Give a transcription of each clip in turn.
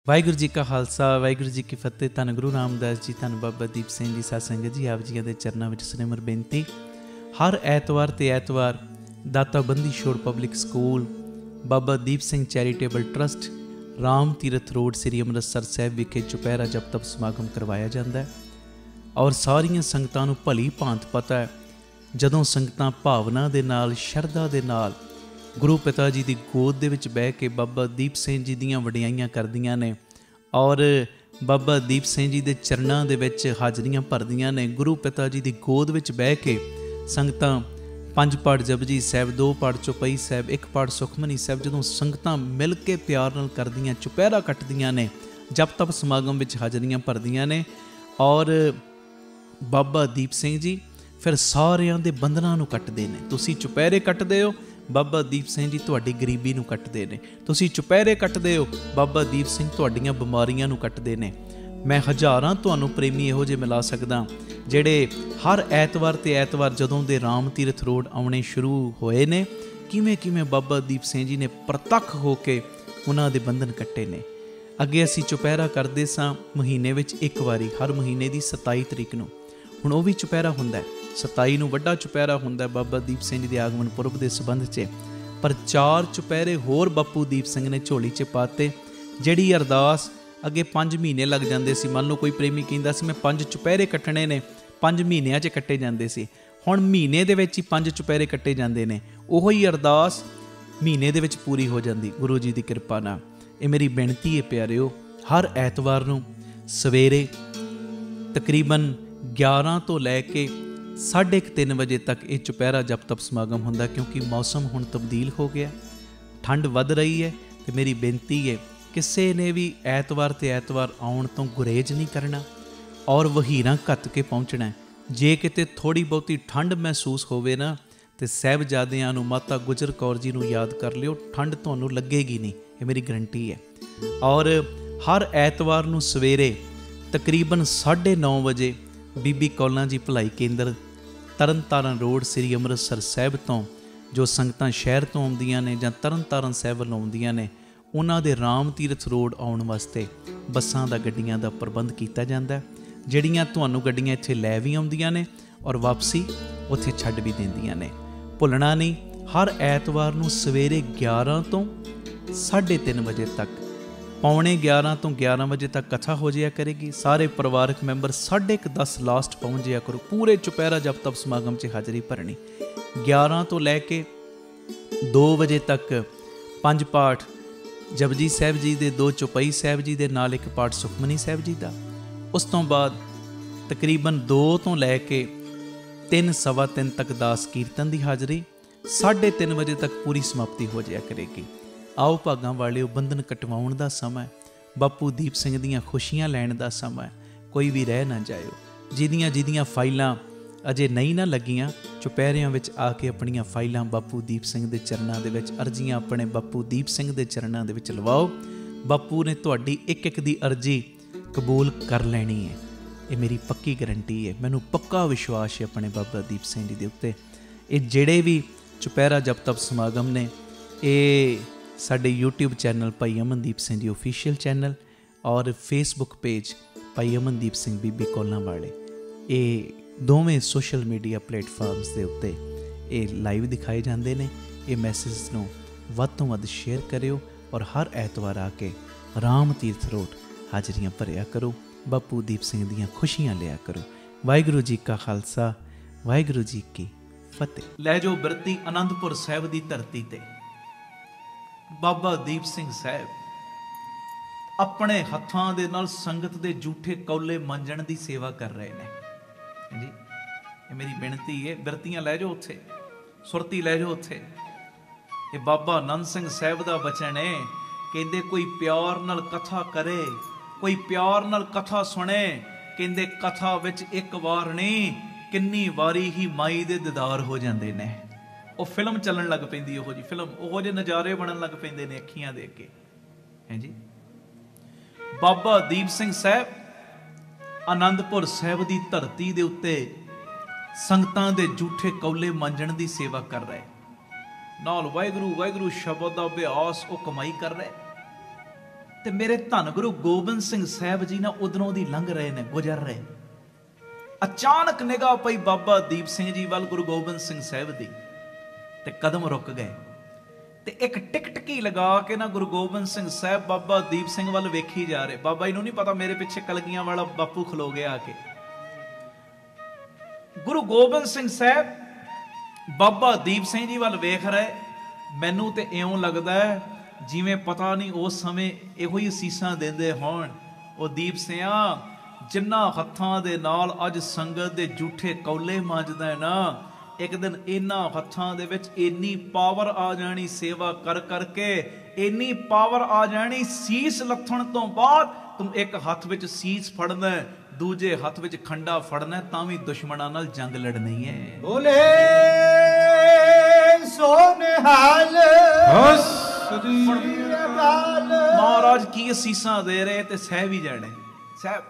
ਵਾਹਿਗੁਰੂ ਜੀ ਕਾ ਖਾਲਸਾ ਵਾਹਿਗੁਰੂ ਜੀ ਕੀ ਫਤਿਹ। ਧੰਨ ਗੁਰੂ ਰਾਮਦਾਸ ਜੀ, ਧੰਨ ਬਾਬਾ ਦੀਪ ਸਿੰਘ ਜੀ। ਸਾਧ ਸੰਗਤ ਜੀ, ਆਪ ਜੀਆਂ ਦੇ ਚਰਨਾਂ ਵਿੱਚ ਸਿਮਰ ਬੇਨਤੀ। ਹਰ ਐਤਵਾਰ ਤੇ ਐਤਵਾਰ ਦਾਤਾ Bandi Chhor public school, Baba Deep Singh charitable trust, Ram Tirath road, ਸ੍ਰੀ ਅੰਮ੍ਰਿਤਸਰ ਸਾਹਿਬ ਵਿਖੇ ਚੁਪਹਿਰਾ ਜਪ ਤਪ ਸਮਾਗਮ ਕਰਵਾਇਆ ਜਾਂਦਾ ਹੈ। ਔਰ ਸਾਰੀਆਂ ਸੰਗਤਾਂ ਨੂੰ ਭਲੀ ਭਾਂਤ ਪਤਾ ਹੈ, ਜਦੋਂ ਸੰਗਤਾਂ ਭਾਵਨਾ ਦੇ ਨਾਲ, ਸ਼ਰਧਾ ਦੇ ਨਾਲ ਗੁਰੂ ਪਿਤਾ ਜੀ ਦੀ ਗੋਦ ਦੇ ਵਿੱਚ ਬਹਿ ਕੇ ਬਾਬਾ ਦੀਪ ਸਿੰਘ ਜੀ ਦੀਆਂ ਵਡਿਆਈਆਂ ਕਰਦੀਆਂ ਨੇ ਔਰ ਬਾਬਾ ਦੀਪ ਸਿੰਘ ਜੀ ਦੇ ਚਰਨਾਂ ਦੇ ਵਿੱਚ ਹਾਜ਼ਰੀਆਂ ਭਰਦੀਆਂ ਨੇ। ਗੁਰੂ ਪਿਤਾ ਜੀ ਦੀ ਗੋਦ ਵਿੱਚ ਬਹਿ ਕੇ ਸੰਗਤਾਂ 5 ਪਾਠ ਜਪਜੀ ਸਾਹਿਬ, 2 ਪਾਠ ਚੌਪਈ ਸਾਹਿਬ, 1 ਪਾਠ ਸੁਖਮਨੀ ਸਾਹਿਬ, ਜਦੋਂ ਸੰਗਤਾਂ ਮਿਲ ਕੇ ਪਿਆਰ ਨਾਲ ਕਰਦੀਆਂ, ਚੁਪਹਿਰਾ ਕੱਟਦੀਆਂ ਨੇ, ਜਪ ਤਪ ਸਮਾਗਮ ਵਿੱਚ ਹਾਜ਼ਰੀਆਂ ਭਰਦੀਆਂ ਨੇ। ਔਰ ਬਾਬਾ ਦੀਪ ਸਿੰਘ ਜੀ ਫਿਰ ਸਾਰਿਆਂ ਦੇ ਬੰਧਨਾਂ ਨੂੰ ਕੱਟਦੇ ਨੇ। ਤੁਸੀਂ ਚੁਪਹਿਰੇ ਕੱਟਦੇ ਹੋ, ਬਾਬਾ ਦੀਪ ਸਿੰਘ ਜੀ ਤੁਹਾਡੀ ਗਰੀਬੀ ਨੂੰ ਕੱਟਦੇ ਨੇ। ਤੁਸੀਂ ਚੁਪਹਿਰੇ ਕੱਟਦੇ ਹੋ, ਬਾਬਾ ਦੀਪ ਸਿੰਘ ਤੁਹਾਡੀਆਂ ਬਿਮਾਰੀਆਂ ਨੂੰ ਕੱਟਦੇ ਨੇ। ਮੈਂ ਹਜ਼ਾਰਾਂ ਤੁਹਾਨੂੰ ਪ੍ਰੇਮੀ ਇਹੋ ਜਿਹੇ ਮਿਲਾ ਸਕਦਾ ਜਿਹੜੇ ਹਰ ਐਤਵਾਰ ਤੇ ਐਤਵਾਰ ਜਦੋਂ ਦੇ ਰਾਮ ਤੀਰਥ ਰੋਡ ਆਉਣੇ ਸ਼ੁਰੂ ਹੋਏ ਨੇ, ਕਿਵੇਂ ਬਾਬਾ ਦੀਪ ਸਿੰਘ ਜੀ ਨੇ ਪ੍ਰਤੱਖ ਹੋ ਕੇ ਉਹਨਾਂ ਦੇ ਬੰਧਨ ਕੱਟੇ ਨੇ। ਅੱਗੇ ਅਸੀਂ ਚੁਪਹਿਰਾ ਕਰਦੇ ਸਾਂ ਮਹੀਨੇ ਵਿੱਚ ਇੱਕ ਵਾਰੀ, ਹਰ ਮਹੀਨੇ ਦੀ 27 ਤਰੀਕ ਨੂੰ। ਹੁਣ ਉਹ ਵੀ ਚੁਪਹਿਰਾ ਹੁੰਦਾ, 27 ਨੂੰ ਵੱਡਾ ਚੁਪਹਿਰਾ ਹੁੰਦਾ ਬਾਬਾ ਦੀਪ ਸਿੰਘ ਜੀ ਦੇ ਆਗਮਨ ਪੁਰਬ ਦੇ ਸੰਬੰਧ 'ਚ। ਪਰ 4 ਚੁਪਹਿਰੇ ਹੋਰ ਬਾਪੂ ਦੀਪ ਸਿੰਘ ਨੇ ਝੋਲੀ 'ਚ ਪਾਤੇ। ਜਿਹੜੀ ਅਰਦਾਸ ਅੱਗੇ 5 ਮਹੀਨੇ ਲੱਗ ਜਾਂਦੇ ਸੀ, ਮੰਨ ਲਓ ਕੋਈ ਪ੍ਰੇਮੀ ਕਹਿੰਦਾ ਸੀ ਮੈਂ 5 ਚੁਪਹਿਰੇ ਕੱਟਣੇ ਨੇ, 5 ਮਹੀਨਿਆਂ 'ਚ ਕੱਟੇ ਜਾਂਦੇ ਸੀ। ਹੁਣ ਮਹੀਨੇ ਦੇ ਵਿੱਚ ਹੀ 5 ਚੁਪਹਿਰੇ ਕੱਟੇ ਜਾਂਦੇ ਨੇ। ਉਹੋ ਹੀ ਅਰਦਾਸ ਮਹੀਨੇ ਦੇ ਵਿੱਚ ਪੂਰੀ ਹੋ ਜਾਂਦੀ ਗੁਰੂ ਜੀ ਦੀ ਕਿਰਪਾ ਨਾਲ। ਇਹ ਮੇਰੀ ਬੇਨਤੀ ਹੈ ਪਿਆਰਿਓ, ਹਰ ਐਤਵਾਰ ਨੂੰ ਸਵੇਰੇ ਤਕਰੀਬਨ 11 ਤੋਂ ਲੈ ਕੇ 3:30 ਵਜੇ ਤੱਕ ਇਹ ਚੁਪਹਿਰਾ ਜਪ ਤਪ ਸਮਾਗਮ ਹੁੰਦਾ, ਕਿਉਂਕਿ ਮੌਸਮ ਹੁਣ ਤਬਦੀਲ ਹੋ ਗਿਆ, ਠੰਡ ਵੱਧ ਰਹੀ ਹੈ। ਤੇ ਮੇਰੀ ਬੇਨਤੀ ਹੈ, ਕਿਸੇ ਨੇ ਵੀ ਐਤਵਾਰ ਤੇ ਐਤਵਾਰ ਆਉਣ ਤੋਂ ਗੁਰੇਜ਼ ਨਹੀਂ ਕਰਨਾ ਔਰ ਵਹੀਰਾਂ ਘੱਤ ਕੇ ਪਹੁੰਚਣਾ। ਜੇ ਕਿਤੇ ਥੋੜ੍ਹੀ ਬਹੁਤੀ ਠੰਡ ਮਹਿਸੂਸ ਹੋਵੇ ਨਾ, ਤੇ ਸਾਹਿਬਜ਼ਾਦਿਆਂ ਨੂੰ, ਮਾਤਾ ਗੁਜਰ ਕੌਰ ਜੀ ਨੂੰ ਯਾਦ ਕਰ ਲਿਓ, ਠੰਡ ਤੁਹਾਨੂੰ ਲੱਗੇਗੀ ਨਹੀਂ, ਇਹ ਮੇਰੀ ਗਰੰਟੀ ਹੈ। ਔਰ ਹਰ ਐਤਵਾਰ ਨੂੰ ਸਵੇਰੇ ਤਕਰੀਬਨ 9:30 ਵਜੇ ਬੀਬੀ ਕੌਲਾਂ ਜੀ ਭਲਾਈ ਕੇਂਦਰ, ਤਰਨਤਾਰਨ ਰੋਡ, ਸ੍ਰੀ ਅੰਮ੍ਰਿਤਸਰ ਸਾਹਿਬ ਤੋਂ ਜੋ ਸੰਗਤਾਂ ਸ਼ਹਿਰ ਤੋਂ ਆਉਂਦੀਆਂ ਨੇ ਜਾਂ ਤਰਨਤਾਰਨ ਸਾਹਿਬ ਵੱਲ ਆਉਂਦੀਆਂ ਨੇ, ਉਹਨਾਂ ਦੇ ਰਾਮ ਤੀਰਥ ਰੋਡ ਆਉਣ ਵਾਸਤੇ ਬੱਸਾਂ ਦਾ, ਗੱਡੀਆਂ ਦਾ ਪ੍ਰਬੰਧ ਕੀਤਾ ਜਾਂਦਾ, ਜਿਹੜੀਆਂ ਤੁਹਾਨੂੰ ਗੱਡੀਆਂ ਇੱਥੇ ਲੈ ਵੀ ਆਉਂਦੀਆਂ ਨੇ ਔਰ ਵਾਪਸੀ ਉੱਥੇ ਛੱਡ ਵੀ ਦਿੰਦੀਆਂ ਨੇ। ਭੁੱਲਣਾ ਨਹੀਂ, ਹਰ ਐਤਵਾਰ ਨੂੰ ਸਵੇਰੇ 11 ਤੋਂ 3:30 ਵਜੇ ਤੱਕ, ਪੌਣੇ 11 ਤੋਂ 11 ਵਜੇ ਤੱਕ ਕਥਾ ਹੋ ਜਾਇਆ ਕਰੇਗੀ। ਸਾਰੇ ਪਰਿਵਾਰਕ ਮੈਂਬਰ 10:30 ਲਾਸਟ ਪਹੁੰਚ ਜਾਇਆ ਕਰੋ। ਪੂਰੇ ਚੁਪਹਿਰਾ ਜਪ ਤਪ ਸਮਾਗਮ 'ਚ ਹਾਜ਼ਰੀ ਭਰਨੀ। 11 ਤੋਂ ਲੈ ਕੇ 2 ਵਜੇ ਤੱਕ 5 ਪਾਠ ਜਪਜੀ ਸਾਹਿਬ ਜੀ ਦੇ, 2 ਚੌਪਈ ਸਾਹਿਬ ਜੀ ਦੇ ਨਾਲ 1 ਪਾਠ ਸੁਖਮਨੀ ਸਾਹਿਬ ਜੀ ਦਾ। ਉਸ ਤੋਂ ਬਾਅਦ ਤਕਰੀਬਨ 2 ਤੋਂ ਲੈ ਕੇ 3, ਸਵਾ 3 ਤੱਕ ਦਾਸ ਕੀਰਤਨ ਦੀ ਹਾਜ਼ਰੀ। 3:30 ਵਜੇ ਤੱਕ ਪੂਰੀ ਸਮਾਪਤੀ ਹੋ ਜਾਇਆ ਕਰੇਗੀ। ਆਓ ਭਾਗਾਂ ਵਾਲਿਓ, ਬੰਧਨ ਕਟਵਾਉਣ ਦਾ ਸਮਾਂ, ਬਾਪੂ ਦੀਪ ਸਿੰਘ ਦੀਆਂ ਖੁਸ਼ੀਆਂ ਲੈਣ ਦਾ ਸਮਾਂ। ਕੋਈ ਵੀ ਰਹਿ ਨਾ ਜਾਇਓ। ਜਿਹਦੀਆਂ ਫਾਈਲਾਂ ਅਜੇ ਨਹੀਂ ਨਾ ਲੱਗੀਆਂ, ਚੁਪਹਿਰਿਆਂ ਵਿੱਚ ਆ ਕੇ ਆਪਣੀਆਂ ਫਾਈਲਾਂ ਬਾਪੂ ਦੀਪ ਸਿੰਘ ਦੇ ਚਰਨਾਂ ਦੇ ਵਿੱਚ, ਅਰਜ਼ੀਆਂ ਆਪਣੇ ਬਾਪੂ ਦੀਪ ਸਿੰਘ ਦੇ ਚਰਨਾਂ ਦੇ ਵਿੱਚ ਲਵਾਓ। ਬਾਪੂ ਨੇ ਤੁਹਾਡੀ ਇੱਕ ਦੀ ਅਰਜ਼ੀ ਕਬੂਲ ਕਰ ਲੈਣੀ ਹੈ, ਇਹ ਮੇਰੀ ਪੱਕੀ ਗਰੰਟੀ ਹੈ। ਮੈਨੂੰ ਪੱਕਾ ਵਿਸ਼ਵਾਸ ਹੈ ਆਪਣੇ ਬਾਬਾ ਦੀਪ ਸਿੰਘ ਜੀ ਦੇ ਉੱਤੇ। ਇਹ ਜਿਹੜੇ ਵੀ ਚੁਪਹਿਰਾ ਜਪ ਤਪ ਸਮਾਗਮ ਨੇ, ਇਹ ਸਾਡੇ YouTube ਚੈਨਲ ਭਾਈ ਅਮਨਦੀਪ ਸਿੰਘ ਜੀ ਓਫੀਸ਼ੀਅਲ ਚੈਨਲ ਔਰ Facebook ਪੇਜ ਭਾਈ ਅਮਨਦੀਪ ਸਿੰਘ ਬੀਬੀ ਕੌਲਾਂ ਵਾਲੇ, ਇਹ ਦੋਵੇਂ ਸੋਸ਼ਲ ਮੀਡੀਆ ਪਲੇਟਫਾਰਮਸ ਦੇ ਉੱਤੇ ਇਹ ਲਾਈਵ ਦਿਖਾਏ ਜਾਂਦੇ ਨੇ। ਇਹ ਮੈਸੇਜ ਨੂੰ ਵੱਧ ਤੋਂ ਵੱਧ ਸ਼ੇਅਰ ਕਰਿਓ ਔਰ ਹਰ ਐਤਵਾਰ ਆ ਕੇ ਰਾਮ ਤੀਰਥ ਰੋਡ ਹਾਜ਼ਰੀਆਂ ਭਰਿਆ ਕਰੋ, ਬਾਪੂ ਦੀਪ ਸਿੰਘ ਦੀਆਂ ਖੁਸ਼ੀਆਂ ਲਿਆ ਕਰੋ। ਵਾਹਿਗੁਰੂ ਜੀ ਕਾ ਖਾਲਸਾ, ਵਾਹਿਗੁਰੂ ਜੀ ਕੀ ਫਤਿਹ। ਲੈ ਜਾਓ ਬਿਰਤੀ ਅਨੰਦਪੁਰ ਸਾਹਿਬ ਦੀ ਧਰਤੀ ਤੇ ਬਾਬਾ ਦੀਪ ਸਿੰਘ ਸਾਹਿਬ ਆਪਣੇ ਹੱਥਾਂ ਦੇ ਨਾਲ ਸੰਗਤ ਦੇ ਜੂਠੇ ਕੌਲੇ ਮਾਂਜਣ ਦੀ ਸੇਵਾ ਕਰ ਰਹੇ ਨੇ ਜੀ। ਇਹ ਮੇਰੀ ਬੇਨਤੀ ਹੈ, ਬਿਰਤੀਆਂ ਲੈ ਜਾਓ ਉੱਥੇ, ਸੁਰਤੀ ਲੈ ਜਾਓ ਉੱਥੇ। ਇਹ ਬਾਬਾ ਆਨੰਦ ਸਿੰਘ ਸਾਹਿਬ ਦਾ ਬਚਨ ਹੈ, ਕਹਿੰਦੇ ਕੋਈ ਪਿਆਰ ਨਾਲ ਕਥਾ ਕਰੇ, ਕੋਈ ਪਿਆਰ ਨਾਲ ਕਥਾ ਸੁਣੇ, ਕਹਿੰਦੇ ਕਥਾ ਵਿੱਚ ਇੱਕ ਵਾਰ ਨਹੀਂ, ਕਿੰਨੀ ਵਾਰੀ ਹੀ ਮਾਈ ਦੇ ਦੀਦਾਰ ਹੋ ਜਾਂਦੇ ਨੇ। ਉਹ ਫਿਲਮ ਚੱਲਣ ਲੱਗ ਪੈਂਦੀ, ਉਹੋ ਜਿਹੀ ਫਿਲਮ, ਉਹੋ ਜਿਹੇ ਨਜ਼ਾਰੇ ਬਣਨ ਲੱਗ ਪੈਂਦੇ ਨੇ ਅੱਖੀਆਂ ਦੇਖ ਕੇ, ਹੈ ਜੀ। ਬਾਬਾ ਦੀਪ ਸਿੰਘ ਸਾਹਿਬ ਆਨੰਦਪੁਰ ਸਾਹਿਬ ਦੀ ਧਰਤੀ ਦੇ ਉੱਤੇ ਸੰਗਤਾਂ ਦੇ ਜੂਠੇ ਕੌਲੇ ਮਾਂਜਣ ਦੀ ਸੇਵਾ ਕਰ ਰਹੇ, ਨਾਲ ਵਾਹਿਗੁਰੂ ਵਾਹਿਗੁਰੂ ਸ਼ਬਦ ਦਾ ਅਭਿਆਸ ਉਹ ਕਮਾਈ ਕਰ ਰਹੇ। ਤੇ ਮੇਰੇ ਧੰਨ ਗੁਰੂ ਗੋਬਿੰਦ ਸਿੰਘ ਸਾਹਿਬ ਜੀ ਨਾ ਉਧਰੋਂ ਦੀ ਲੰਘ ਰਹੇ ਨੇ, ਗੁਜ਼ਰ ਰਹੇ। ਅਚਾਨਕ ਨਿਗਾਹ ਪਈ ਬਾਬਾ ਦੀਪ ਸਿੰਘ ਜੀ ਵੱਲ, ਗੁਰੂ ਗੋਬਿੰਦ ਸਿੰਘ ਸਾਹਿਬ ਦੀ, ਤੇ ਕਦਮ ਰੁਕ ਗਏ। ਤੇ ਇੱਕ ਟਿਕਟਕੀ ਲਗਾ ਕੇ ਨਾ ਗੁਰੂ ਗੋਬਿੰਦ ਸਿੰਘ ਸਾਹਿਬ ਬਾਬਾ ਦੀਪ ਸਿੰਘ ਵੱਲ ਵੇਖੀ ਜਾ ਰਹੇ। ਬਾਬਾ ਜੀ ਨੂੰ ਨਹੀਂ ਪਤਾ ਮੇਰੇ ਪਿੱਛੇ ਕਲਗੀਆਂ ਵਾਲਾ ਬਾਪੂ ਖਲੋ ਗਿਆ ਆ ਕੇ। ਗੁਰੂ ਗੋਬਿੰਦ ਸਿੰਘ ਸਾਹਿਬ ਬਾਬਾ ਦੀਪ ਸਿੰਘ ਜੀ ਵੱਲ ਵੇਖ ਰਹੇ। ਮੈਨੂੰ ਤੇ ਇਉਂ ਲੱਗਦਾ ਜਿਵੇਂ ਪਤਾ ਨਹੀਂ ਉਸ ਸਮੇਂ ਇਹੋ ਹੀ ਅਸੀਸਾਂ ਦਿੰਦੇ ਹੋਣ, ਉਹ ਦੀਪ ਸਿਆਂ ਜਿਨ੍ਹਾਂ ਹੱਥਾਂ ਦੇ ਨਾਲ ਅੱਜ ਸੰਗਤ ਦੇ ਝੂਠੇ ਕੌਲੇ ਮਾਂਜਦਾ ਨਾ, ਇੱਕ ਦਿਨ ਇਹਨਾਂ ਹੱਥਾਂ ਦੇ ਵਿੱਚ ਇੰਨੀ ਪਾਵਰ ਆ ਜਾਣੀ ਸੇਵਾ ਕਰ ਕਰਕੇ, ਇੰਨੀ ਪਾਵਰ ਆ ਜਾਣੀ ਸੀਸ ਲੱਥਣ ਤੋਂ ਬਾਅਦ ਤੂੰ ਇੱਕ ਹੱਥ ਵਿੱਚ ਸੀਸ ਫੜਨਾ, ਦੂਜੇ ਹੱਥ ਵਿੱਚ ਖੰਡਾ ਫੜਨਾ, ਤਾਂ ਵੀ ਦੁਸ਼ਮਣਾਂ ਨਾਲ ਜੰਗ ਲੜਨੀ ਹੈ। ਬੋਲੇ ਸੋਨਿਹਾਲ ਮਹਾਰਾਜ ਕੀ ਅਸੀਸਾਂ ਦੇ ਰਹੇ ਤੇ ਸਹਿ ਵੀ ਜਾਣੇ। ਸਾਹਿਬ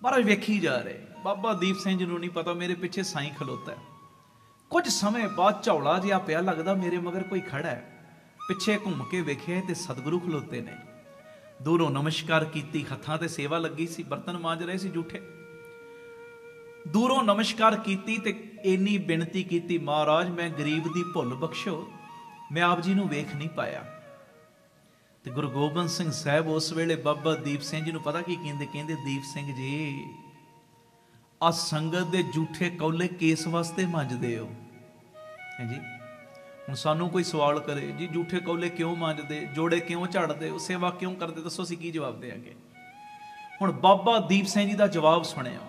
ਮਹਾਰਾਜ ਵੇਖੀ ਜਾ ਰਹੇ। ਬਾਬਾ ਦੀਪ ਸਿੰਘ ਜੀ ਨੂੰ ਨਹੀਂ ਪਤਾ ਮੇਰੇ ਪਿੱਛੇ ਸਾਈਂ ਖਲੋਤਾ ਹੈ। ਕੁਝ ਸਮੇਂ ਬਾਅਦ ਝੌਲਾ ਜਿਹਾ ਪਿਆ, ਲੱਗਦਾ ਮੇਰੇ ਮਗਰ ਕੋਈ ਖੜਾ ਹੈ। ਪਿੱਛੇ ਘੁੰਮ ਕੇ ਵੇਖਿਆ ਤੇ ਸਤਿਗੁਰੂ ਖਲੋਤੇ ਨੇ। ਦੂਰੋਂ ਨਮਸਕਾਰ ਕੀਤੀ, ਹੱਥਾਂ ਤੇ ਸੇਵਾ ਲੱਗੀ ਸੀ, ਬਰਤਨ ਮਾਂਜ ਰਹੇ ਸੀ ਝੂਠੇ। ਦੂਰੋਂ ਨਮਸਕਾਰ ਕੀਤੀ ਤੇ ਇੰਨੀ ਬੇਨਤੀ ਕੀਤੀ, ਮਹਾਰਾਜ ਮੈਂ ਗਰੀਬ ਦੀ ਭੁੱਲ ਬਖਸ਼ੋ, ਮੈਂ ਆਪ ਜੀ ਨੂੰ ਵੇਖ ਨਹੀਂ ਪਾਇਆ। ਤੇ ਗੁਰੂ ਗੋਬਿੰਦ ਸਿੰਘ ਸਾਹਿਬ ਉਸ ਵੇਲੇ ਬਾਬਾ ਦੀਪ ਸਿੰਘ ਜੀ ਨੂੰ ਪਤਾ ਕੀ ਕਹਿੰਦੇ? ਕਹਿੰਦੇ ਦੀਪ ਸਿੰਘ ਜੀ, ਆ ਸੰਗਤ ਦੇ ਝੂਠੇ ਕੌਲੇ ਕਿਸ ਵਾਸਤੇ ਮੰਜਦੇ ਹੋ? ਹਾਂਜੀ, ਹੁਣ ਸਾਨੂੰ ਕੋਈ ਸਵਾਲ ਕਰੇ ਜੀ ਝੂਠੇ ਕੌਲੇ ਕਿਉਂ ਮੰਜਦੇ, ਜੋੜੇ ਕਿਉਂ ਝਾੜਦੇ ਹੋ, ਸੇਵਾ ਕਿਉਂ ਕਰਦੇ, ਦੱਸੋ ਅਸੀਂ ਕੀ ਜਵਾਬ ਦੇਵਾਂਗੇ? ਹੁਣ ਬਾਬਾ ਦੀਪ ਸਿੰਘ ਜੀ ਦਾ ਜਵਾਬ ਸੁਣਿਆ।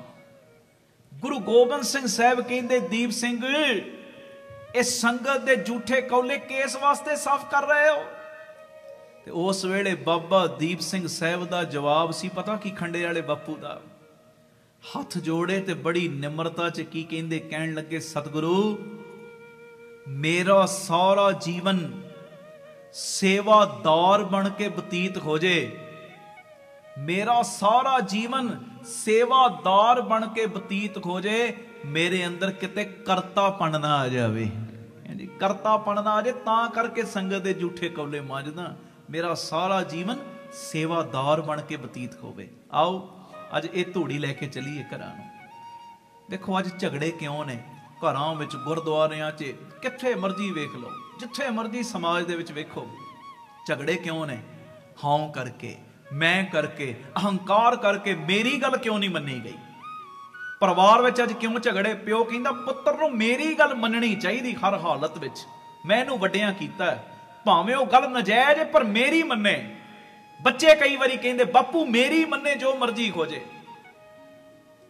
ਗੁਰੂ ਗੋਬਿੰਦ ਸਿੰਘ ਸਾਹਿਬ ਕਹਿੰਦੇ, ਦੀਪ ਸਿੰਘ ਇਹ ਸੰਗਤ ਦੇ ਝੂਠੇ ਕੌਲੇ ਕਿਸ ਵਾਸਤੇ ਸਾਫ਼ ਕਰ ਰਹੇ ਹੋ? ਤੇ ਉਸ ਵੇਲੇ ਬਾਬਾ ਦੀਪ ਸਿੰਘ ਸਾਹਿਬ ਦਾ ਜਵਾਬ ਸੀ ਪਤਾ ਕੀ? ਖੰਡੇ ਵਾਲੇ ਬਾਪੂ ਦਾ ਹੱਥ ਜੋੜੇ ਤੇ ਬੜੀ ਨਿਮਰਤਾ ਚ ਕੀ ਕਹਿੰਦੇ? ਕਹਿਣ ਲੱਗੇ, ਸਤਿਗੁਰੂ ਮੇਰਾ ਸਾਰਾ ਜੀਵਨ ਸੇਵਾਦਾਰ ਬਣ ਕੇ ਬਤੀਤ ਹੋ ਜੇ, ਮੇਰਾ ਸਾਰਾ ਜੀਵਨ ਸੇਵਾਦਾਰ ਬਣ ਕੇ ਬਤੀਤ ਹੋ ਜੇ, ਮੇਰੇ ਅੰਦਰ ਕਿਤੇ ਕਰਤਾਪਣ ਨਾ ਆ ਜਾਵੇ। ਹਾਂਜੀ, ਕਰਤਾਪਣ ਨਾ ਆ ਜਾਏ ਤਾਂ ਕਰਕੇ ਸੰਗਤ ਦੇ ਝੂਠੇ ਕੌਲੇ ਮਾਂਜਦਾ। ਮੇਰਾ ਸਾਰਾ ਜੀਵਨ ਸੇਵਾਦਾਰ ਬਣ ਕੇ ਬਤੀਤ ਹੋਵੇ। ਆਓ ਅੱਜ ਇਹ ਧੂੜੀ ਲੈ ਕੇ ਚੱਲੀਏ ਘਰਾਂ ਨੂੰ। ਦੇਖੋ ਅੱਜ ਝਗੜੇ ਕਿਉਂ ਨੇ ਘਰਾਂ ਵਿੱਚ, ਗੁਰਦੁਆਰਿਆਂ 'ਚ, ਕਿੱਥੇ ਮਰਜ਼ੀ ਵੇਖ ਲਓ, ਜਿੱਥੇ ਮਰਜ਼ੀ ਸਮਾਜ ਦੇ ਵਿੱਚ ਵੇਖੋ, ਝਗੜੇ ਕਿਉਂ ਨੇ? ਹਾਂ ਕਰਕੇ, ਮੈਂ ਕਰਕੇ, ਅਹੰਕਾਰ ਕਰਕੇ, ਮੇਰੀ ਗੱਲ ਕਿਉਂ ਨਹੀਂ ਮੰਨੀ ਗਈ। ਪਰਿਵਾਰ ਵਿੱਚ ਅੱਜ ਕਿਉਂ ਝਗੜੇ? ਪਿਓ ਕਹਿੰਦਾ ਪੁੱਤਰ ਨੂੰ ਮੇਰੀ ਗੱਲ ਮੰਨਣੀ ਚਾਹੀਦੀ ਹਰ ਹਾਲਤ ਵਿੱਚ, ਮੈਂ ਇਹਨੂੰ ਵੱਡਿਆਂ ਕੀਤਾ, ਭਾਵੇਂ ਉਹ ਗੱਲ ਨਜਾਇਜ਼ ਪਰ ਮੇਰੀ ਮੰਨੇ। ਬੱਚੇ ਕਈ ਵਾਰੀ ਕਹਿੰਦੇ ਬਾਪੂ ਮੇਰੀ ਮੰਨੇ, ਜੋ ਮਰਜ਼ੀ ਹੋ ਜੇ,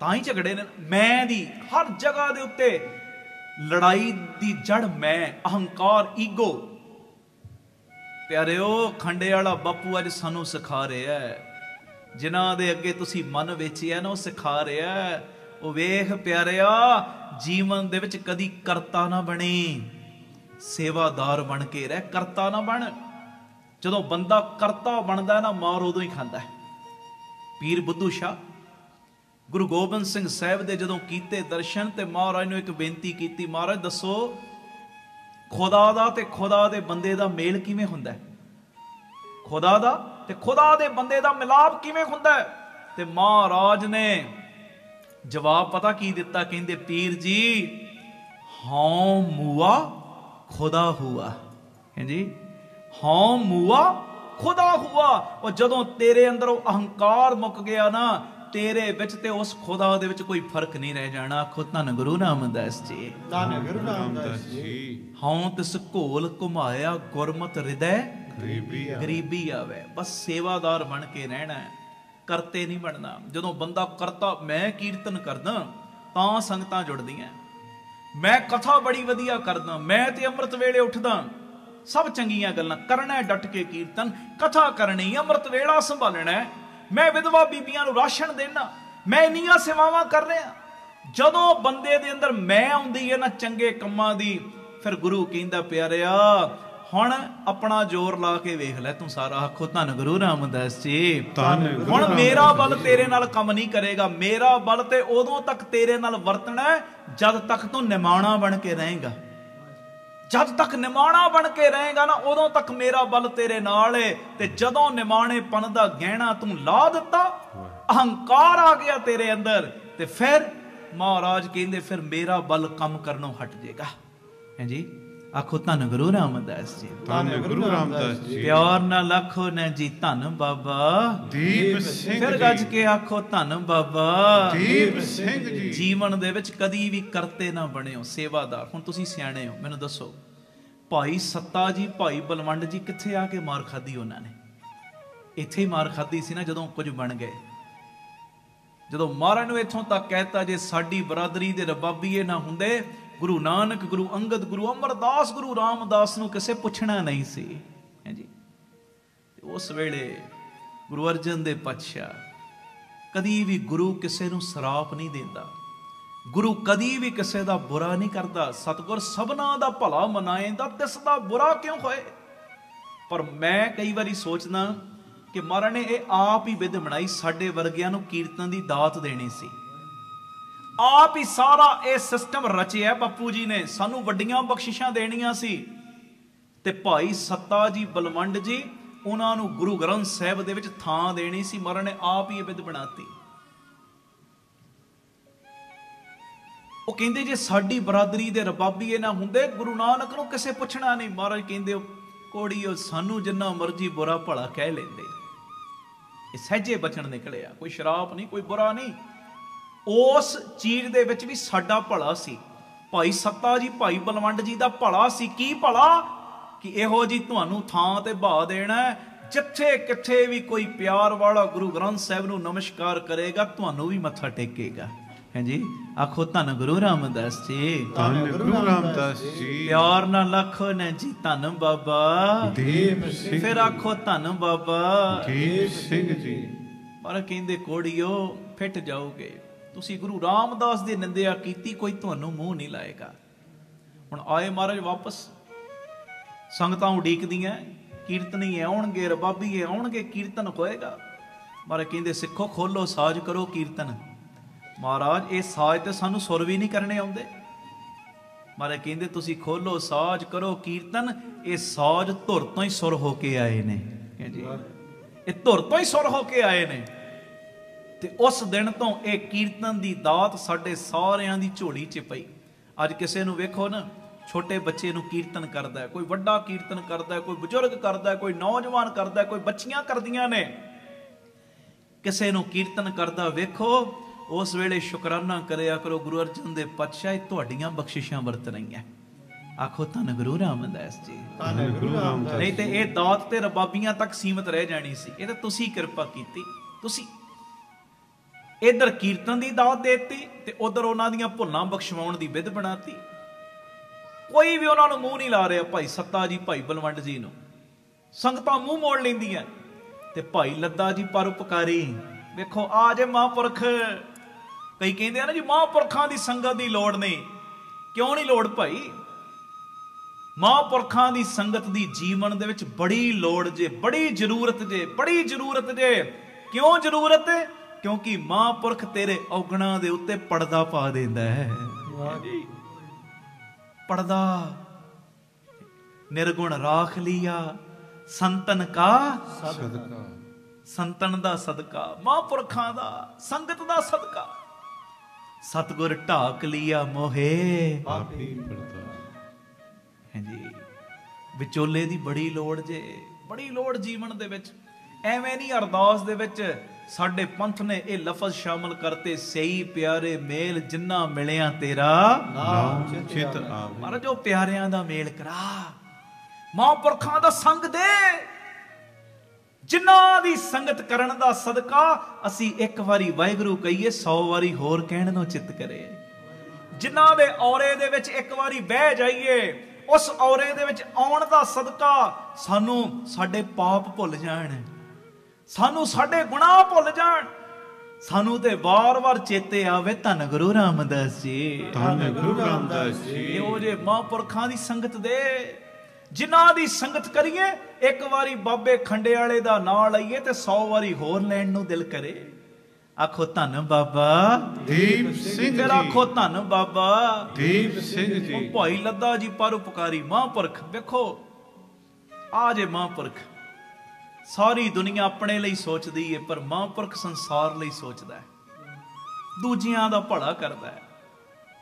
ਤਾਂ ਹੀ ਝਗੜੇ ਨੇ। ਮੈਂ ਦੀ ਹਰ ਜਗ੍ਹਾ ਦੇ ਉੱਤੇ ਲੜਾਈ ਦੀ ਜੜ ਮੈਂ, ਅਹੰਕਾਰ, ਈਗੋ। ਪਿਆਰਿਓ ਖੰਡੇ ਵਾਲਾ ਬਾਪੂ ਅੱਜ ਸਾਨੂੰ ਸਿਖਾ ਰਿਹਾ, ਜਿਨ੍ਹਾਂ ਦੇ ਅੱਗੇ ਤੁਸੀਂ ਮਨ ਵੇਚਿਆ ਨਾ ਉਹ ਸਿਖਾ ਰਿਹਾ। ਉਹ ਵੇਖ ਪਿਆਰਿਆ, ਜੀਵਨ ਦੇ ਵਿੱਚ ਕਦੀ ਕਰਤਾ ਨਾ ਬਣੀ, ਸੇਵਾਦਾਰ ਬਣ ਕੇ ਰਹਿ, ਕਰਤਾ ਨਾ ਬਣ। ਜਦੋਂ ਬੰਦਾ ਕਰਤਾ ਬਣਦਾ ਨਾ, ਮਾਰ ਉਦੋਂ ਹੀ ਖਾਂਦਾ। ਪੀਰ ਬੁੱਧੂ ਸ਼ਾਹ ਗੁਰੂ ਗੋਬਿੰਦ ਸਿੰਘ ਸਾਹਿਬ ਦੇ ਜਦੋਂ ਕੀਤੇ ਦਰਸ਼ਨ ਤੇ ਮਹਾਰਾਜ ਨੂੰ ਇੱਕ ਬੇਨਤੀ ਕੀਤੀ, ਮਹਾਰਾਜ ਦੱਸੋ ਖੁਦਾ ਦਾ ਤੇ ਖੁਦਾ ਦੇ ਬੰਦੇ ਦਾ ਮੇਲ ਕਿਵੇਂ ਹੁੰਦਾ? ਖੁਦਾ ਦਾ ਤੇ ਖੁਦਾ ਦੇ ਬੰਦੇ ਦਾ ਮਿਲਾਪ ਕਿਵੇਂ ਹੁੰਦਾ? ਤੇ ਮਹਾਰਾਜ ਨੇ ਜਵਾਬ ਪਤਾ ਕੀ ਦਿੱਤਾ? ਕਹਿੰਦੇ ਪੀਰ ਜੀ ਹਉ ਮੂਆ ਖੁਦਾ ਹੁਆ। ਹਾਂਜੀ, ਹਉ ਮੂਆ ਖੁਦਾ ਹੁਆ। ਉਹ ਜਦੋਂ ਤੇਰੇ ਅੰਦਰੋਂ ਅਹੰਕਾਰ ਮੁੱਕ ਗਿਆ ਨਾ, ਤੇਰੇ ਵਿੱਚ ਤੇ ਉਸ ਖੁਦਾ ਦੇ ਵਿੱਚ ਕੋਈ ਫਰਕ ਨਹੀਂ ਰਹਿ ਜਾਣਾ। ਆਖੋ ਧੰਨ ਗੁਰੂ ਰਾਮਦਾਸ ਜੀ, ਧੰਨ ਗੁਰੂ ਰਾਮਦਾਸ ਜੀ। ਹਉ ਤਿਸ ਘੋਲ ਘੁਮਾਇਆ ਗੁਰਮਤ ਹਿਰਦੈ ਗਰੀਬੀ ਆਵੇ। ਬਸ ਸੇਵਾਦਾਰ ਬਣ ਕੇ ਰਹਿਣਾ, ਕਰਤੇ ਨਹੀਂ ਬਣਨਾ। ਜਦੋਂ ਬੰਦਾ ਕਰਤਾ, ਮੈਂ ਕੀਰਤਨ ਕਰਦਾ ਤਾਂ ਸੰਗਤਾਂ ਜੁੜਦੀਆਂ, ਮੈਂ ਕਥਾ ਬੜੀ ਵਧੀਆ ਕਰਦਾ, ਮੈਂ ਤੇ ਅੰਮ੍ਰਿਤ ਵੇਲੇ ਉੱਠਦਾ, ਸਭ ਚੰਗੀਆਂ ਗੱਲਾਂ ਕਰਨਾ, ਡਟ ਕੇ ਕੀਰਤਨ ਕਥਾ ਕਰਨੀ, ਅੰਮ੍ਰਿਤ ਵੇਲਾ ਸੰਭਾਲਣਾ, ਮੈਂ ਵਿਧਵਾ ਬੀਬੀਆਂ ਨੂੰ ਰਾਸ਼ਨ ਦੇਣਾ, ਮੈਂ ਇੰਨੀਆਂ ਸੇਵਾਵਾਂ ਕਰ ਰਿਹਾ। ਜਦੋਂ ਬੰਦੇ ਦੇ ਅੰਦਰ ਮੈਂ ਆਉਂਦੀ ਹੈ ਨਾ ਚੰਗੇ ਕੰਮਾਂ ਦੀ, ਫਿਰ ਗੁਰੂ ਕਹਿੰਦਾ ਪਿਆਰਿਆ ਹੁਣ ਆਪਣਾ ਜ਼ੋਰ ਲਾ ਕੇ ਵੇਖ ਲੈ ਤੂੰ ਸਾਰਾ। ਆਖੋ ਧੰਨ ਗੁਰੂ ਰਾਮਦਾਸ ਜੀ। ਹੁਣ ਮੇਰਾ ਬਲ ਤੇਰੇ ਨਾਲ ਕੰਮ ਨਹੀਂ ਕਰੇਗਾ, ਮੇਰਾ ਬਲ ਤੇ ਉਦੋਂ ਤੱਕ ਤੇਰੇ ਨਾਲ ਵਰਤਣਾ ਜਦ ਤੱਕ ਤੂੰ ਨਿਮਾਣਾ ਬਣ ਕੇ ਰਹੇਗਾ। जद तक निमाणा बन के रहेगा ना उदों तक मेरा बल तेरे नाल है, ते जदों निमाणेपन दा गहना तू ला दिता, अहंकार आ गया तेरे अंदर, ते फिर महाराज कहंदे फिर मेरा बल कम करनों हट जाएगा। हैं जी, आखो धन गुरु रामदास जी, धन गुरु रामदास जी। प्यार नाल आखो ना जी धन बाबा दीप सिंह फिर जी। गज के आखो धन बाबा दीप सिंह जी। जीवन दे विच कदी भी करते ना बनिओ सेवादार। हुण तुसीं सियाणे हो, मैनूं दसो भाई सत्ता जी भाई बलवंड जी कित्थे आके मार खाधी उन्हां ने? इत्थे ही मार खाधी सी ना जदों कुछ बन गए। जदों महाराज नूं इत्थों तक कहता जे साडी बरादरी दे रबाबीए ना हुंदे, गुरु नानक गुरु अंगद गुरु अमरदास गुरु रामदास नूं किसे पुछना नहीं सी। है जी, उस वेले गुरु अर्जन दे पातशाह कदी भी गुरु किसे नूं सराप नहीं देंदा, गुरु कदी भी किसे दा बुरा नहीं करता। सतगुर सबना दा भला मनाएंदा, तिस दा बुरा क्यों होए? पर मैं कई बारी सोचदा कि महाराज ने ये आप ही विध बनाई, साडे वर्गियां नूं कीर्तन दी दात देनी सी, आप ही सारा ये सिस्टम रचिया बापू जी ने, सानू वड्डियां बख्शिशां देनियां सी। ते भाई सत्ता जी बलवंड जी उन्हां नूं गुरु ग्रंथ साहिब दे विच थां देनी सी, महाराज ने आप ही विध बनाती। ਉਹ ਕਹਿੰਦੇ ਜੇ ਸਾਡੀ ਬਰਾਦਰੀ ਦੇ ਰਬਾਬੀਏ ਨਾ ਹੁੰਦੇ ਗੁਰੂ ਨਾਨਕ ਨੂੰ ਕਿਸੇ ਪੁੱਛਣਾ ਨਹੀਂ। ਮਹਾਰਾਜ ਕਹਿੰਦੇ ਕੋੜੀਓ ਸਾਨੂੰ ਜਿੰਨਾ ਮਰਜ਼ੀ ਬੁਰਾ ਭਲਾ ਕਹਿ ਲੈਂਦੇ, ਇਹ ਸਹਿਜੇ ਬਚਨ ਨਿਕਲਿਆ, ਕੋਈ ਸ਼ਰਾਪ ਨਹੀਂ, ਕੋਈ ਬੁਰਾ ਨਹੀਂ। ਉਸ ਚੀਜ਼ ਦੇ ਵਿੱਚ ਵੀ ਸਾਡਾ ਭਲਾ ਸੀ। ਭਾਈ ਸੱਤਾ ਜੀ ਭਾਈ ਬਲਵੰਡ ਜੀ ਦਾ ਭਲਾ ਸੀ। ਕੀ ਭਲਾ? ਕਿ ਇਹੋ ਜੀ ਤੁਹਾਨੂੰ ਥਾਂ ਤੇ ਬਹਾ ਦੇਣਾ, ਜਿੱਥੇ ਕਿੱਥੇ ਵੀ ਕੋਈ ਪਿਆਰ ਵਾਲਾ ਗੁਰੂ ਗ੍ਰੰਥ ਸਾਹਿਬ ਨੂੰ ਨਮਸਕਾਰ ਕਰੇਗਾ ਤੁਹਾਨੂੰ ਵੀ ਮੱਥਾ ਟੇਕੇਗਾ। है जी, आखो धन गुरु रामदास जी, धन गुरु रामदास जी। प्यार ना लखो न जी धन बाबा दीप सिंह। फिर आखो धन बाबा दीप सिंह जी। पर कहंदे कोड़ियो फिट जाओगे, तुसी गुरु रामदास दी निंदिया कीती, कोई तुहानू मूंह नहीं लाएगा। हुण आए महाराज वापस, संगतां उडीकदियां, कीर्तनी आउणगे, रबाबी आउणगे, कीर्तन होएगा। महाराज कहंदे सिखो खोलो साज करो कीर्तन। महाराज ये साज तो सानू सुर भी नहीं करने आउंदे। महाराज कहंदे तुसी खोलो साज करो कीर्तन, ये साज धुर तो ही सुर होके आए ने। जी, ये धुर तो ही सुर होके आए ने। ते उस दिन तो ये कीर्तन दी दात साडे सारियां दी झोली च पई। अज किसे नू वेखो ना, छोटे बच्चे नू कीर्तन करदा है, कोई वड्डा कीर्तन करदा है, कोई बजुर्ग करदा है, कोई नौजवान करदा है, कोई बच्चियां करदियां ने। किसे नू कीर्तन करदा वेखो, उस वेले शुकराना करया करो गुरु अर्जन दे पातशाह तुहाड़ियां बख्शिशां वरत रहीआं। आखो धन गुरु रामदास जी, धन गुरु रामदास। नहीं तो यह दात ते रबाबियां तक सीमित रह जानी सी। ये तो तुसी किरपा कीती, तुसी इधर कीर्तन दी दात देती ते उधर उन्हां दीयां भुल्लां बख्शवाउण दी विध बनाती। कोई भी उन्हां नूं मूंह नहीं ला रहा। भाई सत्ता जी भाई बलवंड जी नूं संगतां मूंह मोड़ लैंदियां, ते भाई लद्दा जी परोपकारी वेखो आ जे महापुरख। कई कहते हैं ना जी महापुरखों की संगत की लौड़ नहीं। क्यों नहीं लौड़ भाई? महापुरखों की संगत की जीवन दे विच बड़ी लौड़ जे, बड़ी जरूरत जे, बड़ी जरूरत जे। क्यों जरूरत है? क्योंकि महापुरख तेरे औगणा दे उत्ते पर्दा पा देंदा है। पर्दा निर्गुण राख लिया संतन का सदका, संतन दा सदका, महापुरखों दा संगत दा सदका। सतगुर ढाक लिया मोहे आप ही पर्दा। है जी, विचोले दी बड़ी लोड़ जे, बड़ी लोड़ जीवन दे विच। एवें नहीं अरदास दे विच साडे पंथ ने ये लफज शामिल करते, सही प्यारे मेल जिन्ना मिलिया तेरा नाम चित आवे। महाराज जो प्यारियां दा मेल करा, महापुरखां दा संग दे। जिन्हां दी संगत करन दा सदका असी एक वारी वाहिगुरू कहिए 100 वारी होर कहण नूं चित करे। जिन्हां दे औरे दे विच एक वारी बह जाइए, उस औरे दे विच आउण दा सदका सानू साडे पाप भुल जाण, सानू साडे गुनाह भुल जाण, सानू ते वार-वार चेते आवे धन गुरु रामदास जी, धन गुरु रामदास जी। इहो जे महापुरखां दी संगत दे। जिन्हां दी संगत करिए, एक वारी बाबे खंडे वाले दा नाम लईए ते 100 वारी होर लैण नूं दिल करे। ਆਖੋ ਧੰਨ ਬਾਬਾ ਦੀਪ ਸਿੰਘ ਫਿਰ ਆਖੋ ਧੰਨ ਬਾਬਾ ਦੀਪ ਸਿੰਘ ਜੀ। ਉਹ ਭਾਈ ਲੱਦਾ ਜੀ ਪਰਉਪਕਾਰੀ ਮਹਾਂਪੁਰਖ। ਵੇਖੋ ਆ ਜੇ ਮਹਾਂਪੁਰਖ, ਸਾਰੀ ਦੁਨੀਆ ਆਪਣੇ ਲਈ ਸੋਚਦੀ ਹੈ, ਪਰ ਮਹਾਂਪੁਰਖ ਸੰਸਾਰ ਲਈ ਸੋਚਦਾ ਹੈ, ਦੂਜਿਆਂ ਦਾ ਭਲਾ ਕਰਦਾ ਹੈ।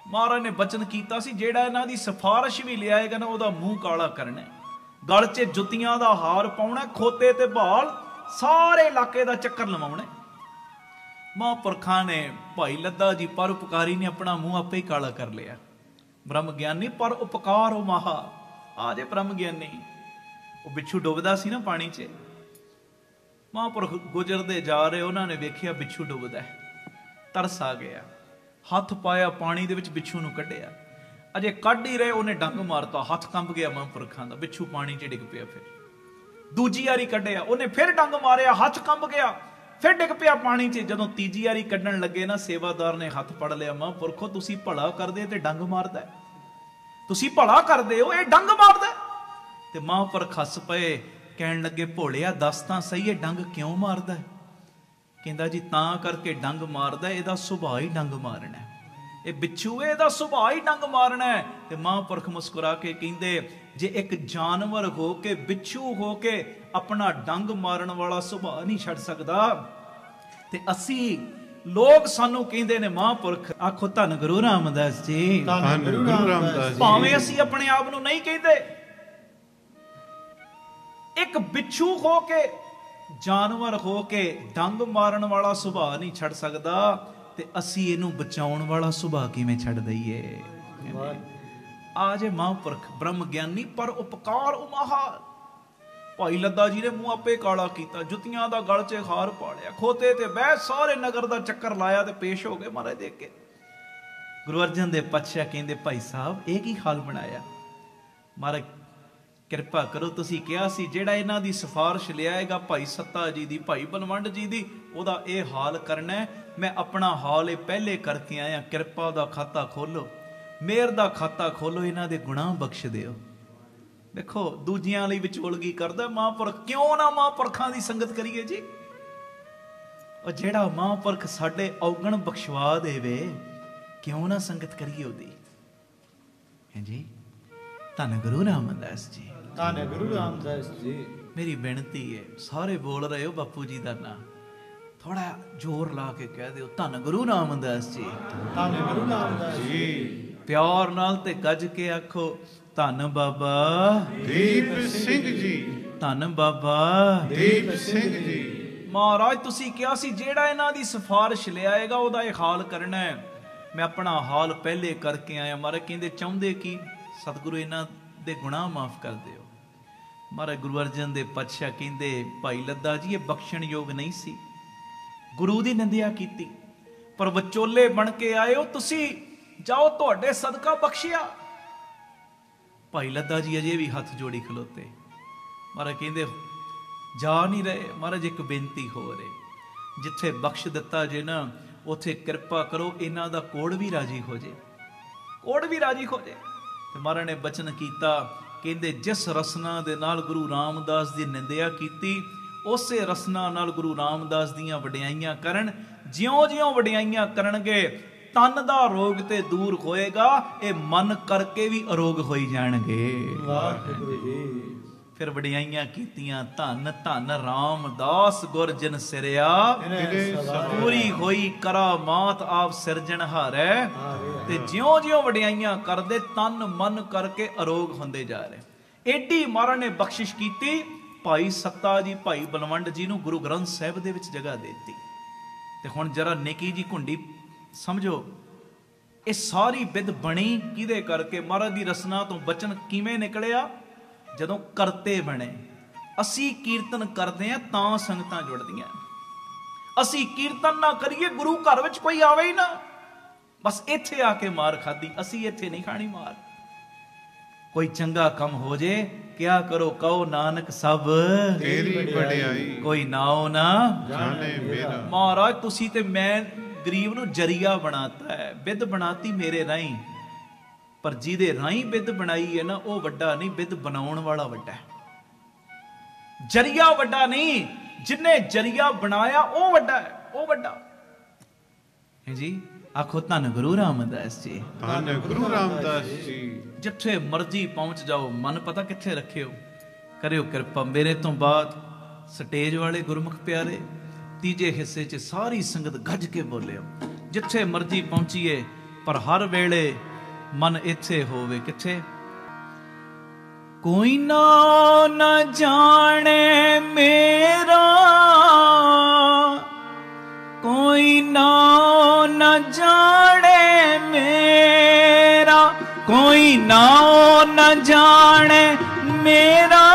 ਮਹਾਰਾਜ ਨੇ ਬਚਨ ਕੀਤਾ ਸੀ, ਜਿਹੜਾ ਇਹਨਾਂ ਦੀ ਸਿਫਾਰਿਸ਼ ਵੀ ਲਿਆਏਗਾ ਨਾ, ਉਹਦਾ ਮੂੰਹ ਕਾਲਾ ਕਰਨਾ, ਗਲ 'ਚ ਜੁੱਤੀਆਂ ਦਾ ਹਾਰ ਪਾਉਣਾ, ਖੋਤੇ ਤੇ ਭਾਲ ਸਾਰੇ ਇਲਾਕੇ ਦਾ ਚੱਕਰ ਲਵਾਉਣਾ। ਮਹਾਂਪੁਰਖਾਂ ਨੇ ਭਾਈ ਲੱਦਾ ਜੀ ਪਰਉਪਕਾਰੀ ਨੇ ਆਪਣਾ ਮੂੰਹ ਆਪੇ ਹੀ ਕਾਲਾ ਕਰ ਲਿਆ। ਬ੍ਰਹਮ ਗਿਆਨੀ ਪਰ ਉਪਕਾਰ ਉਹ ਮਹਾ। ਆ ਜੇ ਬ੍ਰਹਮ ਗਿਆਨੀ। ਉਹ ਬਿੱਛੂ ਡੁੱਬਦਾ ਸੀ ਨਾ ਪਾਣੀ 'ਚ, ਮਹਾਂਪੁਰਖ ਗੁਜ਼ਰਦੇ ਜਾ ਰਹੇ, ਉਹਨਾਂ ਨੇ ਵੇਖਿਆ ਬਿੱਛੂ ਡੁੱਬਦਾ, ਤਰਸ ਆ ਗਿਆ, ਹੱਥ ਪਾਇਆ ਪਾਣੀ ਦੇ ਵਿੱਚ, ਬਿੱਛੂ ਨੂੰ ਕੱਢਿਆ। ਅਜੇ ਕੱਢ ਹੀ ਰਹੇ, ਉਹਨੇ ਡੰਗ ਮਾਰਤਾ, ਹੱਥ ਕੰਬ ਗਿਆ ਮਹਾਂਪੁਰਖਾਂ ਦਾ, ਬਿੱਛੂ ਪਾਣੀ 'ਚ ਡਿੱਗ ਪਿਆ। ਫਿਰ ਦੂਜੀ ਵਾਰੀ ਕੱਢਿਆ, ਉਹਨੇ ਫਿਰ ਡੰਗ ਮਾਰਿਆ, ਹੱਥ ਕੰਬ ਗਿਆ, ਫਿਰ ਡਿੱਗ ਪਿਆ ਪਾਣੀ 'ਚ। ਜਦੋਂ ਤੀਜੀ ਵਾਰੀ ਕੱਢਣ ਲੱਗੇ ਨਾ, ਸੇਵਾਦਾਰ ਨੇ ਹੱਥ ਫੜ ਲਿਆ, ਮਹਾਂਪੁਰਖੋ ਤੁਸੀਂ ਭਲਾ ਕਰਦੇ ਤੇ ਡੰਗ ਮਾਰਦਾ, ਤੁਸੀਂ ਭਲਾ ਕਰਦੇ ਹੋ, ਇਹ ਡੰਗ ਮਾਰਦਾ। ਤੇ ਮਹਾਂਪੁਰਖ ਹੱਸ ਪਏ, ਕਹਿਣ ਲੱਗੇ ਭੋਲਿਆ ਦੱਸ ਤਾਂ ਸਹੀ, ਇਹ ਡੰਗ ਕਿਉਂ ਮਾਰਦਾ? ਕਹਿੰਦਾ ਜੀ ਤਾਂ ਕਰਕੇ ਡੰਗ ਮਾਰਦਾ, ਇਹਦਾ ਸੁਭਾਅ ਹੀ ਡੰਗ ਮਾਰਨਾ, ਇਹ ਬਿੱਛੂ ਇਹਦਾ ਸੁਭਾਅ ਹੀ ਡੰਗ ਮਾਰਨਾ ਹੈ। ਤੇ ਮਹਾਂਪੁਰਖ ਮੁਸਕਰਾ ਕੇ ਕਹਿੰਦੇ, ਜੇ ਇੱਕ ਜਾਨਵਰ ਹੋ ਕੇ, ਬਿੱਛੂ ਹੋ ਕੇ ਆਪਣਾ ਡੰਗ ਮਾਰਨ ਵਾਲਾ ਸੁਭਾਅ ਨਹੀਂ ਛੱਡ ਸਕਦਾ, ਤੇ ਅਸੀਂ ਲੋਕ ਸਾਨੂੰ ਕਹਿੰਦੇ ਨੇ ਮਹਾਂਪੁਰਖ। ਆਖੋ ਧੰਨ ਗੁਰੂ ਰਾਮਦਾਸ ਜੀ, ਧੰਨ ਗੁਰੂ ਰਾਮਦਾਸ ਜੀ। ਭਾਵੇਂ ਅਸੀਂ ਆਪਣੇ ਆਪ ਨੂੰ ਨਹੀਂ ਕਹਿੰਦੇ, ਇੱਕ ਬਿੱਛੂ ਹੋ ਕੇ, ਜਾਨਵਰ ਹੋ ਕੇ ਡੰਗ ਮਾਰਨ ਵਾਲਾ ਸੁਭਾਅ ਨਹੀਂ ਛੱਡ ਸਕਦਾ, ਤੇ ਅਸੀਂ ਇਹਨੂੰ ਬਚਾਉਣ ਵਾਲਾ ਸੁਭਾਅ ਕਿਵੇਂ ਛੱਡ ਦਈਏ? ਆ ਜੇ ਮਹਾਂਪੁਰਖ ਬ੍ਰਹਮ ਗਿਆਨੀ ਪਰ ਉਪਕਾਰ ਉਮਹਾ। ਭਾਈ ਲੱਦਾ ਜੀ ਨੇ ਮੂੰਹ ਆਪੇ ਕਾਲਾ ਕੀਤਾ, ਜੁੱਤੀਆਂ ਦਾ ਗਲ 'ਚ ਹਾਰ ਪਾ ਲਿਆ, ਖੋਤੇ ਤੇ ਬਹਿ ਸਾਰੇ ਨਗਰ ਦਾ ਚੱਕਰ ਲਾਇਆ ਤੇ ਪੇਸ਼ ਹੋ ਗਏ ਮਹਾਰਾਜ ਦੇਖ ਕੇ। ਗੁਰੂ ਅਰਜਨ ਦੇਵ ਪਾਤਸ਼ਾਹ ਕਹਿੰਦੇ, ਭਾਈ ਸਾਹਿਬ ਇਹ ਕੀ ਹਾਲ ਬਣਾਇਆ? ਮਹਾਰਾਜ ਕਿਰਪਾ ਕਰੋ, ਤੁਸੀਂ ਕਿਹਾ ਸੀ ਜਿਹੜਾ ਇਹਨਾਂ ਦੀ ਸਿਫਾਰਿਸ਼ ਲਿਆਏਗਾ ਭਾਈ ਸੱਤਾ ਜੀ ਦੀ, ਭਾਈ ਬਲਵੰਡ ਜੀ ਦੀ, ਉਹਦਾ ਇਹ ਹਾਲ ਕਰਨਾ। ਮੈਂ ਆਪਣਾ ਹਾਲ ਇਹ ਪਹਿਲੇ ਕਰਕੇ ਆਇਆ, ਕਿਰਪਾ ਦਾ ਖਾਤਾ ਖੋਲੋ, ਮਿਹਰ ਦਾ ਖਾਤਾ ਖੋਲੋ, ਇਹਨਾਂ ਦੇ ਗੁਨਾਹ ਬਖਸ਼ ਦਿਓ। ਦੇਖੋ ਦੂਜਿਆਂ ਲਈ ਵਿਚੋਲਗੀ ਕਰਦਾ ਮਹਾਂਪੁਰਖ। ਕਿਉਂ ਨਾ ਮਹਾਂਪੁਰਖਾਂ ਦੀ ਸੰਗਤ ਕਰੀਏ ਜੀ? ਉਹ ਜਿਹੜਾ ਮਹਾਂਪੁਰਖ ਸਾਡੇ ਔਗਣ ਬਖਸ਼ਵਾ ਦੇਵੇ, ਕਿਉਂ ਨਾ ਸੰਗਤ ਕਰੀਏ ਉਹਦੀ? ਹੈ ਜੀ। ਧੰਨ ਗੁਰੂ ਰਾਮਦਾਸ ਜੀ, ਧੰਨ ਗੁਰੂ ਰਾਮਦਾਸ ਜੀ। ਮੇਰੀ ਬੇਨਤੀ ਹੈ, ਸਾਰੇ ਬੋਲ ਰਹੇ ਹੋ ਬਾਪੂ ਜੀ ਦਾ ਨਾਂ, ਥੋੜਾ ਜ਼ੋਰ ਲਾ ਕੇ ਕਹਿ ਦਿਓ, ਧੰਨ ਗੁਰੂ ਰਾਮਦਾਸ ਜੀ, ਧੰਨ ਗੁਰੂ ਰਾਮਦਾਸ ਜੀ। ਪਿਆਰ ਨਾਲ ਤੇ ਗੱਜ ਕੇ ਆਖੋ, ਧੰਨ ਬਾਬਾ ਦੀਪ ਸਿੰਘ ਜੀ, ਧੰਨ ਬਾਬਾ ਦੀਪ ਸਿੰਘ ਜੀ। ਮਹਾਰਾਜ ਤੁਸੀਂ ਕਿਹਾ ਸੀ ਜਿਹੜਾ ਇਹਨਾਂ ਦੀ ਸਿਫਾਰਿਸ਼ ਲਿਆਏਗਾ ਉਹਦਾ ਇਹ ਹਾਲ ਕਰਨਾ ਹੈ। ਮੈਂ ਆਪਣਾ ਹਾਲ ਪਹਿਲੇ ਕਰਕੇ ਆਇਆ। ਮਹਾਰਾਜ ਕਹਿੰਦੇ ਚਾਹੁੰਦੇ ਕੀ? ਸਤਿਗੁਰੂ ਇਹਨਾਂ ਦੇ ਗੁਨਾਹ ਮਾਫ ਕਰ ਦਿਓ। ਮਹਾਰਾਜ ਗੁਰੂ ਅਰਜਨ ਦੇਵ ਪਾਤਸ਼ਾਹ ਕਹਿੰਦੇ, ਭਾਈ ਲੱਦਾ ਜੀ ਇਹ ਬਖਸ਼ਣ ਯੋਗ ਨਹੀਂ ਸੀ, ਗੁਰੂ ਦੀ ਨਿੰਦਿਆ ਕੀਤੀ, ਪਰ ਵਿਚੋਲੇ ਬਣ ਕੇ ਆਏ ਹੋ ਤੁਸੀਂ, ਜਾਓ ਤੁਹਾਡੇ ਸਦਕਾ ਬਖਸ਼ਿਆ। ਭਾਈ ਲੱਦਾ ਜੀ ਅਜੇ ਵੀ ਹੱਥ ਜੋੜੀ ਖਲੋਤੇ। ਮਹਾਰਾਜ ਕਹਿੰਦੇ ਜਾ ਨਹੀਂ ਰਹੇ। ਮਹਾਰਾਜ ਇੱਕ ਬੇਨਤੀ ਹੋ ਰਹੀ, ਜਿੱਥੇ ਬਖਸ਼ ਦਿੱਤਾ ਜੇ ਨਾ, ਉੱਥੇ ਕਿਰਪਾ ਕਰੋ ਇਹਨਾਂ ਦਾ ਕੋੜ ਵੀ ਰਾਜੀ ਹੋ ਜੇ, ਕੋੜ ਵੀ ਰਾਜੀ ਹੋ ਜੇ। ਤੇ ਮਹਾਰਾਜ ਨੇ ਬਚਨ ਕੀਤਾ, ਕਹਿੰਦੇ ਜਿਸ ਰਸਨਾ ਦੇ ਨਾਲ ਗੁਰੂ ਰਾਮਦਾਸ ਦੀ ਨਿੰਦਿਆ ਕੀਤੀ, ਉਸੇ ਰਸਨਾ ਨਾਲ ਗੁਰੂ ਰਾਮਦਾਸ ਦੀਆਂ ਵਡਿਆਈਆਂ ਕਰਨ। ਜਿਉਂ-ਜਿਉਂ ਵਡਿਆਈਆਂ ਕਰਨਗੇ, ਤਨ ਦਾ ਰੋਗ ਤੇ ਦੂਰ ਹੋਏਗਾ, ਇਹ ਮਨ ਕਰਕੇ ਵੀ ਅਰੋਗ ਹੋਈ ਜਾਣਗੇ। ਵਾਹਿਗੁਰੂ ਜੀ। ਫਿਰ ਵਡਿਆਈਆਂ ਕੀਤੀਆਂ, ਧੰਨ ਧੰਨ ਰਾਮਦਾਸ ਗੁਰ ਜਿਨ ਸਿਰਿਆ, ਪੂਰੀ ਹੋਈ ਕਰਾਮਾਤ ਆਪ ਸਿਰਜਣਹਾਰੈ। ਤੇ ਜਿਉਂ-ਜਿਉਂ ਵਡਿਆਈਆਂ ਕਰਦੇ, ਤਨ ਮਨ ਕਰਕੇ ਅਰੋਗ ਹੁੰਦੇ ਜਾ ਰਹੇ। ਏਡੀ ਮਹਾਰਾਜ ਨੇ ਬਖਸ਼ਿਸ਼ ਕੀਤੀ, ਭਾਈ ਸੱਤਾ ਜੀ, ਭਾਈ ਬਲਵੰਡ ਜੀ ਨੂੰ ਗੁਰੂ ਗ੍ਰੰਥ ਸਾਹਿਬ ਦੇ ਵਿੱਚ ਜਗ੍ਹਾ ਦੇ ਦਿੱਤੀ। ਤੇ ਹੁਣ ਜਰਾ ਨਿੱਕੀ ਜੀ ਘੁੰਡੀ ਸਮਝੋ, ਇਹ ਸਾਰੀ ਵਿਧ ਬਣੀ ਕਿਹਦੇ ਕਰਕੇ? ਮਹਾਰਾਜ ਦੀ ਰਸਨਾ ਤੋਂ ਬਚਨ ਕਿਵੇਂ ਨਿਕਲਿਆ? ਜਦੋਂ ਕਰਤੇ ਬਣੇ। ਅਸੀਂ ਕੀਰਤਨ ਕਰਦੇ ਆ ਤਾਂ ਸੰਗਤਾਂ ਜੁੜਦੀਆਂ। ਅਸੀਂ ਕੀਰਤਨ ਨਾ ਕਰੀਏ, ਗੁਰੂ ਘਰ ਵਿੱਚ ਕੋਈ ਆਵੇ ਹੀ ਨਾ, ਬਸ ਇੱਥੇ ਆ ਕੇ ਮਾਰ ਖਾਦੀ। ਅਸੀਂ ਇੱਥੇ ਨਹੀਂ ਖਾਣੀ ਮਾਰ। ਕੋਈ ਚੰਗਾ ਕੰਮ ਹੋ ਜੇ, ਕਿਆ ਕਰੋ ਕਹੋ ਨਾਨਕ ਸਭ ਤੇਰੀ ਵਡਿਆਈ, ਕੋਈ ਨਾਉ ਨਾ ਜਾਣੇ ਮੇਰਾ। ਮਹਾਰਾਜ ਤੁਸੀਂ ਤੇ ਮੈਂ ਗਰੀਬ ਨੂੰ ਜਰੀਆ ਬਣਾਤਾ ਹੈ, ਵਿਧ ਬਣਾਤੀ ਮੇਰੇ ਰਾਹੀਂ, ਪਰ ਜਿਹਦੇ ਰਾਹੀਂ ਵਿਧ ਬਣਾਈ ਹੈ ਨਾ, ਉਹ ਵੱਡਾ ਨਹੀਂ, ਵਿਧ ਬਣਾਉਣ ਵਾਲਾ ਵੱਡਾ ਹੈ। ਜਰੀਆ ਵੱਡਾ ਨਹੀਂ, ਜਿਨੇ ਜਰੀਆ ਬਣਾਇਆ ਉਹ ਵੱਡਾ ਹੈ, ਉਹ ਵੱਡਾ। ਹੈ ਜੀ। ਆਖੋ ਧੰਨ ਗੁਰੂ ਰਾਮਦਾਸ ਜੀ। ਧੰਨ ਗੁਰੂ ਰਾਮਦਾਸ ਜੀ। ਜਿੱਥੇ ਮਰਜ਼ੀ ਪਹੁੰਚ ਜਾਓ, ਮਨ ਪਤਾ ਕਿੱਥੇ ਰੱਖਿਓ, ਕਰਿਓ ਕਿਰਪਾ। ਮੇਰੇ ਤੋਂ ਬਾਅਦ ਸਟੇਜ ਵਾਲੇ ਗੁਰਮੁਖ ਪਿਆਰੇ ਤੀਜੇ ਹਿੱਸੇ 'ਚ ਸਾਰੀ ਸੰਗਤ ਗੱਜ ਕੇ ਬੋਲਿਓ। ਜਿੱਥੇ ਮਰਜ਼ੀ ਪਹੁੰਚੀਏ ਪਰ ਹਰ ਵੇਲੇ ਮਨ ਇੱਥੇ ਹੋਵੇ। ਕਿੱਥੇ? ਕੋਈ ਨਾ ਜਾਣੇ ਮੇਰਾ, ਕੋਈ ਨਾ ਜਾਣੇ ਮੇਰਾ, ਕੋਈ ਨਾ ਜਾਣੇ ਮੇਰਾ,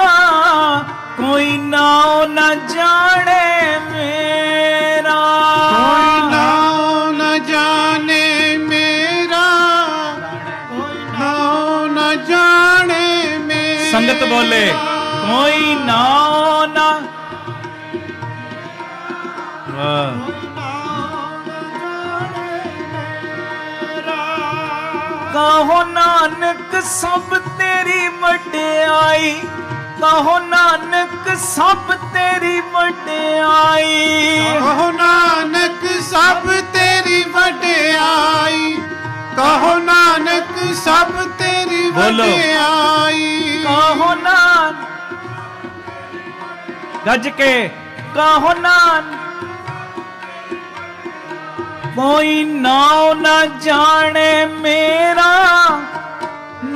ਕੋਈ ਨਾ ਜਾਣੇ ਮੇਰਾ, ਕੋਈ ਨਾ ਜਾਣੇ ਮੇਰਾ, ਕੋਈ ਨਾ ਜਾਣੇ ਮੇਰਾ। ਸੰਗਤ ਬੋਲੇ ਕੋਈ ਨਾ ਵਾਹ। ਕਹੋ ਨਾਨਕ ਸਭ ਤੇਰੀ ਵਡਿਆਈ, ਕਹੋ ਨਾਨਕ ਸਭ ਤੇਰੀ ਵਡਿਆਈ, ਕਹੋ ਨਾਨਕ ਸਭ ਤੇਰੀ ਵਡਿਆਈ, ਕਹੋ ਨਾਨਕ ਸਭ ਤੇਰੀ ਵਡਿਆਈ। ਕਹੋ ਨਾਨਕ ਗੱਜ ਕੇ ਕਹੋ ਨਾਨਕ ਕੋਈ ਨਾ ਜਾਣੇ ਮੇਰਾ,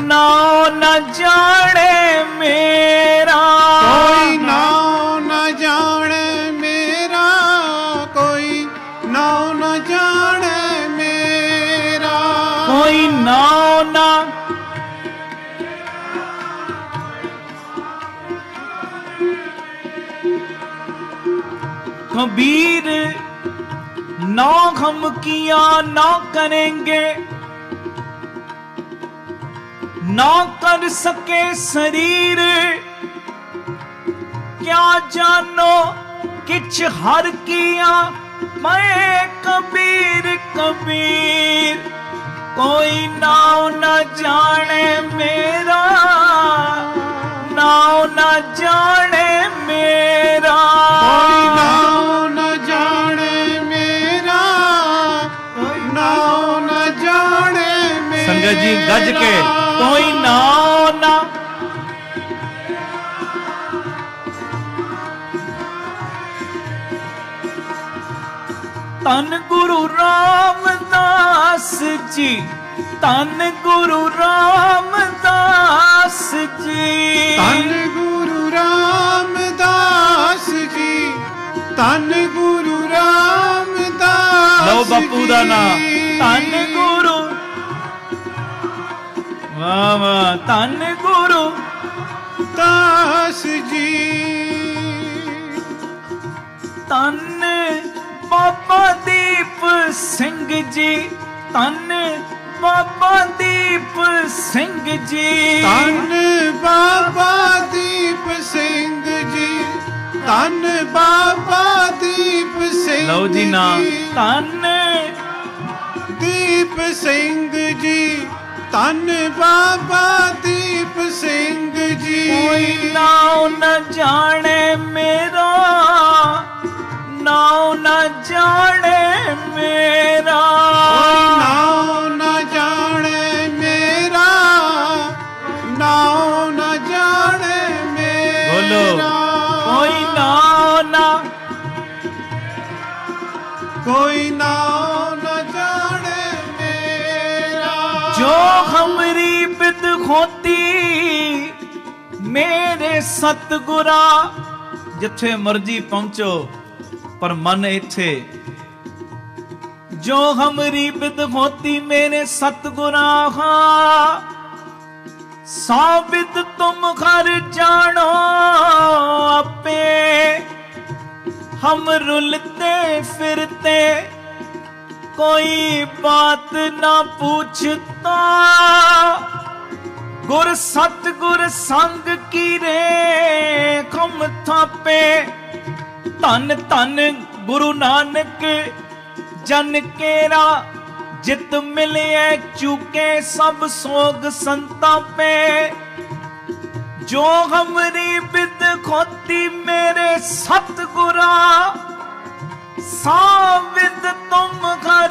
ਨਾ ਜਾਣੇ ਮੇਰਾ, ਕੋਈ ਨਾ ਜਾਣੇ ਮੇਰਾ, ਕੋਈ ਨਾ ਜਾਣੇ ਮੇਰਾ, ਕੋਈ ਨਾ कबीर ना हम किया ना करेंगे, ना कर सके शरीर, क्या जानो किछ हर किया मैं कबीर कबीर। कोई नाव न जाने मेरा, नाव न जाने मेरा, कोई नाव न जाने मेरा, कोई नाव न जाने मेरा। संगत जी गज के कोई नाव न तन गुरु रामदास जी, तन गुरु रामदास जी, तन गुरु रामदास जी, तन गुरु रामदास। लो बापू दा नाम तन गुरु, वाह वाह, तन गुरु दास जी, तन बाबा दीप सिंह जी, तन बाबा दीप सिंह जी, तन बाबा दीप सिंह जी, तन बाबा दीप सिंह। लो जी ना तन दीप सिंह जी, तन बाबा दीप सिंह जी। कोई नाव न जाने मेरा, नाव न जाने मेरा, कोई नाव न जाने मेरा, नाव न जाने मेरा। बोलो कोई नाव न, कोई नाव न जाने मेरा। जो हमरी बिद होती मेरे सतगुरा। जिथे मर्जी पहुंचो पर मन इथे। जो हमरी बिद होती मेरे सतगुरा, साबित तुम घर जानो अपे। हम रुलते फिरते कोई बात ना पूछता, गुर सतगुर संग की रे खम थापे। धन धन गुरु नानक जन केरा, जित मिले चूके सब सोग संतापे। जो हमरी बिद खोती मेरे सतगुरा, साविद तुम घर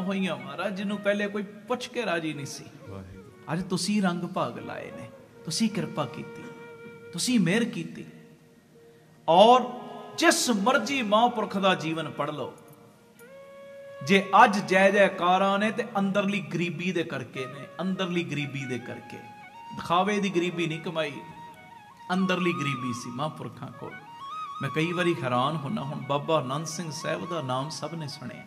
ਹੋਈਆਂ ਮਹਾਰਾਜ ਜਿਹਨੂੰ ਪਹਿਲੇ ਕੋਈ ਪੁੱਛ ਕੇ ਰਾਜੀ ਨਹੀਂ ਸੀ। ਅੱਜ ਤੁਸੀਂ ਰੰਗ ਭਾਗ ਲਾਏ ਨੇ, ਤੁਸੀਂ ਕਿਰਪਾ ਕੀਤੀ, ਤੁਸੀਂ ਮਿਹਰ ਕੀਤੀ। ਔਰ ਜਿਸ ਮਰਜੀ ਮਹਾਂਪੁਰਖ ਦਾ ਜੀਵਨ ਪੜ੍ਹ ਲਓ, ਜੇ ਅੱਜ ਜੈ ਜੈਕਾਰਾਂ ਨੇ ਤੇ ਅੰਦਰਲੀ ਗਰੀਬੀ ਦੇ ਕਰਕੇ ਨੇ, ਅੰਦਰਲੀ ਗਰੀਬੀ ਦੇ ਕਰਕੇ। ਦਿਖਾਵੇ ਦੀ ਗਰੀਬੀ ਨਹੀਂ ਕਮਾਈ, ਅੰਦਰਲੀ ਗਰੀਬੀ ਸੀ ਮਹਾਂਪੁਰਖਾਂ ਕੋਲ। ਮੈਂ ਕਈ ਵਾਰੀ ਹੈਰਾਨ ਹੁੰਦਾ, ਹੁਣ ਬਾਬਾ ਆਨੰਦ ਸਿੰਘ ਸਾਹਿਬ ਦਾ ਨਾਮ ਸਭ ਨੇ ਸੁਣਿਆ,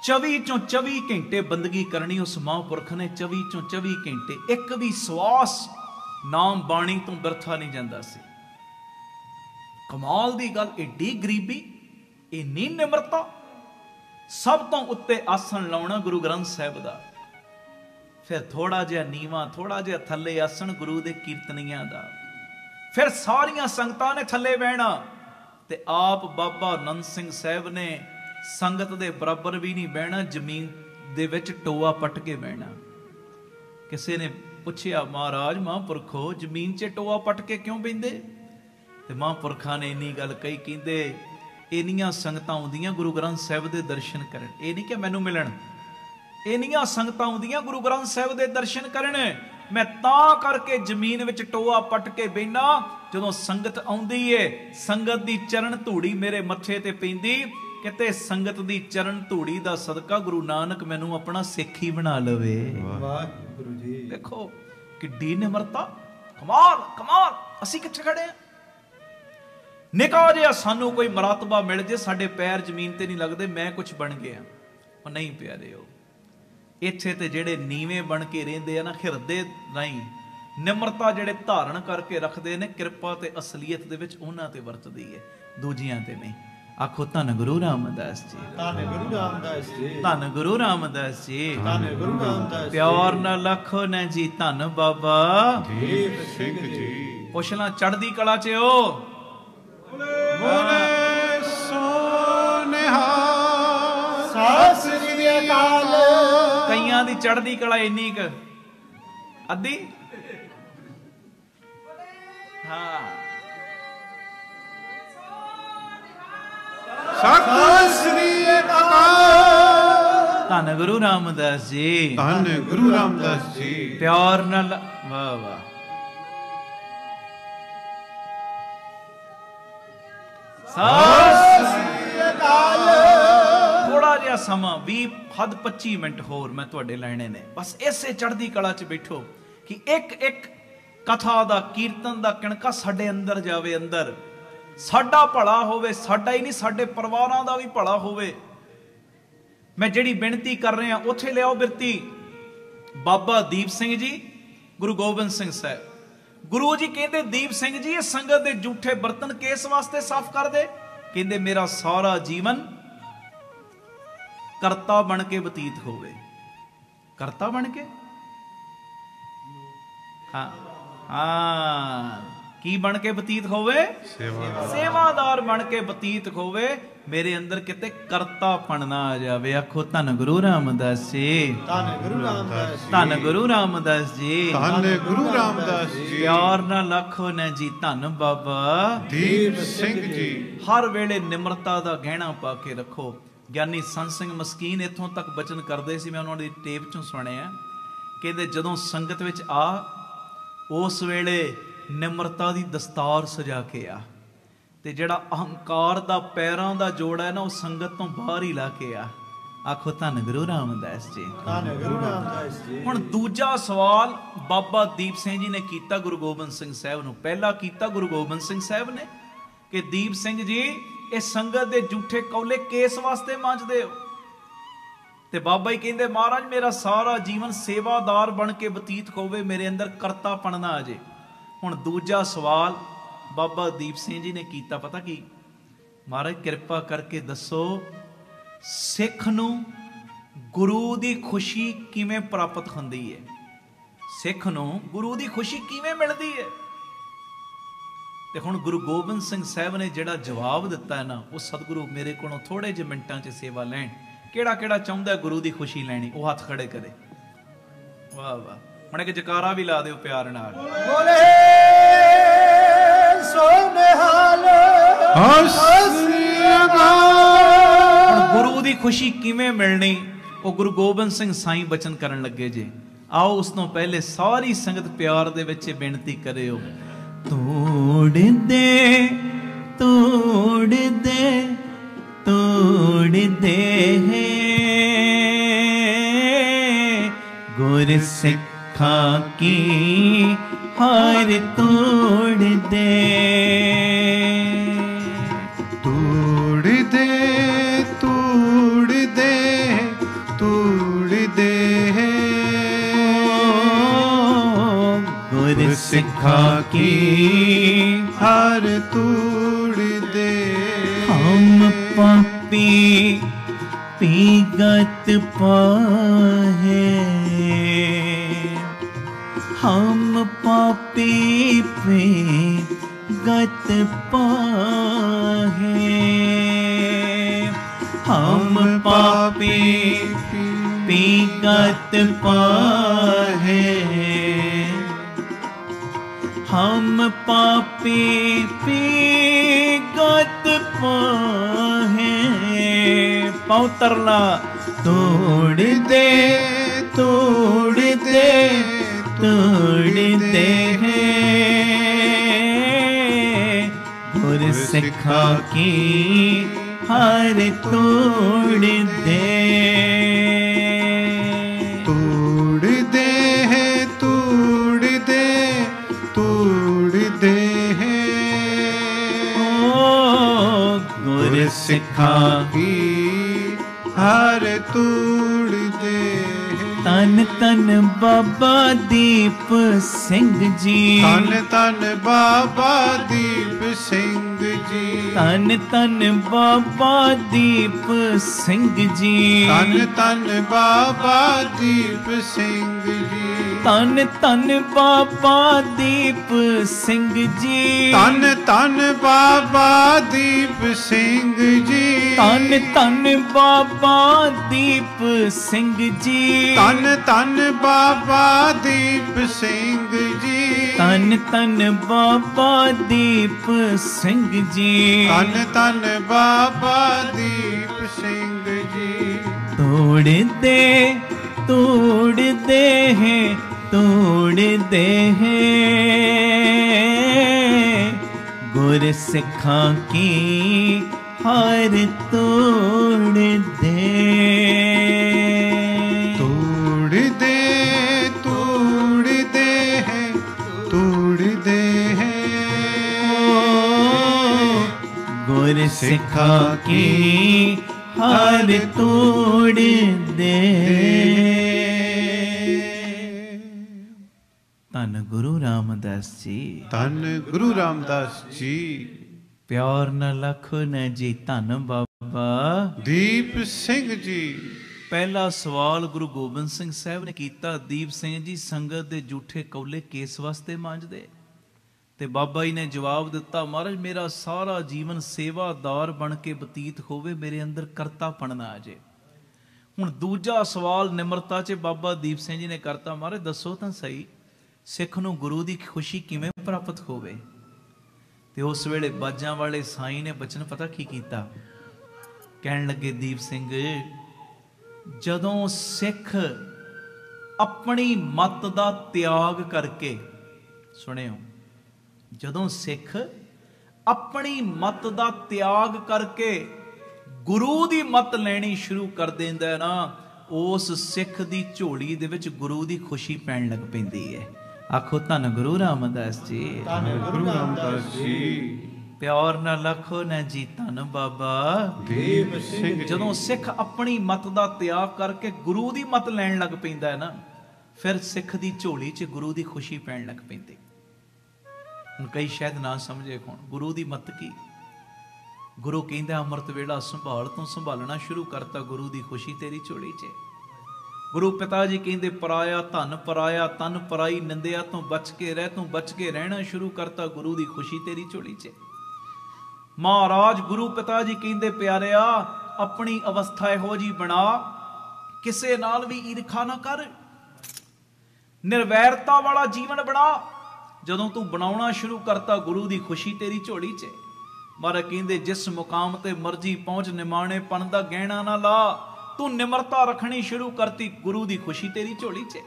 24 ਚੋਂ 24 ਘੰਟੇ ਬੰਦਗੀ ਕਰਨੀ ਉਸ ਮਹਾਂਪੁਰਖ ਨੇ। 24 ਚੋਂ 24 ਘੰਟੇ ਇੱਕ ਵੀ ਸਵਾਸ ਨਾਮ ਬਾਣੀ ਤੋਂ ਬਿਰਥਾ ਨਹੀਂ ਜਾਂਦਾ ਸੀ। ਕਮਾਲ ਦੀ ਗੱਲ, ਏਡੀ ਗਰੀਬੀ, ਇੰਨੀ ਨਿਮਰਤਾ, ਸਭ ਤੋਂ ਉੱਤੇ ਆਸਣ ਲਾਉਣਾ ਗੁਰੂ ਗ੍ਰੰਥ ਸਾਹਿਬ ਦਾ, ਫਿਰ ਥੋੜਾ ਜਿਹਾ ਨੀਵਾਂ, ਥੋੜਾ ਜਿਹਾ ਥੱਲੇ ਆਸਣ ਗੁਰੂ ਦੇ ਕੀਰਤਨੀਆਂ ਦਾ, ਫਿਰ ਸਾਰੀਆਂ ਸੰਗਤਾਂ ਨੇ ਥੱਲੇ ਬਹਿਣਾ, ਤੇ ਆਪ ਬਾਬਾ ਆਨੰਦ ਸਿੰਘ ਸਾਹਿਬ ਨੇ ਸੰਗਤ ਦੇ ਬਰਾਬਰ ਵੀ ਨਹੀਂ ਬਹਿਣਾ, ਜ਼ਮੀਨ ਦੇ ਵਿੱਚ ਟੋਆ ਪੱਟ ਕੇ ਬਹਿਣਾ। ਕਿਸੇ ਨੇ ਪੁੱਛਿਆ, ਮਹਾਰਾਜ ਮਹਾਂਪੁਰਖੋ ਜ਼ਮੀਨ 'ਚ ਟੋਆ ਪੱਟ ਕੇ ਕਿਉਂ ਬਹਿੰਦੇ? ਤੇ ਮਹਾਂਪੁਰਖਾਂ ਨੇ ਇੰਨੀ ਗੱਲ ਕਹੀ, ਕਹਿੰਦੇ ਇੰਨੀਆਂ ਸੰਗਤਾਂ ਆਉਂਦੀਆਂ ਗੁਰੂ ਗ੍ਰੰਥ ਸਾਹਿਬ ਦੇ ਦਰਸ਼ਨ ਕਰਨ, ਇਹ ਨਹੀਂ ਕਿ ਮੈਨੂੰ ਮਿਲਣ, ਇੰਨੀਆਂ ਸੰਗਤਾਂ ਆਉਂਦੀਆਂ ਗੁਰੂ ਗ੍ਰੰਥ ਸਾਹਿਬ ਦੇ ਦਰਸ਼ਨ ਕਰਨ, ਮੈਂ ਤਾਂ ਕਰਕੇ ਜ਼ਮੀਨ ਵਿੱਚ ਟੋਆ ਪੱਟ ਕੇ ਬਹਿਨਾ। ਜਦੋਂ ਸੰਗਤ ਆਉਂਦੀ ਏ, ਸੰਗਤ ਦੀ ਚਰਨ ਧੂੜੀ ਮੇਰੇ ਮੱਥੇ ਤੇ ਪੈਂਦੀ, ਕਿਤੇ ਸੰਗਤ ਦੀ ਚਰਨ ਧੂੜੀ ਦਾ ਸਦਕਾ ਗੁਰੂ ਨਾਨਕ ਮੈਨੂੰ ਆਪਣਾ ਸਿੱਖ ਹੀ ਬਣਾ ਲਵੇ। ਵਾਹਿਗੁਰੂ ਜੀ, ਦੇਖੋ ਕਿੱਡੀ ਨਿਮਰਤਾ, ਕਮਾਲ ਕਮਾਲ। ਅਸੀਂ ਕਿੱਥੇ ਖੜੇ ਆ? ਨਿੱਕਾ ਜਿਹਾ ਸਾਨੂੰ ਕੋਈ ਮਰਤਬਾ ਮਿਲ ਜੇ, ਸਾਡੇ ਪੈਰ ਜ਼ਮੀਨ ਤੇ ਨਹੀਂ ਲੱਗਦੇ, ਮੈਂ ਕੁਝ ਬਣ ਗਿਆ। ਉਹ ਨਹੀਂ ਪਿਆਰਿਓ, ਇੱਥੇ ਤੇ ਜਿਹੜੇ ਨੀਵੇਂ ਬਣ ਕੇ ਰਹਿੰਦੇ ਆ ਨਾ, ਹਿਰਦੇ ਨਹੀਂ ਨਿਮਰਤਾ ਜਿਹੜੇ ਧਾਰਨ ਕਰਕੇ ਰੱਖਦੇ ਨੇ, ਕਿਰਪਾ ਤੇ ਅਸਲੀਅਤ ਦੇ ਵਿੱਚ ਉਹਨਾਂ ਤੇ ਵਰਤਦੀ ਹੈ, ਦੂਜਿਆਂ ਤੇ ਨਹੀਂ। ਆਖੋ ਧੰਨ ਗੁਰੂ ਰਾਮਦਾਸ ਜੀ, ਧੰਨ ਗੁਰੂ ਰਾਮਦਾਸ ਜੀ, ਧੰਨ ਗੁਰੂ ਰਾਮਦਾਸ ਜੀ, ਧੰਨ ਗੁਰੂ ਰਾਮਦਾਸ ਜੀ। ਪਿਆਰ ਨਾਲ ਲਖੋ ਨਾ ਜੀ, ਧੰਨ ਬਾਬਾ ਦੀਪ ਸਿੰਘ ਜੀ। ਪੁੱਛਣਾ ਚੜ੍ਹਦੀ ਕਲਾ ਚ ਹੋ, ਬੋਲੇ ਸੋਨਿਹਾ ਸਤਿ ਸ੍ਰੀ ਅਕਾਲ। ਕਈਆਂ ਦੀ ਚੜ੍ਹਦੀ ਕਲਾ ਇੰਨੀ ਕੁ, ਅੱਧੀ। ਹਾਂ, ਸਤਿ ਸ੍ਰੀ ਅਕਾਲ। ਧੰਨ ਗੁਰੂ ਰਾਮਦਾਸ ਜੀ, ਧੰਨ ਗੁਰੂ ਰਾਮਦਾਸ ਜੀ। ਪਿਆਰ ਨਾਲ, ਵਾਹ ਵਾਹ। ਸਤਿ ਸ੍ਰੀ ਅਕਾਲ। ਥੋੜਾ ਜਿਹਾ ਸਮਾਂ, 20 ਹੱਦ 25 ਮਿੰਟ ਹੋਰ ਮੈਂ ਤੁਹਾਡੇ ਲੈਣੇ ਨੇ, ਬਸ ਇਸੇ ਚੜ੍ਹਦੀ ਕਲਾ 'ਚ ਬੈਠੋ ਕਿ ਇੱਕ ਇੱਕ ਕਥਾ ਦਾ, ਕੀਰਤਨ ਦਾ ਕਿਣਕਾ ਸਾਡੇ ਅੰਦਰ ਜਾਵੇ, ਅੰਦਰ ਸਾਡਾ ਭਲਾ ਹੋਵੇ, ਸਾਡਾ ਹੀ ਨਹੀਂ ਸਾਡੇ ਪਰਿਵਾਰਾਂ ਦਾ ਵੀ ਭਲਾ ਹੋਵੇ। ਮੈਂ ਜਿਹੜੀ ਬੇਨਤੀ ਕਰ ਰਿਹਾ ਉੱਥੇ ਲਿਆਓ ਬਿਰਤੀ। ਬਾਬਾ ਦੀਪ ਸਿੰਘ ਜੀ, ਗੁਰੂ ਗੋਬਿੰਦ ਸਿੰਘ ਸਾਹਿਬ, ਗੁਰੂ ਜੀ ਕਹਿੰਦੇ ਦੀਪ ਸਿੰਘ ਜੀ ਇਹ ਸੰਗਤ ਦੇ ਝੂਠੇ ਬਰਤਨ ਕਿਸ ਵਾਸਤੇ ਸਾਫ਼ ਕਰ ਦੇ? ਕਹਿੰਦੇ ਮੇਰਾ ਸਾਰਾ ਜੀਵਨ ਕਰਤਾ ਬਣ ਕੇ ਬਤੀਤ ਹੋਵੇ। ਕਰਤਾ ਬਣ ਕੇ, ਹਾਂ ਹਾਂ, ਕੀ ਬਣ ਕੇ ਬਤੀਤ ਹੋਵੇ? ਸੇਵਾਦਾਰ ਬਣ ਕੇ ਬਤੀਤ ਹੋਵੇ। ਮੇਰੇ ਅੰਦਰ ਕਿਤੇ ਕਰਤਾਪਣ ਨਾ ਆ ਜਾਵੇ। ਆਖੋ ਧੰਨ ਗੁਰੂ ਰਾਮਦਾਸ ਜੀ, ਧੰਨ ਗੁਰੂ ਰਾਮਦਾਸ ਜੀ, ਧੰਨ ਗੁਰੂ ਰਾਮਦਾਸ ਜੀ, ਧੰਨ ਗੁਰੂ ਰਾਮਦਾਸ ਜੀ। ਪਿਆਰ ਨਾਲ ਆਖੋ ਨਾ ਜੀ, ਧੰਨ ਬਾਬਾ ਦੀਪ ਸਿੰਘ ਜੀ। ਹਰ ਵੇਲੇ ਨਿਮਰਤਾ ਦਾ ਗਹਿਣਾ ਪਾ ਕੇ ਰੱਖੋ। ਗਿਆਨੀ ਸੰਤ ਸਿੰਘ ਮਸਕੀਨ ਇੱਥੋਂ ਤੱਕ ਬਚਨ ਕਰਦੇ ਸੀ, ਮੈਂ ਉਹਨਾਂ ਦੀ ਟੇਪ ਚੋਂ ਸੁਣਿਆ, ਕਹਿੰਦੇ ਜਦੋਂ ਸੰਗਤ ਵਿੱਚ ਆ, ਉਸ ਵੇਲੇ ਨਿਮਰਤਾ ਦੀ ਦਸਤਾਰ ਸਜਾ ਕੇ ਆ, ਤੇ ਜਿਹੜਾ ਅਹੰਕਾਰ ਦਾ ਪੈਰਾਂ ਦਾ ਜੋੜ ਹੈ ਨਾ, ਉਹ ਸੰਗਤ ਤੋਂ ਬਾਹਰ ਹੀ ਲਾ ਕੇ ਆ। ਆਖੋ ਧੰਨ ਗੁਰੂ ਰਾਮਦਾਸ ਜੀ, ਧੰਨ ਗੁਰੂ ਰਾਮਦਾਸ ਜੀ। ਹੁਣ ਦੂਜਾ ਸਵਾਲ ਬਾਬਾ ਦੀਪ ਸਿੰਘ ਜੀ ਨੇ ਕੀਤਾ ਗੁਰੂ ਗੋਬਿੰਦ ਸਿੰਘ ਸਾਹਿਬ ਨੂੰ। ਪਹਿਲਾ ਕੀਤਾ ਗੁਰੂ ਗੋਬਿੰਦ ਸਿੰਘ ਸਾਹਿਬ ਨੇ ਕਿ ਦੀਪ ਸਿੰਘ ਜੀ ਇਹ ਸੰਗਤ ਦੇ ਝੂਠੇ ਕੌਲੇ ਕਿਸ ਵਾਸਤੇ ਮੰਜਦੇ ਹੋ? ਤੇ ਬਾਬਾ ਜੀ ਕਹਿੰਦੇ ਮਹਾਰਾਜ ਮੇਰਾ ਸਾਰਾ ਜੀਵਨ ਸੇਵਾਦਾਰ ਬਣ ਕੇ ਬਤੀਤ ਹੋਵੇ, ਮੇਰੇ ਅੰਦਰ ਕਰਤਾਪਣ ਨਾ ਆ ਜੇ। ਹੁਣ ਦੂਜਾ ਸਵਾਲ ਬਾਬਾ ਦੀਪ ਸਿੰਘ ਜੀ ਨੇ ਕੀਤਾ, ਪਤਾ ਕੀ? ਮਹਾਰਾਜ ਕਿਰਪਾ ਕਰਕੇ ਦੱਸੋ ਸਿੱਖ ਨੂੰ ਗੁਰੂ ਦੀ ਖੁਸ਼ੀ ਕਿਵੇਂ ਪ੍ਰਾਪਤ ਹੁੰਦੀ ਹੈ? ਸਿੱਖ ਨੂੰ ਗੁਰੂ ਦੀ ਖੁਸ਼ੀ ਕਿਵੇਂ ਮਿਲਦੀ ਹੈ? ਤੇ ਹੁਣ ਗੁਰੂ ਗੋਬਿੰਦ ਸਿੰਘ ਸਾਹਿਬ ਨੇ ਜਿਹੜਾ ਜਵਾਬ ਦਿੱਤਾ ਹੈ ਨਾ, ਉਹ ਸਤਿਗੁਰੂ ਮੇਰੇ ਕੋਲੋਂ ਥੋੜੇ ਜਿਹੇ ਮਿੰਟਾਂ 'ਚ ਸੇਵਾ ਲੈਣ। ਕਿਹੜਾ ਕਿਹੜਾ ਚਾਹੁੰਦਾ ਗੁਰੂ ਦੀ ਖੁਸ਼ੀ ਲੈਣੀ? ਉਹ ਹੱਥ ਖੜੇ ਕਰੇ। ਵਾਹ ਵਾਹ, ਹੁਣ ਇੱਕ ਜਕਾਰਾ ਵੀ ਲਾ ਦਿਓ ਪਿਆਰ ਨਾਲ। ਬੋਲੇ ਸੋ ਨਿਹਾਲ ਸਤਿ ਸ੍ਰੀ ਅਕਾਲ। ਹੁਣ ਗੁਰੂ ਦੀ खुशी किवें मिलनी, वो गुरु गोबिंद सिंह साईं बचन करन लगे जे। आओ उस तो पहले सारी संगत प्यार दे विच बेनती करियो। तोड़ दे तोड़ दे तोड़ दे गुर सिखा की हार तोड़ दे। तोड़ दे तोड़ दे तोड़ दे गुर सिखा की हार तोड़ दे। हम पापी पीगत पाहे, हम पापी पे गत पाहे, हम पापी पीगत पाहे, हम पापी पीगत पाहे। पाँव तरला तोड़ दे तोड़ दे तोड़ दे गुर सिखा की हार तोड़ दे। तोड़ दे तोड़ दे तोड़ दे गुर सिखा की हार तोड़ दे। तन तन बाबा दीप सिंह जी, तन तन बाबा दीप सिंह जी, तन तन बाबा दीप सिंह जी, तन तन बाबा दीप सिंह जी, तन तन बाबा दीप सिंह जी, तन तन बाबा दीप सिंह जी, तन तन बाबा दीप सिंह जी, तन तन बाबा दीप सिंह जी, तन तन बाबा दीप सिंह जी, तन तन बाबा दीप सिंह जी। तोड़ दे तोड़ दे तोड़ दे गुर सिखा की हार तोड़ दे। तोड़ दे तोड़ दे तोड़ दे गुर सिखा की हार तोड़ दे। धन गुरु रामदास जी, धन गुरु रामदास जी। प्यार न लखो न जी धन बाबा दीप सिंह जी। पहला सवाल गुरु गोबिंद सिंह साहब ने कीता, दीप सिंह जी संगत दे झूठे कौले किस वास्ते मांजदे? ते बाबा जी ने जवाब दिता, महाराज मेरा सारा जीवन सेवादार बन के बतीत होवे, मेरे अंदर करतापन ना आ जाए। हुण दूजा सवाल निमरता च बाबा दीप सिंह जी ने करता, महाराज दसो तां सही सिख नूं गुरु की खुशी किवें प्राप्त होवे? ते उस वेले बाजां वाले साईं ने बचन पता की कीता? कहण लगे दीप सिंह, जदों सिख अपनी मत दा त्याग करके, सुनियो, जदों सिख अपनी मत दा त्याग करके गुरु दी मत लेनी शुरू कर देंदा है ना, उस सिख दी झोली दे विच गुरु दी खुशी पैण लग पैंदी है। आखो धन गुरु रामदास जी, धन गुरु रामदास जी। प्यार न लखो न जी धन बाबा दीप सिंह जी। जदों सिख अपनी मत दा त्याग करके गुरु दी मत लैण लग पैंदा है ना, फिर सिख दी झोली च गुरु दी खुशी पैण लग पैंदी। हुण कई शायद ना समझे कौन गुरु दी मत की। गुरु कहंदा अमृत वेला संभाल, तूं संभालना शुरू करता, गुरु दी खुशी तेरी झोली च। गुरु पिता जी कहंदे पराया धन पराया तन पराई निंदिया तूं बच के रह, तूं बच के रहना शुरू करता, गुरु दी खुशी तेरी झोली च। महाराज गुरु पिता जी कहंदे प्यारिया अपनी अवस्था इहो जी बना, किसे नाल भी ईर्खा ना कर, निर्वैरता वाला जीवन बना। जदों तू बनाउणा शुरू करता, गुरु दी खुशी तेरी झोली च। ਮਹਾਰਾਜ ਕਹਿੰਦੇ ਜਿਸ ਮੁਕਾਮ ਤੇ ਮਰਜ਼ੀ ਪਹੁੰਚ, ਨਿਮਾਣੇ ਪਣ ਦਾ ਗਹਿਣਾ ਨਾ ਲਾ। ਤੂੰ ਨਿਮਰਤਾ ਰੱਖਣੀ ਸ਼ੁਰੂ ਕਰਤੀ, ਗੁਰੂ ਦੀ ਖੁਸ਼ੀ ਤੇਰੀ ਝੋਲੀ 'ਚ।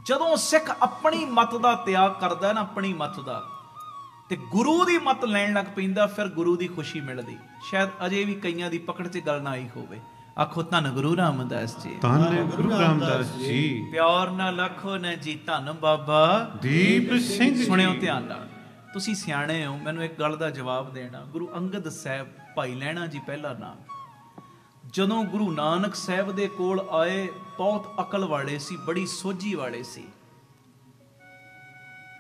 ਜਦੋਂ ਸਿੱਖ ਆਪਣੀ ਮੱਤ ਦਾ ਤਿਆਗ ਕਰਦਾ ਨਾ, ਆਪਣੀ ਮੱਤ ਦਾ, ਤੇ ਗੁਰੂ ਦੀ ਮੱਤ ਲੈਣ ਲੱਗ ਪੈਂਦਾ, ਫਿਰ ਗੁਰੂ ਦੀ ਖੁਸ਼ੀ ਮਿਲਦੀ। ਸ਼ਾਇਦ ਅਜੇ ਵੀ ਕਈਆਂ ਦੀ ਪਕੜ 'ਚ ਗੱਲ ਨਾ ਆਈ ਹੋਵੇ। ਆਖੋ ਧੰਨ ਗੁਰੂ ਰਾਮਦਾਸ ਜੀ, ਧੰਨ ਗੁਰੂ ਰਾਮਦਾਸ ਜੀ। ਪਿਆਰ ਨਾਲ ਆਖੋ ਨਾ ਜੀ, ਧੰਨ ਬਾਬਾ ਦੀਪ ਸਿੰਘ ਜੀ। ਸੁਣਿਓ ਧਿਆਨ ਨਾਲ, ਤੁਸੀਂ ਸਿਆਣੇ ਹੋ, ਮੈਨੂੰ ਇੱਕ ਗੱਲ ਦਾ ਜਵਾਬ ਦੇਣਾ। ਗੁਰੂ ਅੰਗਦ ਸਾਹਿਬ, ਭਾਈ ਲਹਿਣਾ ਜੀ ਪਹਿਲਾ ਨਾਮ, ਜਦੋਂ ਗੁਰੂ ਨਾਨਕ ਸਾਹਿਬ ਦੇ ਕੋਲ ਆਏ, ਬਹੁਤ ਅਕਲ ਵਾਲੇ ਸੀ, ਬੜੀ ਸੋਝੀ ਵਾਲੇ ਸੀ।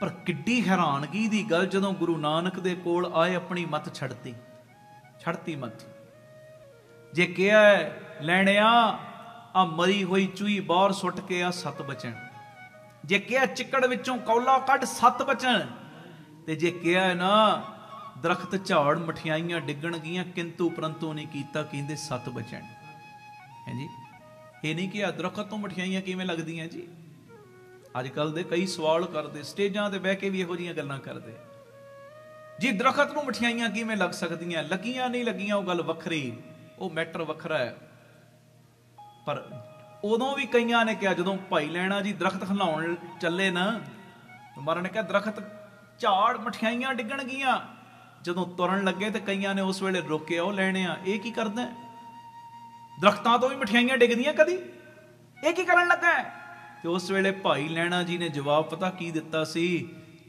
ਪਰ ਕਿੱਡੀ ਹੈਰਾਨਗੀ ਦੀ ਗੱਲ, ਜਦੋਂ ਗੁਰੂ ਨਾਨਕ ਦੇ ਕੋਲ ਆਏ, ਆਪਣੀ ਮੱਤ ਛੱਡਤੀ ਮੱਤ। ਜੇ ਕਿਹਾ ਲੈਣਿਆ ਆ ਮਰੀ ਹੋਈ ਚੂਈ ਬਾਹਰ ਸੁੱਟ ਕੇ ਆ 7 ਬਚਨ, ਜੇ ਕਿਹਾ ਚਿੱਕੜ ਵਿੱਚੋਂ ਕੌਲਾ ਕੱਢ 7 ਬਚਨ, ਤੇ ਜੇ ਕਿਹਾ ਨਾ ਦਰਖਤ ਝਾੜ ਮਠਿਆਈਆਂ ਡਿੱਗਣਗੀਆਂ, ਕਿੰਤੂ ਪਰੰਤੂ ਨਹੀਂ ਕੀਤਾ, ਕਹਿੰਦੇ 7 ਬਚਨ ਹੈ ਜੀ। ਇਹ ਨਹੀਂ ਕਿਹਾ ਦਰਖਤ ਤੋਂ ਮਠਿਆਈਆਂ ਕਿਵੇਂ ਲੱਗਦੀਆਂ ਜੀ। ਅੱਜ ਕੱਲ ਦੇ ਕਈ ਸਵਾਲ ਕਰਦੇ, ਸਟੇਜਾਂ ਤੇ ਬਹਿ ਕੇ ਵੀ ਇਹੋ ਜਿਹੀਆਂ ਗੱਲਾਂ ਕਰਦੇ ਜੀ, ਦਰਖਤ ਨੂੰ ਮਠਿਆਈਆਂ ਕਿਵੇਂ ਲੱਗ ਸਕਦੀਆਂ, ਲੱਗੀਆਂ ਨਹੀਂ ਲੱਗੀਆਂ ਉਹ ਗੱਲ ਵੱਖਰੀ, ਉਹ ਮੈਟਰ ਵੱਖਰਾ ਹੈ। ਪਰ ਉਦੋਂ ਵੀ ਕਈਆਂ ਨੇ ਕਿਹਾ, ਜਦੋਂ ਭਾਈ ਲਹਿਣਾ ਜੀ ਦਰਖਤ ਹਿਲਾਉਣ ਚੱਲੇ ਨਾ, ਮਹਾਰਾਜ ਨੇ ਕਿਹਾ ਦਰਖਤ ਝਾੜ ਮਠਿਆਈਆਂ ਡਿੱਗਣਗੀਆਂ। ਜਦੋਂ ਤੁਰਨ ਲੱਗੇ ਤੇ ਕਈਆਂ ਨੇ ਉਸ ਵੇਲੇ ਰੋਕਿਆ, ਉਹ ਲੈਣਿਆ ਇਹ ਕੀ ਕਰਦਾ, ਦਰਖਤਾਂ ਤੋਂ ਵੀ ਮਠਿਆਈਆਂ ਡਿੱਗਦੀਆਂ ਕਦੀ, ਇਹ ਕੀ ਕਰਨ ਲੱਗਾ। ਤੇ ਉਸ ਵੇਲੇ ਭਾਈ ਲਹਿਣਾ ਜੀ ਨੇ ਜਵਾਬ ਪਤਾ ਕੀ ਦਿੱਤਾ ਸੀ,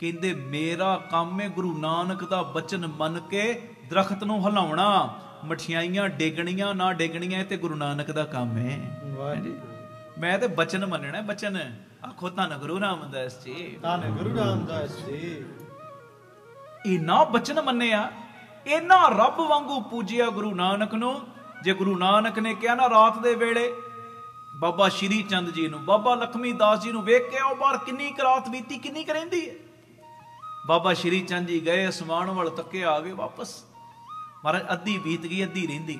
ਕਹਿੰਦੇ ਮੇਰਾ ਕੰਮ ਹੈ ਗੁਰੂ ਨਾਨਕ ਦਾ ਬਚਨ ਮੰਨ ਕੇ ਦਰਖਤ ਨੂੰ ਹਿਲਾਉਣਾ, ਮਠਿਆਈਆਂ ਡੇਗਣੀਆਂ ਨਾ ਡੇਗਣੀਆਂ, ਇਹ ਤੇ ਗੁਰੂ ਨਾਨਕ ਦਾ ਕੰਮ ਹੈ। ਮੈਂ ਤੇ ਬਚਨ ਮੰਨਣਾ, ਬਚਨ। ਆਖੋ ਧੰਨ ਗੁਰੂ ਰਾਮਦਾਸ ਜੀ, ਧੰਨ ਗੁਰੂ ਰਾਮਦਾਸ ਜੀ। ਇੰਨਾ ਬਚਨ ਮੰਨਿਆ, ਇੰਨਾ ਰੱਬ ਵਾਂਗੂ ਪੂਜਿਆ ਗੁਰੂ ਨਾਨਕ ਨੂੰ। ਜੇ ਗੁਰੂ ਨਾਨਕ ਨੇ ਕਿਹਾ ਨਾ ਰਾਤ ਦੇ ਵੇਲੇ ਬਾਬਾ ਸ਼੍ਰੀ ਚੰਦ ਜੀ ਨੂੰ, ਬਾਬਾ ਲਖਮੀ ਦਾਸ ਜੀ ਨੂੰ ਵੇਖ ਕੇ ਆਓ ਬਾਹਰ, ਕਿੰਨੀ ਕੁ ਰਾਤ ਬੀਤੀ, ਕਿੰਨੀ ਕੁ ਰਹਿੰਦੀ ਹੈ। ਬਾਬਾ ਸ਼੍ਰੀ ਚੰਦ ਜੀ ਗਏ, ਅਸਮਾਨ ਵੱਲ ਤੱਕੇ, ਆ ਗਏ ਵਾਪਸ। ਮਹਾਰਾਜ ਅੱਧੀ ਬੀਤ ਗਈ, ਅੱਧੀ ਰਹਿੰਦੀ।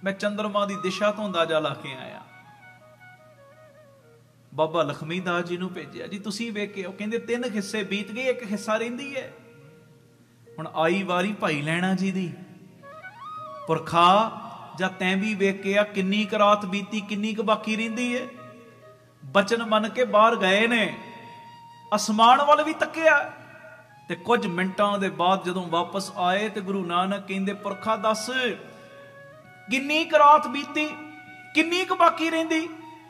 ਮੈਂ ਚੰਦਰਮਾ ਦੀ ਦਿਸ਼ਾ ਤੋਂ ਅੰਦਾਜ਼ਾ ਲਾ ਕੇ ਆਇਆ। ਬਾਬਾ ਲਖਮੀ ਦਾਸ ਜੀ ਨੂੰ ਭੇਜਿਆ, ਜੀ ਤੁਸੀਂ ਵੇਖ ਕੇ, ਉਹ ਕਹਿੰਦੇ 3 ਹਿੱਸੇ ਬੀਤ ਗਏ, 1 ਹਿੱਸਾ ਰਹਿੰਦੀ ਹੈ। ਹੁਣ ਆਈ ਵਾਰੀ ਭਾਈ ਲਹਿਣਾ ਜੀ ਦੀ, ਪੁਰਖਾ ਜਾਂ ਤੈਂ ਵੀ ਵੇਖ ਕੇ ਆ, ਕਿੰਨੀ ਕੁ ਰਾਤ ਬੀਤੀ, ਕਿੰਨੀ ਕੁ ਬਾਕੀ ਰਹਿੰਦੀ ਹੈ। ਬਚਨ ਮੰਨ ਕੇ ਬਾਹਰ ਗਏ ਨੇ, ਅਸਮਾਨ ਵੱਲ ਵੀ ਤੱਕਿਆ, ਤੇ ਕੁਝ ਮਿੰਟਾਂ ਦੇ ਬਾਅਦ ਜਦੋਂ ਵਾਪਸ ਆਏ ਤੇ ਗੁਰੂ ਨਾਨਕ ਕਹਿੰਦੇ ਪੁਰਖਾ ਦੱਸ ਕਿੰਨੀ ਕੁ ਰਾਤ ਬੀਤੀ, ਕਿੰਨੀ ਕੁ ਬਾਕੀ ਰਹਿੰਦੀ।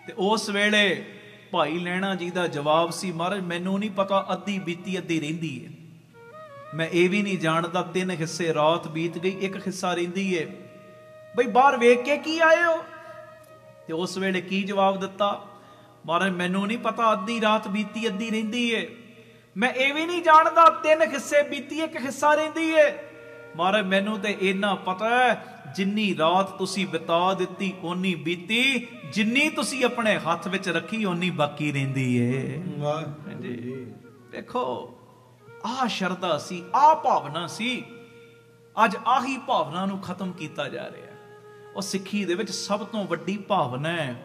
ਤੇ ਉਸ ਵੇਲੇ ਭਾਈ ਲਹਿਣਾ ਜੀ ਦਾ ਜਵਾਬ ਸੀ, ਮਹਾਰਾਜ ਮੈਨੂੰ ਨਹੀਂ ਪਤਾ, ਅੱਧੀ ਬੀਤੀ ਅੱਧੀ ਰਹਿੰਦੀ ਹੈ। ਮੈਂ ਇਹ ਵੀ ਨਹੀਂ ਜਾਣਦਾ 3 ਹਿੱਸੇ ਰਾਤ ਬੀਤ ਗਈ, 1 ਹਿੱਸਾ ਰਹਿੰਦੀ ਹੈ। ਬਈ ਬਾਹਰ ਵੇਖ ਕੇ ਕੀ ਆਏ ਹੋ। ਤੇ ਉਸ ਵੇਲੇ ਕੀ ਜਵਾਬ ਦਿੱਤਾ, ਮਹਾਰਾਜ ਮੈਨੂੰ ਨਹੀਂ ਪਤਾ, ਅੱਧੀ ਰਾਤ ਬੀਤੀ ਅੱਧੀ ਰਹਿੰਦੀ ਹੈ। ਮੈਂ ਇਹ ਵੀ ਨਹੀਂ ਜਾਣਦਾ 3 ਹਿੱਸੇ ਬੀਤੀ 1 ਹਿੱਸਾ ਰਹਿੰਦੀ ਹੈ। ਮਹਾਰਾਜ ਮੈਨੂੰ ਤੇ ਇੰਨਾ ਪਤਾ ਹੈ, ਜਿੰਨੀ ਰਾਤ ਤੁਸੀਂ ਬਿਤਾ ਦਿੱਤੀ ਓਨੀ ਬੀਤੀ, ਜਿੰਨੀ ਤੁਸੀਂ ਆਪਣੇ ਹੱਥ ਵਿੱਚ ਰੱਖੀ ਓਨੀ ਬਾਕੀ ਰਹਿੰਦੀ ਹੈ। ਹਾਂਜੀ, ਦੇਖੋ ਆਹ ਸ਼ਰਧਾ ਸੀ, ਆਹ ਭਾਵਨਾ ਸੀ। ਅੱਜ ਆਹੀ ਭਾਵਨਾ ਨੂੰ ਖਤਮ ਕੀਤਾ ਜਾ ਰਿਹਾ। ਉਹ ਸਿੱਖੀ ਦੇ ਵਿੱਚ ਸਭ ਤੋਂ ਵੱਡੀ ਭਾਵਨਾ ਹੈ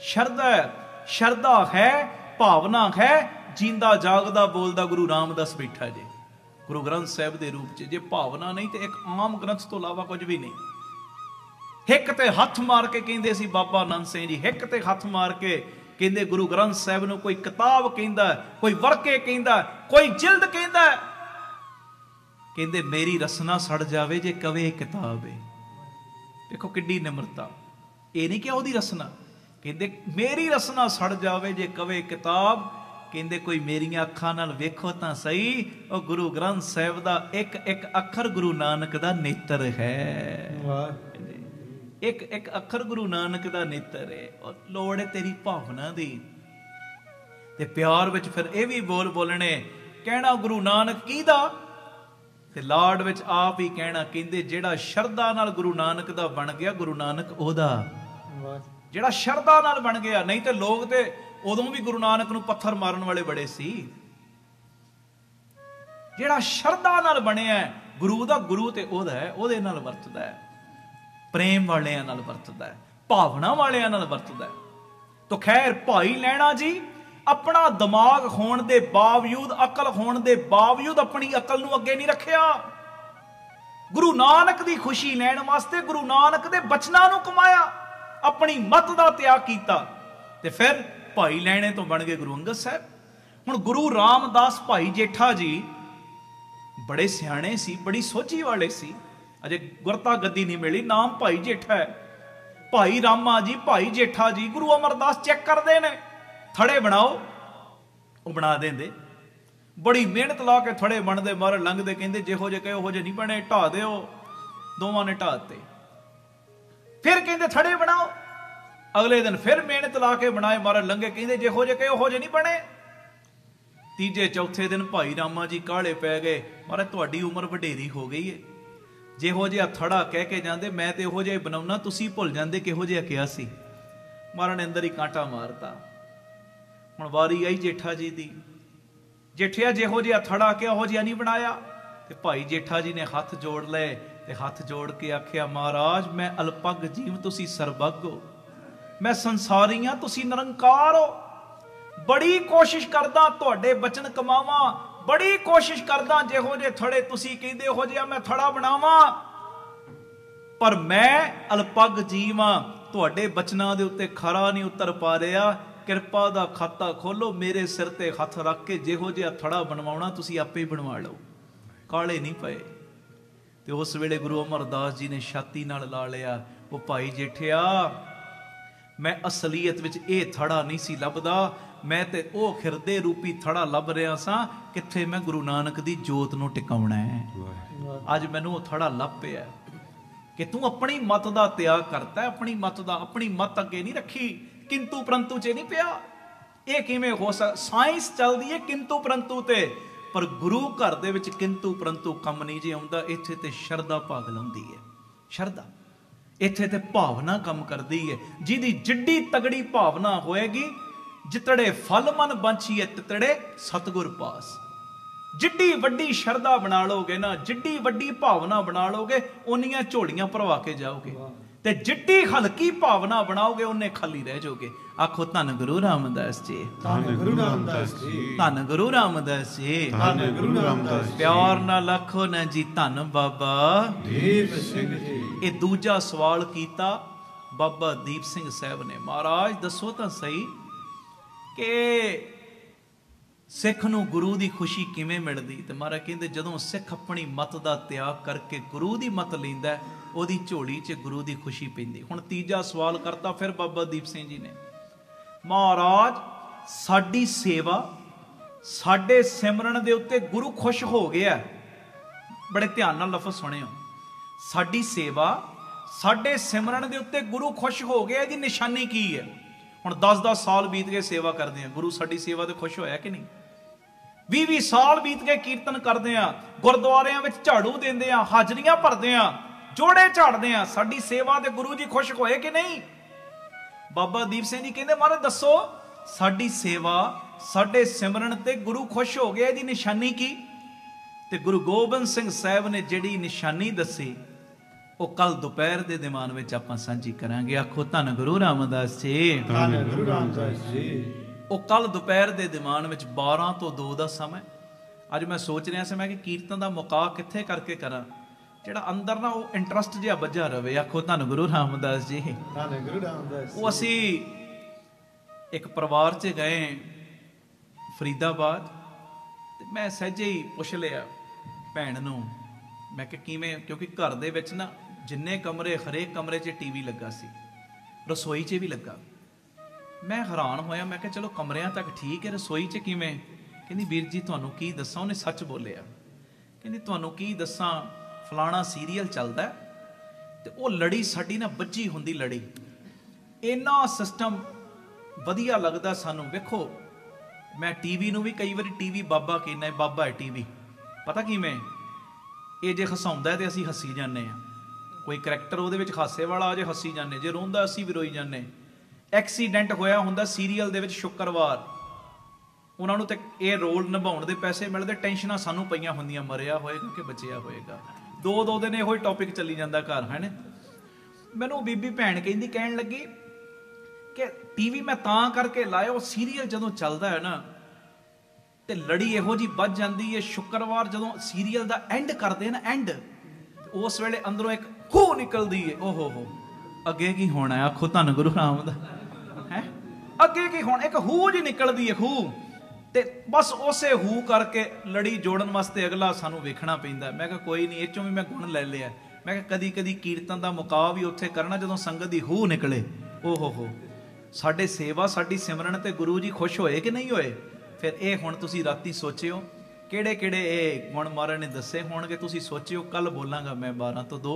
ਸ਼ਰਧਾ। ਸ਼ਰਧਾ ਹੈ, ਭਾਵਨਾ ਹੈ, ਜੀਂਦਾ ਜਾਗਦਾ ਬੋਲਦਾ ਗੁਰੂ ਰਾਮਦਾਸ ਬੈਠਾ ਜੇ ਗੁਰੂ ਗ੍ਰੰਥ ਸਾਹਿਬ ਦੇ ਰੂਪ 'ਚ। ਜੇ ਭਾਵਨਾ ਨਹੀਂ ਤੇ ਇੱਕ ਆਮ ਗ੍ਰੰਥ ਤੋਂ ਇਲਾਵਾ ਕੁਝ ਵੀ ਨਹੀਂ। ਹਿੱਕ ਤੇ ਹੱਥ ਮਾਰ ਕੇ ਕਹਿੰਦੇ ਸੀ ਬਾਬਾ ਆਨੰਦ ਸਿੰਘ ਜੀ, ਹਿੱਕ ਤੇ ਹੱਥ ਮਾਰ ਕੇ ਕਹਿੰਦੇ ਗੁਰੂ ਗ੍ਰੰਥ ਸਾਹਿਬ ਨੂੰ ਕੋਈ ਕਿਤਾਬ ਕਹਿੰਦਾ, ਕੋਈ ਵਰਕੇ ਕਹਿੰਦਾ, ਕੋਈ ਜਿਲਦ ਕਹਿੰਦਾ, ਕਹਿੰਦੇ ਮੇਰੀ ਰਸਨਾ ਸੜ ਜਾਵੇ ਜੇ ਕਵੇ ਕਿਤਾਬ ਏ। ਦੇਖੋ ਕਿੱਡੀ ਨਿਮਰਤਾ। ਇਹ ਨਹੀਂ ਕਿ ਉਹਦੀ ਰਸਨਾ, ਕਹਿੰਦੇ ਮੇਰੀ ਰਸਨਾ ਸੜ ਜਾਵੇ ਜੇ ਕਵੇ ਕਿਤਾਬ। ਕਹਿੰਦੇ ਕੋਈ ਮੇਰੀਆਂ ਅੱਖਾਂ ਨਾਲ ਵੇਖੋ ਤਾਂ ਸਹੀ, ਉਹ ਗੁਰੂ ਗ੍ਰੰਥ ਸਾਹਿਬ ਦਾ ਇੱਕ ਇੱਕ ਅੱਖਰ ਗੁਰੂ ਨਾਨਕ ਦਾ ਨੇਤਰ ਹੈ। ਇੱਕ ਇੱਕ ਅੱਖਰ ਗੁਰੂ ਨਾਨਕ ਦਾ ਨੇਤਰ ਹੈ। ਔਰ ਲੋੜ ਹੈ ਤੇਰੀ ਭਾਵਨਾ ਦੀ ਤੇ ਪਿਆਰ ਵਿੱਚ। ਫਿਰ ਇਹ ਵੀ ਬੋਲਣੇ, ਕਹਿਣਾ ਗੁਰੂ ਨਾਨਕ ਕਿਹਦਾ, ਤੇ ਲਾਡ ਵਿੱਚ ਆਪ ਹੀ ਕਹਿਣਾ। ਕਹਿੰਦੇ ਜਿਹੜਾ ਸ਼ਰਧਾ ਨਾਲ ਗੁਰੂ ਨਾਨਕ ਦਾ ਬਣ ਗਿਆ, ਗੁਰੂ ਨਾਨਕ ਉਹਦਾ। ਜਿਹੜਾ ਸ਼ਰਧਾ ਨਾਲ ਬਣ ਗਿਆ। ਨਹੀਂ ਤੇ ਲੋਕ ਤੇ ਉਦੋਂ ਵੀ ਗੁਰੂ ਨਾਨਕ ਨੂੰ ਪੱਥਰ ਮਾਰਨ ਵਾਲੇ ਬੜੇ ਸੀ। ਜਿਹੜਾ ਸ਼ਰਧਾ ਨਾਲ ਬਣਿਆ ਗੁਰੂ ਦਾ, ਗੁਰੂ ਤੇ ਉਹਦਾ ਹੈ, ਉਹਦੇ ਨਾਲ ਵਰਤਦਾ ਹੈ, ਪ੍ਰੇਮ ਵਾਲਿਆਂ ਨਾਲ ਵਰਤਦਾ ਹੈ, ਭਾਵਨਾ ਵਾਲਿਆਂ ਨਾਲ ਵਰਤਦਾ ਹੈ। ਤਾਂ ਖੈਰ ਭਾਈ ਲਹਿਣਾ ਜੀ ਆਪਣਾ ਦਿਮਾਗ ਹੋਣ ਦੇ ਬਾਵਜੂਦ, ਅਕਲ ਹੋਣ ਦੇ ਬਾਵਜੂਦ ਆਪਣੀ ਅਕਲ ਨੂੰ ਅੱਗੇ ਨਹੀਂ ਰੱਖਿਆ। ਗੁਰੂ ਨਾਨਕ ਦੀ ਖੁਸ਼ੀ ਲੈਣ ਵਾਸਤੇ ਗੁਰੂ ਨਾਨਕ ਦੇ ਬਚਨਾਂ ਨੂੰ ਕਮਾਇਆ, ਆਪਣੀ ਮੱਤ ਦਾ ਤਿਆਗ ਕੀਤਾ, ਤੇ ਫਿਰ ਭਾਈ ਲੈਣੇ ਤੋਂ ਬਣ ਗਏ ਗੁਰੂ ਅੰਗਦ ਸਾਹਿਬ। ਹੁਣ ਗੁਰੂ ਰਾਮਦਾਸ ਭਾਈ ਜੇਠਾ ਜੀ ਬੜੇ ਸਿਆਣੇ ਸੀ, ਬੜੀ ਸੋਝੀ ਵਾਲੇ ਸੀ, ਅਜੇ ਗੁਰਤਾ ਗੱਦੀ ਨਹੀਂ ਮਿਲੀ, ਨਾਮ ਭਾਈ ਜੇਠਾ ਹੈ। ਭਾਈ ਰਾਮਾ ਜੀ, ਭਾਈ ਜੇਠਾ ਜੀ, ਗੁਰੂ ਅਮਰਦਾਸ ਚੈੱਕ ਕਰਦੇ ਨੇ, ਥੜੇ ਬਣਾਓ, ਉਹ ਬਣਾ ਦਿੰਦੇ। ਬੜੀ ਮਿਹਨਤ ਲਾ ਕੇ ਥੜੇ ਬਣਦੇ, ਮਾਰੇ ਲੰਘਦੇ, ਕਹਿੰਦੇ ਜਿਹੋ ਜਿਹੇ ਕਹੇ ਉਹੋ ਜਿਹੇ ਨਹੀਂ ਬਣੇ, ਢਾ ਦਿਓ। ਦੋਵਾਂ ਨੇ ਢਾ ਦਿੱਤੇ। ਫਿਰ ਕਹਿੰਦੇ ਥੜੇ ਬਣਾਓ, ਅਗਲੇ ਦਿਨ ਫਿਰ ਮਿਹਨਤ ਲਾ ਕੇ ਬਣਾਏ, ਮਾਰੇ ਲੰਘੇ, ਕਹਿੰਦੇ ਜਿਹੋ ਜਿਹੇ ਕਹੇ ਉਹੋ ਜਿਹੇ ਨਹੀਂ ਬਣੇ। ਤੀਜੇ ਚੌਥੇ ਦਿਨ ਭਾਈ ਰਾਮਾ ਜੀ ਕਾਹਲੇ ਪੈ ਗਏ, ਮਾਰੇ ਤੁਹਾਡੀ ਉਮਰ ਵਡੇਰੀ ਹੋ ਗਈ ਹੈ, ਜਿਹੋ ਜਿਹਾ ਥੜਾ ਕਹਿ ਕੇ ਜਾਂਦੇ ਮੈਂ ਤੇ ਉਹੋ ਜਿਹਾ ਬਣਾਉਣਾ, ਤੁਸੀਂ ਭੁੱਲ ਜਾਂਦੇ ਕਿਹੋ ਜਿਹਾ ਕਿਹਾ ਸੀ। ਮਹਾਰਾਜ ਨੇ ਅੰਦਰ ਹੀ ਕਾਂਟਾ ਮਾਰਤਾ। ਹੁਣ ਵਾਰੀ ਆਈ ਜੇਠਾ ਜੀ ਦੀ। ਜੇਠਿਆ ਜਿਹੋ ਜਿਹਾ ਥੜਾ ਕਿਹਾ ਉਹੋ ਜਿਹਾ ਨਹੀਂ ਬਣਾਇਆ। ਤੇ ਭਾਈ ਜੇਠਾ ਜੀ ਨੇ ਹੱਥ ਜੋੜ ਲਏ ਤੇ ਹੱਥ ਜੋੜ ਕੇ ਆਖਿਆ, ਮਹਾਰਾਜ ਮੈਂ ਅਲਪਗ ਜੀਵ, ਤੁਸੀਂ ਸਰਬੱਗ ਹੋ, ਮੈਂ ਸੰਸਾਰੀ ਹਾਂ, ਤੁਸੀਂ ਨਿਰੰਕਾਰ ਹੋ। ਬੜੀ ਕੋਸ਼ਿਸ਼ ਕਰਦਾ ਤੁਹਾਡੇ ਬਚਨ ਕਮਾਵਾਂ, ਬੜੀ ਕੋਸ਼ਿਸ਼ ਕਰਦਾ ਜਿਹੋ ਜਿਹੇ ਥੜੇ ਤੁਸੀਂ ਕਹਿੰਦੇ ਉਹੋ ਜਿਹਾ ਮੈਂ ਥੜਾ ਬਣਾਵਾਂ, ਪਰ ਮੈਂ ਅਲਪਗ ਜੀਵ ਹਾਂ, ਤੁਹਾਡੇ ਬਚਨਾਂ ਦੇ ਉੱਤੇ ਖਰਾ ਨਹੀਂ ਉਤਰ ਪਾ ਰਿਹਾ। ਕਿਰਪਾ ਦਾ ਖਾਤਾ ਖੋਲੋ, ਮੇਰੇ ਸਿਰ ਤੇ ਹੱਥ ਰੱਖ ਕੇ ਜਿਹੋ ਜਿਹਾ ਥੜਾ ਬਣਵਾਉਣਾ ਤੁਸੀਂ ਆਪੇ ਹੀ ਬਣਵਾ ਲਓ, ਕਾਲੇ ਨਹੀਂ ਪਏ। ਤੇ ਉਸ ਵੇਲੇ ਗੁਰੂ ਅਮਰਦਾਸ ਜੀ ਨੇ ਛਾਤੀ ਨਾਲ ਲਾ ਲਿਆ, ਉਹ ਭਾਈ ਜੇਠਿਆ, ਮੈਂ ਅਸਲੀਅਤ ਵਿੱਚ ਇਹ ਥੜਾ ਨਹੀਂ ਸੀ ਲੱਭਦਾ, ਮੈਂ ਤੇ ਉਹ ਖਿਰਦੇ ਰੂਪੀ ਥੜਾ ਲੱਭ ਰਿਹਾ ਸਾਂ, ਕਿੱਥੇ ਮੈਂ ਗੁਰੂ ਨਾਨਕ ਦੀ ਜੋਤ ਨੂੰ ਟਿਕਾਉਣਾ ਹੈ। ਅੱਜ ਮੈਨੂੰ ਉਹ ਥੜਾ ਲੱਭ ਪਿਆ ਕਿ ਤੂੰ ਆਪਣੀ ਮੱਤ ਦਾ ਤਿਆਗ ਕਰਤਾ, ਆਪਣੀ ਮੱਤ ਦਾ, ਆਪਣੀ ਮੱਤ ਅੱਗੇ ਨਹੀਂ ਰੱਖੀ, ਕਿੰਤੂ ਪ੍ਰੰਤੂ 'ਚ ਨਹੀਂ ਪਿਆ। ਇਹ ਕਿਵੇਂ ਹੋ ਸਕਦਾ? ਸਾਇੰਸ ਚੱਲਦੀ ਹੈ ਕਿੰਤੂ ਪ੍ਰੰਤੂ ਤੇ, ਪਰ ਗੁਰੂ ਘਰ ਦੇ ਵਿੱਚ ਕਿੰਤੂ ਪ੍ਰੰਤੂ ਕੰਮ ਨਹੀਂ ਜੇ ਆਉਂਦਾ। ਇੱਥੇ ਤੇ ਸ਼ਰਧਾ ਭਾਗ ਲਾਉਂਦੀ ਹੈ, ਸ਼ਰਧਾ ਇੱਥੇ ਤੇ ਭਾਵਨਾ ਕੰਮ ਕਰਦੀ ਹੈ। ਜਿਹਦੀ ਜਿੱਡੀ ਤਗੜੀ ਭਾਵਨਾ ਹੋਏਗੀ, ਜਿਤੜੇ ਫਲ ਮਨ ਬਾਂਛੀਏ ਤਿਤੜੇ ਸਤਿਗੁਰ ਪਾਸ। ਜਿੱਡੀ ਵੱਡੀ ਸ਼ਰਧਾ ਬਣਾ ਲਓਗੇ ਨਾ, ਜਿੱਡੀ ਵੱਡੀ ਭਾਵਨਾ ਬਣਾ ਲਓਗੇ, ਓਨੀਆਂ ਝੋਲੀਆਂ ਭਰਵਾ ਕੇ ਜਾਓਗੇ, ਤੇ ਜਿੱਡੀ ਹਲਕੀ ਭਾਵਨਾ ਬਣਾਓਗੇ ਉਹਨੇ ਖਾਲੀ ਰਹਿ ਜਾਓਗੇ। ਆਖੋ ਧੰਨ ਗੁਰੂ ਰਾਮਦਾਸ ਜੀ, ਧੰਨ ਗੁਰੂ ਰਾਮਦਾਸ ਜੀ, ਧੰਨ ਗੁਰੂ ਰਾਮਦਾਸ ਜੀ, ਧੰਨ ਗੁਰੂ ਰਾਮਦਾਸ ਜੀ। ਪਿਆਰ ਨਾਲ ਆਖੋ ਨਾ ਜੀ, ਧੰਨ ਬਾਬਾ ਦੀਪ ਸਿੰਘ ਜੀ। ਇਹ ਦੂਜਾ ਸਵਾਲ ਕੀਤਾ ਬਾਬਾ ਦੀਪ ਸਿੰਘ ਸਾਹਿਬ ਨੇ, ਮਹਾਰਾਜ ਦੱਸੋ ਤਾਂ ਸਹੀ ਕਿ ਸਿੱਖ ਨੂੰ ਗੁਰੂ ਦੀ ਖੁਸ਼ੀ ਕਿਵੇਂ ਮਿਲਦੀ? ਤੇ ਮਹਾਰਾਜ ਕਹਿੰਦੇ, ਜਦੋਂ ਸਿੱਖ ਆਪਣੀ ਮੱਤ ਦਾ ਤਿਆਗ ਕਰਕੇ ਗੁਰੂ ਦੀ ਮੱਤ ਲੈਂਦਾ, ਉਹਦੀ ਝੋਲੀ 'ਚ ਗੁਰੂ ਦੀ ਖੁਸ਼ੀ ਪੈਂਦੀ। ਹੁਣ ਤੀਜਾ ਸਵਾਲ ਕਰਤਾ ਫਿਰ ਬਾਬਾ ਦੀਪ ਸਿੰਘ ਜੀ ਨੇ, ਮਹਾਰਾਜ ਸਾਡੀ ਸੇਵਾ, ਸਾਡੇ ਸਿਮਰਨ ਦੇ ਉੱਤੇ ਗੁਰੂ ਖੁਸ਼ ਹੋ ਗਿਆ। ਬੜੇ ਧਿਆਨ ਨਾਲ ਲਫ਼ਜ਼ ਸੁਣਿਓ, ਸਾਡੀ ਸੇਵਾ, ਸਾਡੇ ਸਿਮਰਨ ਦੇ ਉੱਤੇ ਗੁਰੂ ਖੁਸ਼ ਹੋ ਗਿਆ, ਇਹਦੀ ਨਿਸ਼ਾਨੀ ਕੀ ਹੈ? ਹੁਣ 10-10 ਸਾਲ ਬੀਤ ਗਏ ਸੇਵਾ ਕਰਦੇ ਆ, ਗੁਰੂ ਸਾਡੀ ਸੇਵਾ ਤੇ ਖੁਸ਼ ਹੋਇਆ ਕਿ ਨਹੀਂ? 20-20 ਸਾਲ ਬੀਤ ਗਏ ਕੀਰਤਨ ਕਰਦੇ ਆ, ਗੁਰਦੁਆਰਿਆਂ ਵਿੱਚ ਝਾੜੂ ਦਿੰਦੇ ਆ, ਹਾਜ਼ਰੀਆਂ ਭਰਦੇ ਆ, ਜੋੜੇ ਝਾੜਦੇ ਆ, ਸਾਡੀ ਸੇਵਾ ਤੇ ਗੁਰੂ ਜੀ ਖੁਸ਼ ਹੋਏ ਕਿ ਨਹੀਂ? ਬਾਬਾ ਦੀਪ ਸਿੰਘ ਜੀ ਕਹਿੰਦੇ, ਮਹਾਰਾਜ ਦੱਸੋ ਸਾਡੀ ਸੇਵਾ, ਸਾਡੇ ਸਿਮਰਨ ਤੇ ਗੁਰੂ ਖੁਸ਼ ਹੋ ਗਿਆ, ਇਹਦੀ ਨਿਸ਼ਾਨੀ ਕੀ? ਤੇ ਗੁਰੂ ਗੋਬਿੰਦ ਸਿੰਘ ਸਾਹਿਬ ਨੇ ਜਿਹੜੀ ਨਿਸ਼ਾਨੀ ਦੱਸੀ, ਉਹ ਕੱਲ ਦੁਪਹਿਰ ਦੇ ਦੀਵਾਨ ਵਿੱਚ ਆਪਾਂ ਸਾਂਝੀ ਕਰਾਂਗੇ। ਆਖੋ ਧੰਨ ਗੁਰੂ ਰਾਮਦਾਸ ਜੀ, ਧੰਨ ਗੁਰੂ ਰਾਮਦਾਸ ਜੀ। ਉਹ ਕੱਲ ਦੁਪਹਿਰ ਦੇ ਦੀਵਾਨ ਵਿੱਚ 12 ਤੋਂ 2 ਦਾ ਸਮਾਂ। ਅੱਜ ਮੈਂ ਸੋਚ ਰਿਹਾ ਸੀ ਮੈਂ ਕਿ ਕੀਰਤਨ ਦਾ ਮੁਕਾ ਕਿੱਥੇ ਕਰਕੇ ਕਰਾਂ, ਜਿਹੜਾ ਅੰਦਰ ਨਾ ਉਹ ਇੰਟਰਸਟ ਜਿਹਾ ਵੱਜਾ ਰਵੇ। ਆਖੋ ਧੰਨ ਗੁਰੂ ਰਾਮਦਾਸ ਜੀ, ਧੰਨ ਗੁਰੂ ਰਾਮਦਾਸ। ਉਹ ਅਸੀਂ ਇੱਕ ਪਰਿਵਾਰ 'ਚ ਗਏ ਫਰੀਦਾਬਾਦ, ਤੇ ਮੈਂ ਸਹਿਜੇ ਹੀ ਪੁੱਛ ਲਿਆ ਭੈਣ ਨੂੰ, ਮੈਂ ਕਿ ਕਿਵੇਂ, ਕਿਉਂਕਿ ਘਰ ਦੇ ਵਿੱਚ ਨਾ ਜਿੰਨੇ ਕਮਰੇ, ਹਰੇਕ ਕਮਰੇ 'ਚ ਟੀਵੀ ਲੱਗਾ ਸੀ, ਰਸੋਈ 'ਚ ਵੀ ਲੱਗਾ। ਮੈਂ ਹੈਰਾਨ ਹੋਇਆ, ਮੈਂ ਕਿਹਾ ਚਲੋ ਕਮਰਿਆਂ ਤੱਕ ਠੀਕ ਹੈ, ਰਸੋਈ 'ਚ ਕਿਵੇਂ? ਕਹਿੰਦੀ ਵੀਰ ਜੀ ਤੁਹਾਨੂੰ ਕੀ ਦੱਸਾਂ, ਉਹਨੇ ਸੱਚ ਬੋਲਿਆ। ਕਹਿੰਦੀ ਤੁਹਾਨੂੰ ਕੀ ਦੱਸਾਂ, ਫਲਾਣਾ ਸੀਰੀਅਲ ਚੱਲਦਾ ਤੇ ਉਹ ਲੜੀ ਸਾਡੀ ਨਾ ਵੱਜੀ ਹੁੰਦੀ ਲੜੀ, ਇੰਨਾ ਸਿਸਟਮ ਵਧੀਆ ਲੱਗਦਾ ਸਾਨੂੰ। ਵੇਖੋ ਮੈਂ ਟੀਵੀ ਨੂੰ ਵੀ ਕਈ ਵਾਰੀ ਟੀਵੀ ਬਾਬਾ ਕਹਿੰਦਾ, ਬਾਬਾ ਹੈ ਟੀਵੀ। ਪਤਾ ਕਿਵੇਂ? ਇਹ ਜੇ ਹਸਾਉਂਦਾ ਤੇ ਅਸੀਂ ਹੱਸੀ ਜਾਂਦੇ ਹਾਂ, ਕੋਈ ਕਰੈਕਟਰ ਉਹਦੇ ਵਿੱਚ ਹਾਸੇ ਵਾਲਾ ਆ ਜੇ ਹੱਸੀ ਜਾਂਦੇ, ਜੇ ਰੋਂਦਾ ਅਸੀਂ ਵੀ ਰੋਈ ਜਾਂਦੇ। ਐਕਸੀਡੈਂਟ ਹੋਇਆ ਹੁੰਦਾ ਸੀਰੀਅਲ ਦੇ ਵਿੱਚ ਸ਼ੁੱਕਰਵਾਰ, ਉਹਨਾਂ ਨੂੰ ਤੇ ਇਹ ਰੋਲ ਨਿਭਾਉਣ ਦੇ ਪੈਸੇ ਮਿਲਦੇ, ਟੈਨਸ਼ਨਾਂ ਸਾਨੂੰ ਪਈਆਂ ਹੁੰਦੀਆਂ, ਮਰਿਆ ਹੋਏਗਾ ਕਿ ਬਚਿਆ ਹੋਏਗਾ। 2-2 ਦਿਨ ਇਹੋ ਹੀ ਟੌਪਿਕ ਚੱਲੀ ਜਾਂਦਾ ਘਰ, ਹੈ ਨਾ। ਮੈਨੂੰ ਬੀਬੀ ਭੈਣ ਕਹਿੰਦੀ, ਕਹਿਣ ਲੱਗੀ ਕਿ ਟੀਵੀ ਮੈਂ ਤਾਂ ਕਰਕੇ ਲਾਇਆ, ਉਹ ਸੀਰੀਅਲ ਜਦੋਂ ਚੱਲਦਾ ਹੈ ਨਾ ਤੇ ਲੜੀ ਇਹੋ ਜੀ ਵੱਜ ਜਾਂਦੀ ਹੈ। ਸ਼ੁੱਕਰਵਾਰ ਜਦੋਂ ਸੀਰੀਅਲ ਦਾ ਐਂਡ ਕਰਦੇ ਨਾ, ਐਂਡ उस वेले अंदरों एक हू निकलती है, ओहो हो अगे की होना है, आखो धन गुरु रामदास है, अगे की होना, एक हू जी निकलती है, हू ते बस उसे हू करके लड़ी जोड़न वास्ते अगला सानू वेखना पैंदा। मैं कहा कोई नहीं, इस चों भी मैं गुण ले लिया। मैं कहा कदी कदी कीर्तन का मुका भी उत्थे करना जदों संगत दी हू निकले, ओहो हो साडे सेवा साडी सिमरन ते गुरु जी खुश होए कि नहीं होए। फिर ये हुण तुसीं राती सोचिओ किहड़े किहड़े ये गुण महाराज ने दसे होणगे, तुसीं सोचिओ। कल बोलांगा मैं 12 ਤੋਂ 2,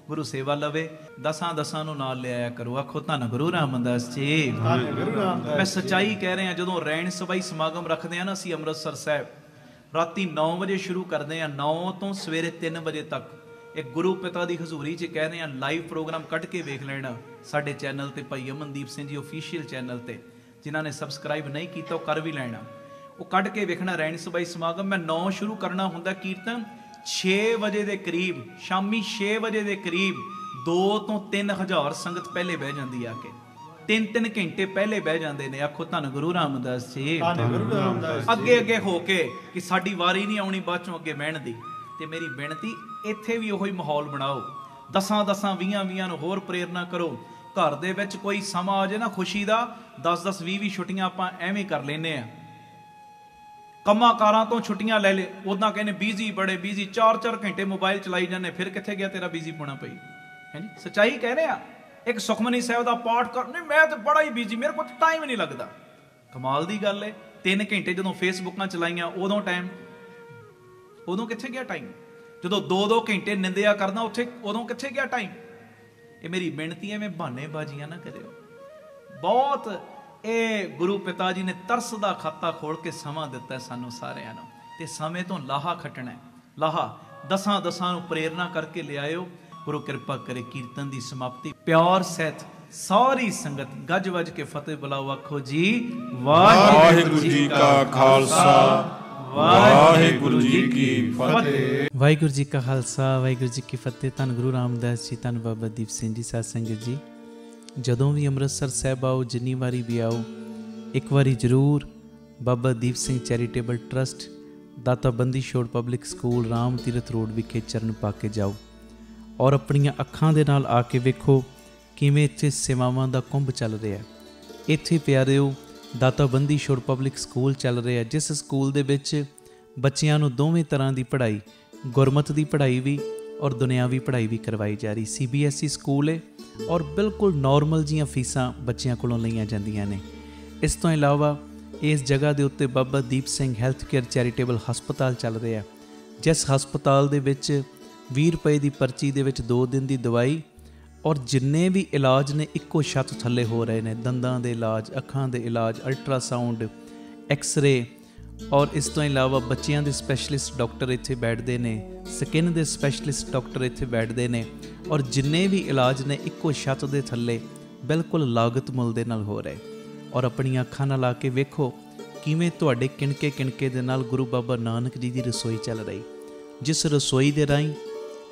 गुरु सेवा लवे 10 ਨੂੰ ਨਾਲ ਲਿਆਇਆ ਕਰੋ। ਆਖੋ ਧੰਨ ਗੁਰੂ ਰਾਮਦਾਸ ਜੀ, मैं सच्चाई कह रहा। ਜਦੋਂ ਰੈਣ ਸਭਾਈ ਸਮਾਗਮ ਰੱਖਦੇ ਆ ਨਾ ਅਸੀਂ ਅੰਮ੍ਰਿਤਸਰ ਸਾਹਿਬ, ਰਾਤੀ 9 ਵਜੇ ਸ਼ੁਰੂ ਕਰਦੇ ਆ, 9 ਤੋਂ ਸਵੇਰੇ 3 ਵਜੇ ਤੱਕ ਇੱਕ ਗੁਰੂ ਪਿਤਾ ਦੀ ਹਜ਼ੂਰੀ 'ਚ ਕਹਿ ਰਹੇ ਆ ਲਾਈਵ ਪ੍ਰੋਗਰਾਮ ਕੱਢ ਕੇ ਵੇਖ ਲੈਣਾ ਸਾਡੇ ਚੈਨਲ ਤੇ, ਭਾਈ ਅਮਨਦੀਪ ਸਿੰਘ ਜੀ ਆਫੀਸ਼ੀਅਲ ਚੈਨਲ ਤੇ। ਜਿਨ੍ਹਾਂ ਨੇ ਸਬਸਕ੍ਰਾਈਬ ਨਹੀਂ ਕੀਤਾ ਉਹ ਕਰ ਵੀ ਲੈਣਾ, ਉਹ ਕੱਢ ਕੇ ਵੇਖਣਾ ਰੈਣ ਸਭਾਈ ਸਮਾਗਮ। ਮੈਂ 9 ਸ਼ੁਰੂ ਕਰਨਾ ਹੁੰਦਾ ਕੀਰਤਨ, 6 ਵਜੇ ਦੇ ਕਰੀਬ, ਸ਼ਾਮੀ 6 ਵਜੇ ਦੇ ਕਰੀਬ 2 ਤੋਂ 3 ਹਜ਼ਾਰ ਸੰਗਤ ਪਹਿਲੇ ਬਹਿ ਜਾਂਦੀ ਆ ਕੇ, 3-3 ਘੰਟੇ ਪਹਿਲੇ ਬਹਿ ਜਾਂਦੇ ਨੇ। ਆਖੋ ਧੰਨ ਗੁਰੂ ਰਾਮਦਾਸ ਜੀ, ਅੱਗੇ ਅੱਗੇ ਹੋ ਕੇ ਕਿ ਸਾਡੀ ਵਾਰੀ ਨਹੀਂ ਆਉਣੀ ਬਾਅਦ ਚੋਂ ਅੱਗੇ ਬਹਿਣ ਦੀ। ਤੇ ਮੇਰੀ ਬੇਨਤੀ ਇੱਥੇ ਵੀ ਉਹੀ ਮਾਹੌਲ ਬਣਾਓ, 10-10 20-20 ਨੂੰ ਹੋਰ ਪ੍ਰੇਰਨਾ ਕਰੋ। ਘਰ ਦੇ ਵਿੱਚ ਕੋਈ ਸਮਾਂ ਆ ਜਾਏ ਨਾ ਖੁਸ਼ੀ ਦਾ, 10-10 20-20 ਛੁੱਟੀਆਂ ਆਪਾਂ ਐਵੇਂ ਕਰ ਲੈਨੇ ਆ, ਕੰਮਾਂ ਕਾਰਾਂ ਤੋਂ ਛੁੱਟੀਆਂ ਲੈ ਲੈ। ਉਦਾਂ ਕਹਿੰਦੇ ਬਿਜ਼ੀ, ਬੜੇ ਬਿਜ਼ੀ, 4-4 ਘੰਟੇ ਮੋਬਾਈਲ ਚਲਾਈ ਜਾਂਦੇ, ਫਿਰ ਕਿੱਥੇ ਗਿਆ ਤੇਰਾ ਬਿਜ਼ੀ ਹੋਣਾ ਪਈ ਹੈ ਜੀ। ਸੱਚਾਈ ਕਹਿ ਰਹੇ ਆ। ਇੱਕ ਸੁਖਮਨੀ ਸਾਹਿਬ ਦਾ ਪਾਠ ਕਰ, ਨਹੀਂ ਮੈਂ ਤਾਂ ਬੜਾ ਹੀ ਬਿਜ਼ੀ, ਮੇਰੇ ਕੋਲ ਟਾਈਮ ਨਹੀਂ ਲੱਗਦਾ। ਕਮਾਲ ਦੀ ਗੱਲ ਹੈ, 3 ਘੰਟੇ ਜਦੋਂ ਫੇਸਬੁੱਕਾਂ ਚਲਾਈਆਂ ਉਦੋਂ ਟਾਈਮ, ਉਦੋਂ ਕਿੱਥੇ ਗਿਆ ਟਾਈਮ। ਜਦੋਂ 2-2 ਘੰਟੇ ਨਿੰਦਿਆ ਕਰਨਾ ਉੱਥੇ, ਉਦੋਂ ਕਿੱਥੇ ਗਿਆ ਟਾਈਮ। ਇਹ ਮੇਰੀ ਬੇਨਤੀ ਹੈ, ਮੈਂ ਬਹਾਨੇਬਾਜ਼ੀਆਂ ਨਾ ਕਰਿਓ। ਬਹੁਤ ਇਹ ਗੁਰੂ ਪਿਤਾ ਜੀ ਨੇ ਤਰਸ ਦਾ ਖਾਤਾ ਖੋਲ ਕੇ ਸਮਾਂ ਦਿੱਤਾ ਸਾਨੂੰ ਸਾਰਿਆਂ ਨੂੰ, ਤੇ ਸਮੇਂ ਤੋਂ ਲਾਹਾ ਖੱਟਣਾ। ਲਾਹਾ 10 ਨੂੰ ਪ੍ਰੇਰਨਾ ਕਰਕੇ ਲਿਆਇਓ। ਗੁਰੂ ਕਿਰਪਾ ਕਰੇ ਕੀਰਤਨ ਦੀ ਸਮਾਪਤੀ ਪਿਆਰ ਸਹਿਤ ਸਾਰੀ ਸੰਗਤ ਗੱਜ ਵੱਜ ਕੇ ਫਤਿਹ ਬੁਲਾਓ। ਆਖੋ ਜੀ ਵਾਹਿਗੁਰੂ ਜੀ ਕਾ ਖਾਲਸਾ, ਵਾਹਿਗੁਰੂ ਜੀ ਕੀ ਫਤਿਹ। ਵਾਹਿਗੁਰੂ ਜੀ ਕਾ ਖਾਲਸਾ, ਵਾਹਿਗੁਰੂ ਜੀ ਕੀ ਫਤਿਹ। ਧੰਨ ਗੁਰੂ ਰਾਮਦਾਸ ਜੀ, ਧੰਨ ਬਾਬਾ ਦੀਪ ਸਿੰਘ ਜੀ। ਸਾਧ ਸੰਗਤ ਜੀ, ਜਦੋਂ ਵੀ ਅੰਮ੍ਰਿਤਸਰ ਸਾਹਿਬ ਆਓ, ਜਿੰਨੀ ਵਾਰੀ ਵੀ ਆਓ, ਇੱਕ ਵਾਰੀ ਜ਼ਰੂਰ ਬਾਬਾ ਦੀਪ ਸਿੰਘ ਚੈਰੀਟੇਬਲ ਟਰਸਟ, ਦਾਤਾ Bandi Chhor public school, Ram Tirath road ਵਿਖੇ ਚਰਨ ਪਾ ਕੇ ਜਾਓ ਔਰ ਆਪਣੀਆਂ ਅੱਖਾਂ ਦੇ ਨਾਲ ਆ ਕੇ ਵੇਖੋ ਕਿਵੇਂ ਇੱਥੇ ਸੇਵਾਵਾਂ ਦਾ ਕੁੰਭ ਚੱਲ ਰਿਹਾ। ਇੱਥੇ ਪਿਆਰਿਓ ਦਾਤਾ ਬੰਦੀ ਛੋੜ ਪਬਲਿਕ ਸਕੂਲ ਚੱਲ ਰਿਹਾ, ਜਿਸ ਸਕੂਲ ਦੇ ਵਿੱਚ ਬੱਚਿਆਂ ਨੂੰ ਦੋਵੇਂ ਤਰ੍ਹਾਂ ਦੀ ਪੜ੍ਹਾਈ, ਗੁਰਮਤ ਦੀ ਪੜ੍ਹਾਈ ਵੀ ਔਰ ਦੁਨਿਆਵੀ ਪੜ੍ਹਾਈ ਵੀ ਕਰਵਾਈ ਜਾ ਰਹੀ। CBSE ਸਕੂਲ ਹੈ ਔਰ ਬਿਲਕੁਲ ਨੋਰਮਲ ਜੀਆਂ ਫੀਸਾਂ ਬੱਚਿਆਂ ਕੋਲੋਂ ਲਈਆਂ ਜਾਂਦੀਆਂ ਨੇ। ਇਸ ਤੋਂ ਇਲਾਵਾ ਇਸ ਜਗ੍ਹਾ ਦੇ ਉੱਤੇ Baba Deep Singh health care charitable ਹਸਪਤਾਲ ਚੱਲ ਰਿਹਾ, ਜਿਸ ਹਸਪਤਾਲ ਦੇ ਵਿੱਚ 20 ਰੁਪਏ ਦੀ ਪਰਚੀ ਦੇ ਵਿੱਚ 2 ਦਿਨ ਦੀ ਦਵਾਈ ਔਰ ਜਿੰਨੇ ਵੀ ਇਲਾਜ ਨੇ ਇੱਕੋ ਛੱਤ ਥੱਲੇ ਹੋ ਰਹੇ ਨੇ। ਦੰਦਾਂ ਦੇ ਇਲਾਜ, ਅੱਖਾਂ ਦੇ ਇਲਾਜ, ਅਲਟਰਾਸਾਊਂਡ, ਐਕਸ-ਰੇ ਔਰ ਇਸ ਤੋਂ ਇਲਾਵਾ ਬੱਚਿਆਂ ਦੇ ਸਪੈਸ਼ਲਿਸਟ ਡਾਕਟਰ ਇੱਥੇ ਬੈਠਦੇ ਨੇ, ਸਕਿਨ ਦੇ ਸਪੈਸ਼ਲਿਸਟ ਡਾਕਟਰ ਇੱਥੇ ਬੈਠਦੇ ਨੇ ਔਰ ਜਿੰਨੇ ਵੀ ਇਲਾਜ ਨੇ ਇੱਕੋ ਛੱਤ ਦੇ ਥੱਲੇ ਬਿਲਕੁਲ ਲਾਗਤ ਮੁੱਲ ਦੇ ਨਾਲ ਹੋ ਰਹੇ। ਔਰ ਆਪਣੀਆਂ ਅੱਖਾਂ ਨਾਲ ਆ ਕੇ ਵੇਖੋ ਕਿਵੇਂ ਤੁਹਾਡੇ ਕਿਣਕੇ ਦੇ ਨਾਲ ਗੁਰੂ ਬਾਬਾ ਨਾਨਕ ਜੀ ਦੀ ਰਸੋਈ ਚੱਲ ਰਹੀ, ਜਿਸ ਰਸੋਈ ਦੇ ਰਾਹੀਂ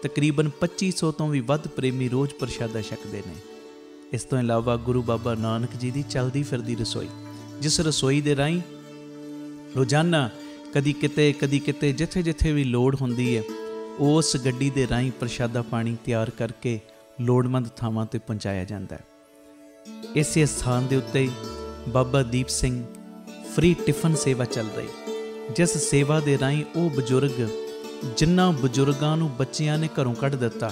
ਤਕਰੀਬਨ 2500 ਤੋਂ ਵੀ ਵੱਧ ਪ੍ਰੇਮੀ ਰੋਜ਼ ਪ੍ਰਸ਼ਾਦਾ ਛਕਦੇ ਨੇ। ਇਸ ਤੋਂ ਇਲਾਵਾ ਗੁਰੂ ਬਾਬਾ ਨਾਨਕ ਜੀ ਦੀ ਚੱਲਦੀ ਫਿਰਦੀ ਰਸੋਈ, ਜਿਸ ਰਸੋਈ ਦੇ ਰਾਹੀਂ ਰੋਜ਼ਾਨਾ ਕਦੀ ਕਿਤੇ ਜਿੱਥੇ ਵੀ ਲੋੜ ਹੁੰਦੀ ਹੈ, ਉਸ ਗੱਡੀ ਦੇ ਰਾਹੀਂ ਪ੍ਰਸ਼ਾਦਾ ਪਾਣੀ ਤਿਆਰ ਕਰਕੇ ਲੋੜਵੰਦ ਥਾਵਾਂ 'ਤੇ ਪਹੁੰਚਾਇਆ ਜਾਂਦਾ ਹੈ। ਇਸੇ ਸਥਾਨ ਦੇ ਉੱਤੇ ਬਾਬਾ ਦੀਪ ਸਿੰਘ ਫ੍ਰੀ ਟਿਫਨ ਸੇਵਾ ਚੱਲ ਰਹੀ, ਜਿਸ ਸੇਵਾ ਦੇ ਰਾਹੀਂ ਉਹ ਬਜ਼ੁਰਗ, ਜਿਨ੍ਹਾਂ ਬਜ਼ੁਰਗਾਂ ਨੂੰ ਬੱਚਿਆਂ ਨੇ ਘਰੋਂ ਕੱਢ ਦਿੱਤਾ,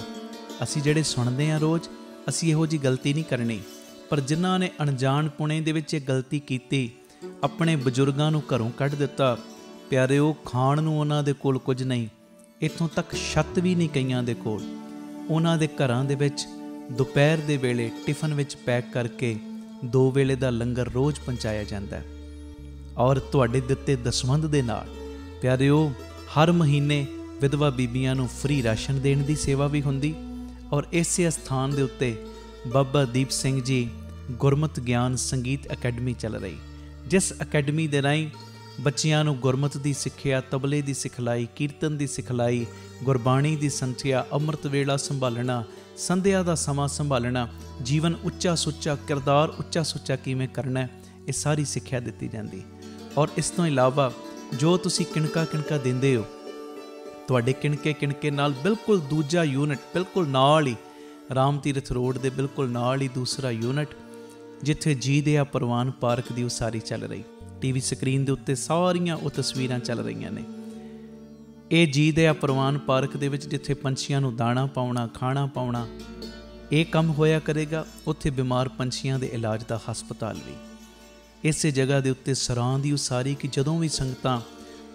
ਅਸੀਂ ਜਿਹੜੇ ਸੁਣਦੇ ਹਾਂ ਰੋਜ਼, ਅਸੀਂ ਇਹੋ ਜਿਹੀ ਗਲਤੀ ਨਹੀਂ ਕਰਨੀ, ਪਰ ਜਿਨ੍ਹਾਂ ਨੇ ਅਣਜਾਣਪੁਣੇ ਦੇ ਵਿੱਚ ਇਹ ਗਲਤੀ ਕੀਤੀ, ਆਪਣੇ ਬਜ਼ੁਰਗਾਂ ਨੂੰ ਘਰੋਂ ਕੱਢ ਦਿੱਤਾ, ਪਿਆਰਿਓ ਖਾਣ ਨੂੰ ਉਹਨਾਂ ਦੇ ਕੋਲ ਕੁਝ ਨਹੀਂ, ਇੱਥੋਂ ਤੱਕ ਛੱਤ ਵੀ ਨਹੀਂ ਕਈਆਂ ਦੇ ਕੋਲ। ਉਹਨਾਂ ਦੇ ਘਰਾਂ ਦੇ ਵਿੱਚ ਦੁਪਹਿਰ ਦੇ ਵੇਲੇ ਟਿਫਨ ਵਿੱਚ ਪੈਕ ਕਰਕੇ 2 ਵੇਲੇ ਦਾ ਲੰਗਰ ਰੋਜ਼ ਪਹੁੰਚਾਇਆ ਜਾਂਦਾ। ਔਰ ਤੁਹਾਡੇ ਦਿੱਤੇ ਦਸਵੰਧ ਦੇ ਨਾਲ ਪਿਆਰਿਓ ਹਰ ਮਹੀਨੇ ਵਿਧਵਾ ਬੀਬੀਆਂ ਨੂੰ ਫ੍ਰੀ ਰਾਸ਼ਨ ਦੇਣ ਦੀ ਸੇਵਾ ਵੀ ਹੁੰਦੀ। ਔਰ ਇਸੇ ਸਥਾਨ ਦੇ ਉੱਤੇ ਬਾਬਾ ਦੀਪ ਸਿੰਘ ਜੀ ਗੁਰਮਤਿ ਗਿਆਨ ਸੰਗੀਤ ਅਕੈਡਮੀ ਚੱਲ ਰਹੀ, ਜਿਸ ਅਕੈਡਮੀ ਦੇ ਰਾਹੀਂ ਬੱਚਿਆਂ ਨੂੰ ਗੁਰਮਤਿ ਦੀ ਸਿੱਖਿਆ, ਤਬਲੇ ਦੀ ਸਿਖਲਾਈ, ਕੀਰਤਨ ਦੀ ਸਿਖਲਾਈ, ਗੁਰਬਾਣੀ ਦੀ ਸੰਥਿਆ, ਅੰਮ੍ਰਿਤ ਵੇਲਾ ਸੰਭਾਲਣਾ, ਸੰਧਿਆ ਦਾ ਸਮਾਂ ਸੰਭਾਲਣਾ, ਜੀਵਨ ਉੱਚਾ ਸੁੱਚਾ, ਕਿਰਦਾਰ ਉੱਚਾ ਸੁੱਚਾ ਕਿਵੇਂ ਕਰਨਾ, ਇਹ ਸਾਰੀ ਸਿੱਖਿਆ ਦਿੱਤੀ ਜਾਂਦੀ। ਔਰ ਇਸ ਤੋਂ ਇਲਾਵਾ ਜੋ ਤੁਸੀਂ ਕਿਣਕਾ ਦਿੰਦੇ ਹੋ, ਤੁਹਾਡੇ ਕਿਣਕੇ ਨਾਲ ਬਿਲਕੁਲ ਦੂਜਾ ਯੂਨਿਟ, ਬਿਲਕੁਲ ਨਾਲ ਹੀ ਰਾਮ ਤੀਰਥ ਰੋਡ ਦੇ ਬਿਲਕੁਲ ਨਾਲ ਹੀ ਦੂਸਰਾ ਯੂਨਿਟ, ਜਿੱਥੇ ਜੀ ਦਿਆ ਪ੍ਰਵਾਨ ਪਾਰਕ ਦੀ ਉਸਾਰੀ ਚੱਲ ਰਹੀ। ਟੀਵੀ ਸਕਰੀਨ ਦੇ ਉੱਤੇ ਸਾਰੀਆਂ ਉਹ ਤਸਵੀਰਾਂ ਚੱਲ ਰਹੀਆਂ ਨੇ। ਇਹ ਜੀ ਦਿਆ ਪ੍ਰਵਾਨ ਪਾਰਕ ਦੇ ਵਿੱਚ ਜਿੱਥੇ ਪੰਛੀਆਂ ਨੂੰ ਦਾਣਾ ਪਾਉਣਾ, ਖਾਣਾ ਪਾਉਣਾ, ਇਹ ਕੰਮ ਹੋਇਆ ਕਰੇਗਾ। ਉੱਥੇ ਬਿਮਾਰ ਪੰਛੀਆਂ ਦੇ ਇਲਾਜ ਦਾ ਹਸਪਤਾਲ ਵੀ ਇਸੇ ਜਗ੍ਹਾ ਦੇ ਉੱਤੇ ਸਰਾਂ ਦੀ ਉਸਾਰੀ ਕਿ ਜਦੋਂ ਵੀ ਸੰਗਤਾਂ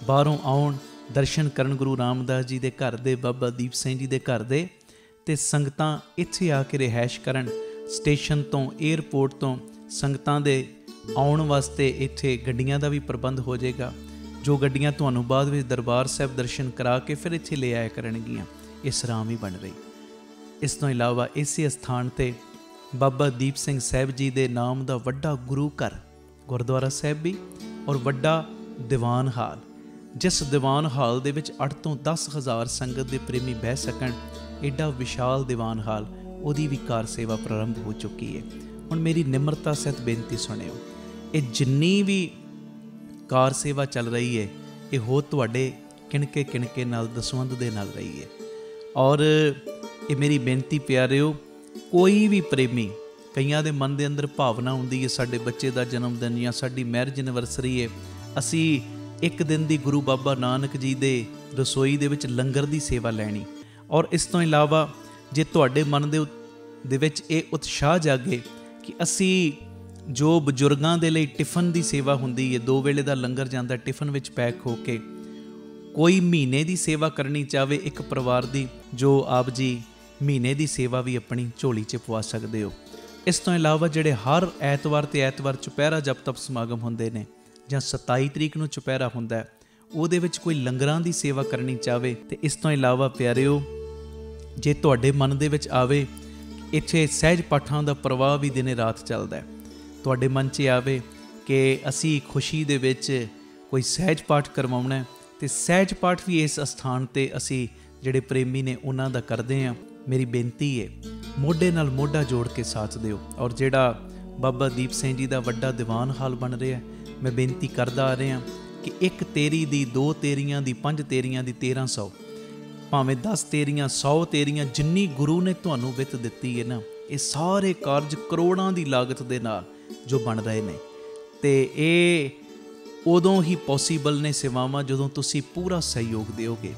ਬਾਹਰੋਂ ਆਉਣ, ਦਰਸ਼ਨ ਕਰਨ ਗੁਰੂ ਰਾਮਦਾਸ ਜੀ ਦੇ ਘਰ ਦੇ, ਬਾਬਾ ਦੀਪ ਸਿੰਘ ਜੀ ਦੇ ਘਰ ਦੇ, ਅਤੇ ਸੰਗਤਾਂ ਇੱਥੇ ਆ ਕੇ ਰਿਹਾਇਸ਼ ਕਰਨ। ਸਟੇਸ਼ਨ ਤੋਂ, ਏਅਰਪੋਰਟ ਤੋਂ ਸੰਗਤਾਂ ਦੇ ਆਉਣ ਵਾਸਤੇ ਇੱਥੇ ਗੱਡੀਆਂ ਦਾ ਵੀ ਪ੍ਰਬੰਧ ਹੋ ਜਾਏਗਾ, ਜੋ ਗੱਡੀਆਂ ਤੁਹਾਨੂੰ ਬਾਅਦ ਵਿੱਚ ਦਰਬਾਰ ਸਾਹਿਬ ਦਰਸ਼ਨ ਕਰਾ ਕੇ ਫਿਰ ਇੱਥੇ ਲੈ ਆਇਆ ਕਰਨਗੀਆਂ। ਇਹ ਸਰਾਂ ਵੀ ਬਣ ਰਹੀ। ਇਸ ਤੋਂ ਇਲਾਵਾ ਇਸੇ ਅਸਥਾਨ 'ਤੇ ਬਾਬਾ ਦੀਪ ਸਿੰਘ ਸਾਹਿਬ ਜੀ ਦੇ ਨਾਮ ਦਾ ਵੱਡਾ ਗੁਰੂ ਘਰ, ਗੁਰਦੁਆਰਾ ਸਾਹਿਬ ਵੀ, ਔਰ ਵੱਡਾ ਦੀਵਾਨ ਹਾਲ, ਜਿਸ ਦੀਵਾਨ ਹਾਲ ਦੇ ਵਿੱਚ 8 ਤੋਂ 10 ਹਜ਼ਾਰ ਸੰਗਤ ਦੇ ਪ੍ਰੇਮੀ ਬਹਿ ਸਕਣ। ਐਡਾ ਵਿਸ਼ਾਲ ਦੀਵਾਨ ਹਾਲ, ਉਹਦੀ ਵੀ ਕਾਰ ਸੇਵਾ ਪ੍ਰਾਰੰਭ ਹੋ ਚੁੱਕੀ ਹੈ। ਹੁਣ ਮੇਰੀ ਨਿਮਰਤਾ ਸਹਿਤ ਬੇਨਤੀ ਸੁਣਿਓ, ਇਹ ਜਿੰਨੀ ਵੀ ਕਾਰ ਸੇਵਾ ਚੱਲ ਰਹੀ ਹੈ, ਇਹ ਹੋ ਤੁਹਾਡੇ ਕਿਣਕੇ ਨਾਲ, ਦਸਵੰਧ ਦੇ ਨਾਲ ਰਹੀ ਹੈ। ਔਰ ਇਹ ਮੇਰੀ ਬੇਨਤੀ ਪਿਆਰਿਓ, ਕੋਈ ਵੀ ਪ੍ਰੇਮੀ, ਕਈਆਂ ਦੇ ਮਨ ਦੇ ਅੰਦਰ ਭਾਵਨਾ ਹੁੰਦੀ ਹੈ ਸਾਡੇ ਬੱਚੇ ਦਾ ਜਨਮ ਦਿਨ ਜਾਂ ਸਾਡੀ ਮੈਰਿਜ ਐਨਵਰਸਰੀ ਹੈ, ਅਸੀਂ ਇੱਕ ਦਿਨ ਦੀ ਗੁਰੂ ਬਾਬਾ ਨਾਨਕ ਜੀ ਦੇ ਰਸੋਈ ਦੇ ਵਿੱਚ ਲੰਗਰ ਦੀ ਸੇਵਾ ਲੈਣੀ। ਔਰ ਇਸ ਤੋਂ ਇਲਾਵਾ ਜੇ ਤੁਹਾਡੇ ਮਨ ਦੇ ਵਿੱਚ ਇਹ ਉਤਸ਼ਾਹ ਜਾਗੇ ਕਿ ਅਸੀਂ ਜੋ ਬਜ਼ੁਰਗਾਂ ਦੇ ਲਈ ਟਿਫਨ ਦੀ ਸੇਵਾ ਹੁੰਦੀ ਹੈ, 2 ਵੇਲੇ ਦਾ ਲੰਗਰ ਜਾਂਦਾ ਟਿਫਨ ਵਿੱਚ ਪੈਕ ਹੋ ਕੇ, ਕੋਈ ਮਹੀਨੇ ਦੀ ਸੇਵਾ ਕਰਨੀ ਚਾਹਵੇ ਇੱਕ ਪਰਿਵਾਰ ਦੀ, ਜੋ ਆਪ ਜੀ ਮਹੀਨੇ ਦੀ ਸੇਵਾ ਵੀ ਆਪਣੀ ਝੋਲੀ 'ਚ ਪਵਾ ਸਕਦੇ ਹੋ। ਇਸ ਤੋਂ ਇਲਾਵਾ ਜਿਹੜੇ ਹਰ ਐਤਵਾਰ ਤੇ ਐਤਵਾਰ ਚੁਪਹਿਰਾ ਜਪ ਤਪ ਸਮਾਗਮ ਹੁੰਦੇ ਨੇ, ਜਾਂ 27 ਤਰੀਕ ਨੂੰ ਚੁਪਹਿਰਾ ਹੁੰਦਾ, ਉਹਦੇ ਵਿੱਚ ਕੋਈ ਲੰਗਰਾਂ ਦੀ ਸੇਵਾ ਕਰਨੀ ਚਾਹਵੇ। ਤੇ ਇਸ ਤੋਂ ਇਲਾਵਾ ਪਿਆਰਿਓ, ਜੇ ਤੁਹਾਡੇ ਮਨ ਦੇ ਵਿੱਚ ਆਵੇ ਇੱਥੇ ਸਹਿਜ ਪਾਠਾਂ ਦਾ ਪ੍ਰਵਾਹ ਵੀ ਦਿਨੇ ਰਾਤ ਚੱਲਦਾ, ਤੁਹਾਡੇ ਮਨ 'ਚ ਆਵੇ ਕਿ ਅਸੀਂ ਖੁਸ਼ੀ ਦੇ ਵਿੱਚ ਕੋਈ ਸਹਿਜ ਪਾਠ ਕਰਵਾਉਣਾ, ਤੇ ਸਹਿਜ ਪਾਠ ਵੀ ਇਸ ਅਸਥਾਨ 'ਤੇ ਅਸੀਂ ਜਿਹੜੇ ਪ੍ਰੇਮੀ ਨੇ ਉਹਨਾਂ ਦਾ ਕਰਦੇ ਹਾਂ। ਮੇਰੀ ਬੇਨਤੀ ਹੈ, ਮੋਢੇ ਨਾਲ ਮੋਢਾ ਜੋੜ ਕੇ ਸਾਥ ਦਿਓ। ਔਰ ਜਿਹੜਾ ਬਾਬਾ ਦੀਪ ਸਿੰਘ ਜੀ ਦਾ ਵੱਡਾ ਦੀਵਾਨ ਹਾਲ ਬਣ ਰਿਹਾ, ਮੈਂ ਬੇਨਤੀ ਕਰਦਾ ਆ ਰਿਹਾ ਕਿ 1 ਤੇਰੀ ਦੀ, 2 ਤੇਰੀਆਂ ਦੀ, 5 ਤੇਰੀਆਂ ਦੀ, 1300, ਭਾਵੇਂ 10 ਤੇਰੀਆਂ, 100 ਤੇਰੀਆਂ, ਜਿੰਨੀ ਗੁਰੂ ਨੇ ਤੁਹਾਨੂੰ ਵਿੱਤ ਦਿੱਤੀ ਹੈ ਨਾ, ਇਹ ਸਾਰੇ ਕਾਰਜ ਕਰੋੜਾਂ ਦੀ ਲਾਗਤ ਦੇ ਨਾਲ ਜੋ ਬਣ ਰਹੇ ਨੇ, ਤੇ ਇਹ ਉਦੋਂ ਹੀ ਪੋਸੀਬਲ ਨੇ ਸੇਵਾਵਾਂ ਜਦੋਂ ਤੁਸੀਂ ਪੂਰਾ ਸਹਿਯੋਗ ਦਿਓਗੇ।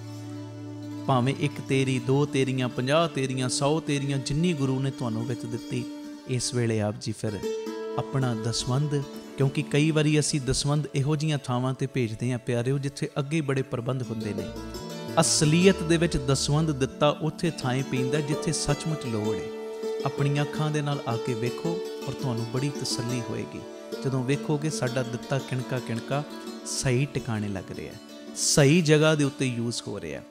ਭਾਵੇਂ 1 ਤੇਰੀ, 2 ਤੇਰੀਆਂ, 50 ਤੇਰੀਆਂ, 100 ਤੇਰੀਆਂ, ਜਿੰਨੀ ਗੁਰੂ ਨੇ ਤੁਹਾਨੂੰ ਵਿੱਤ ਦਿੱਤੀ, ਇਸ ਵੇਲੇ ਆਪ ਜੀ ਫਿਰ ਆਪਣਾ ਦਸਵੰਧ, ਕਿਉਂਕਿ ਕਈ ਵਾਰੀ ਅਸੀਂ ਦਸਵੰਧ ਇਹੋ ਜਿਹੀਆਂ ਥਾਵਾਂ 'ਤੇ ਭੇਜਦੇ ਹਾਂ ਪਿਆਰਿਓ ਜਿੱਥੇ ਅੱਗੇ ਬੜੇ ਪ੍ਰਬੰਧ ਹੁੰਦੇ ਨੇ। ਅਸਲੀਅਤ ਦੇ ਵਿੱਚ ਦਸਵੰਧ ਦਿੱਤਾ ਉੱਥੇ ਥਾਂ ਪੈਂਦਾ ਜਿੱਥੇ ਸੱਚਮੁੱਚ ਲੋੜ ਹੈ। ਆਪਣੀਆਂ ਅੱਖਾਂ ਦੇ ਨਾਲ ਆ ਕੇ ਵੇਖੋ ਔਰ ਤੁਹਾਨੂੰ ਬੜੀ ਤਸੱਲੀ ਹੋਏਗੀ ਜਦੋਂ ਵੇਖੋਗੇ ਸਾਡਾ ਦਿੱਤਾ ਕਿਣਕਾ ਸਹੀ ਟਿਕਾਣੇ ਲੱਗ ਰਿਹਾ, ਸਹੀ ਜਗ੍ਹਾ ਦੇ ਉੱਤੇ ਯੂਜ਼ ਹੋ ਰਿਹਾ।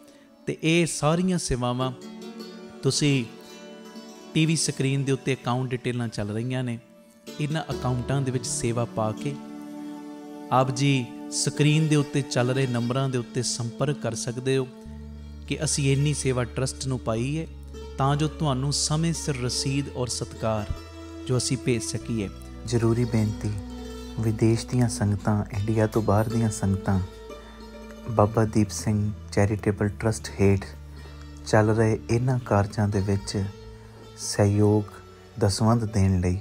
ਤੇ ਇਹ ਸਾਰੀਆਂ ਸੇਵਾਵਾਂ ਤੁਸੀਂ ਟੀਵੀ ਸਕਰੀਨ ਦੇ ਉੱਤੇ ਅਕਾਊਂਟ ਡਿਟੇਲਾਂ ਚੱਲ ਰਹੀਆਂ ਨੇ, ਇਹਨਾਂ ਅਕਾਊਂਟਾਂ ਦੇ ਵਿੱਚ ਸੇਵਾ ਪਾ ਕੇ ਆਪ ਜੀ ਸਕਰੀਨ ਦੇ ਉੱਤੇ ਚੱਲ ਰਹੇ ਨੰਬਰਾਂ ਦੇ ਉੱਤੇ ਸੰਪਰਕ ਕਰ ਸਕਦੇ ਹੋ ਕਿ ਅਸੀਂ ਇੰਨੀ ਸੇਵਾ ਟਰਸਟ ਨੂੰ ਪਾਈ ਹੈ, ਤਾਂ ਜੋ ਤੁਹਾਨੂੰ ਸਮੇਂ ਸਿਰ ਰਸੀਦ ਔਰ ਸਤਿਕਾਰ ਜੋ ਅਸੀਂ ਭੇਜ ਸਕੀਏ। ਜ਼ਰੂਰੀ ਬੇਨਤੀ, ਵਿਦੇਸ਼ ਦੀਆਂ ਸੰਗਤਾਂ, ਇੰਡੀਆ ਤੋਂ ਬਾਹਰ ਦੀਆਂ ਸੰਗਤਾਂ ਬਾਬਾ ਦੀਪ ਸਿੰਘ ਚੈਰੀਟੇਬਲ ਟਰਸਟ ਹੇਠ ਚੱਲ ਰਹੇ ਇਹਨਾਂ ਕਾਰਜਾਂ ਦੇ ਵਿੱਚ ਸਹਿਯੋਗ ਦਸਵੰਧ ਦੇਣ ਲਈ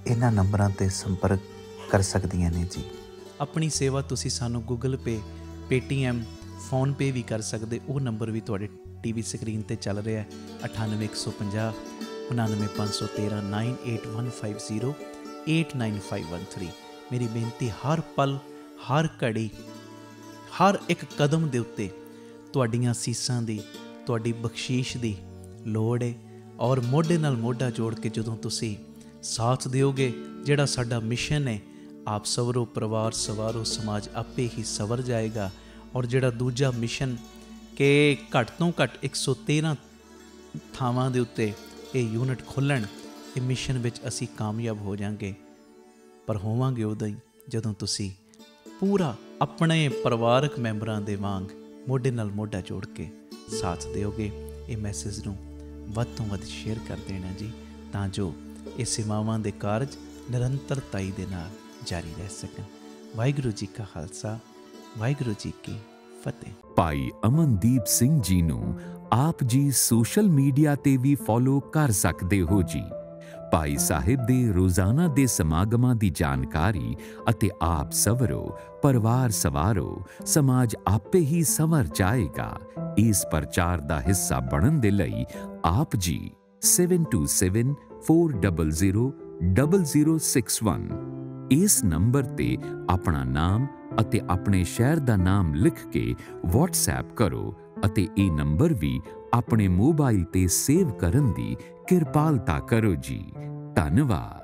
ਇਹਨਾਂ ਨੰਬਰਾਂ 'ਤੇ ਸੰਪਰਕ ਕਰ ਸਕਦੀਆਂ ਨੇ ਜੀ। ਆਪਣੀ ਸੇਵਾ ਤੁਸੀਂ ਸਾਨੂੰ ਗੂਗਲ ਪੇ, ਪੇਟੀਐਮ, ਫੋਨਪੇ ਵੀ ਕਰ ਸਕਦੇ। ਉਹ ਨੰਬਰ ਵੀ ਤੁਹਾਡੇ ਟੀਵੀ ਸਕਰੀਨ 'ਤੇ ਚੱਲ ਰਿਹਾ ਹੈ, 9815 99513 98150 89513। ਮੇਰੀ ਬੇਨਤੀ, ਹਰ ਪਲ, ਹਰ ਘੜੀ, ਹਰ ਇੱਕ ਕਦਮ ਦੇ ਉੱਤੇ ਤੁਹਾਡੀਆਂ ਸੀਸਾਂ ਦੀ, ਤੁਹਾਡੀ ਬਖਸ਼ੀਸ਼ ਦੀ ਲੋੜ ਹੈ। ਔਰ ਮੋਢੇ ਨਾਲ ਮੋਢਾ ਜੋੜ ਕੇ ਜਦੋਂ ਤੁਸੀਂ ਸਾਥ ਦਿਓਗੇ, ਜਿਹੜਾ ਸਾਡਾ ਮਿਸ਼ਨ ਹੈ, ਆਪ ਸਵਰੋ ਪਰਿਵਾਰ ਸਵਾਰੋ ਸਮਾਜ ਆਪੇ ਹੀ ਸਵਰ ਜਾਏਗਾ। ਔਰ ਜਿਹੜਾ ਦੂਜਾ ਮਿਸ਼ਨ ਕਿ ਘੱਟ ਤੋਂ ਘੱਟ 113 ਥਾਵਾਂ ਦੇ ਉੱਤੇ ਇਹ ਯੂਨਿਟ ਖੋਲ੍ਹਣ, ਇਹ ਮਿਸ਼ਨ ਵਿੱਚ ਅਸੀਂ ਕਾਮਯਾਬ ਹੋ ਜਾਵਾਂਗੇ। ਪਰ ਹੋਵਾਂਗੇ ਉਦੋਂ ਹੀ ਜਦੋਂ ਤੁਸੀਂ ਪੂਰਾ ਆਪਣੇ ਪਰਿਵਾਰਕ ਮੈਂਬਰਾਂ ਦੇ ਵਾਂਗ ਮੋਢੇ ਨਾਲ ਮੋਢਾ ਜੋੜ ਕੇ ਸਾਥ ਦਿਓਗੇ। ਇਹ ਮੈਸੇਜ ਨੂੰ ਵੱਧ ਤੋਂ ਵੱਧ ਸ਼ੇਅਰ ਕਰ ਦੇਣਾ ਜੀ, ਤਾਂ ਜੋ ਇਹ ਸੇਵਾਵਾਂ ਦੇ ਕਾਰਜ ਨਿਰੰਤਰਤਾਈ ਦੇ ਨਾਲ ਜਾਰੀ ਰਹਿ ਸਕਣ। ਵਾਹਿਗੁਰੂ ਜੀ ਕਾ ਖਾਲਸਾ, ਵਾਹਿਗੁਰੂ ਜੀ ਕੀ ਫਤਿਹ। ਭਾਈ ਅਮਨਦੀਪ ਸਿੰਘ ਜੀ ਨੂੰ ਆਪ ਜੀ ਸੋਸ਼ਲ ਮੀਡੀਆ ਤੇ ਵੀ ਫੋਲੋ ਕਰ ਸਕਦੇ ਹੋ ਜੀ। ਭਾਈ ਸਾਹਿਬ ਦੇ ਰੋਜ਼ਾਨਾ ਦੇ ਸਮਾਗਮਾਂ ਦੀ ਜਾਣਕਾਰੀ ਅਤੇ ਆਪ ਸਵਰੋ, ਪਰਿਵਾਰ ਸਵਾਰੋ, ਸਮਾਜ ਆਪੇ ਹੀ ਸੰਵਰ ਜਾਏਗਾ। ਇਸ ਪ੍ਰਚਾਰ ਦਾ ਹਿੱਸਾ ਬਣਨ ਦੇ ਲਈ ਆਪ ਜੀ 7274000061 ਇਸ ਨੰਬਰ ਤੇ ਆਪਣਾ ਨਾਮ ਅਤੇ ਆਪਣੇ ਸ਼ਹਿਰ ਦਾ ਨਾਮ ਲਿਖ ਕੇ WhatsApp ਕਰੋ ਅਤੇ ਇਹ ਨੰਬਰ ਵੀ ਆਪਣੇ ਮੋਬਾਈਲ ਤੇ ਸੇਵ ਕਰਨ ਦੀ ਕਿਰਪਾਲਤਾ ਕਰੋ ਜੀ। ਧੰਨਵਾਦ।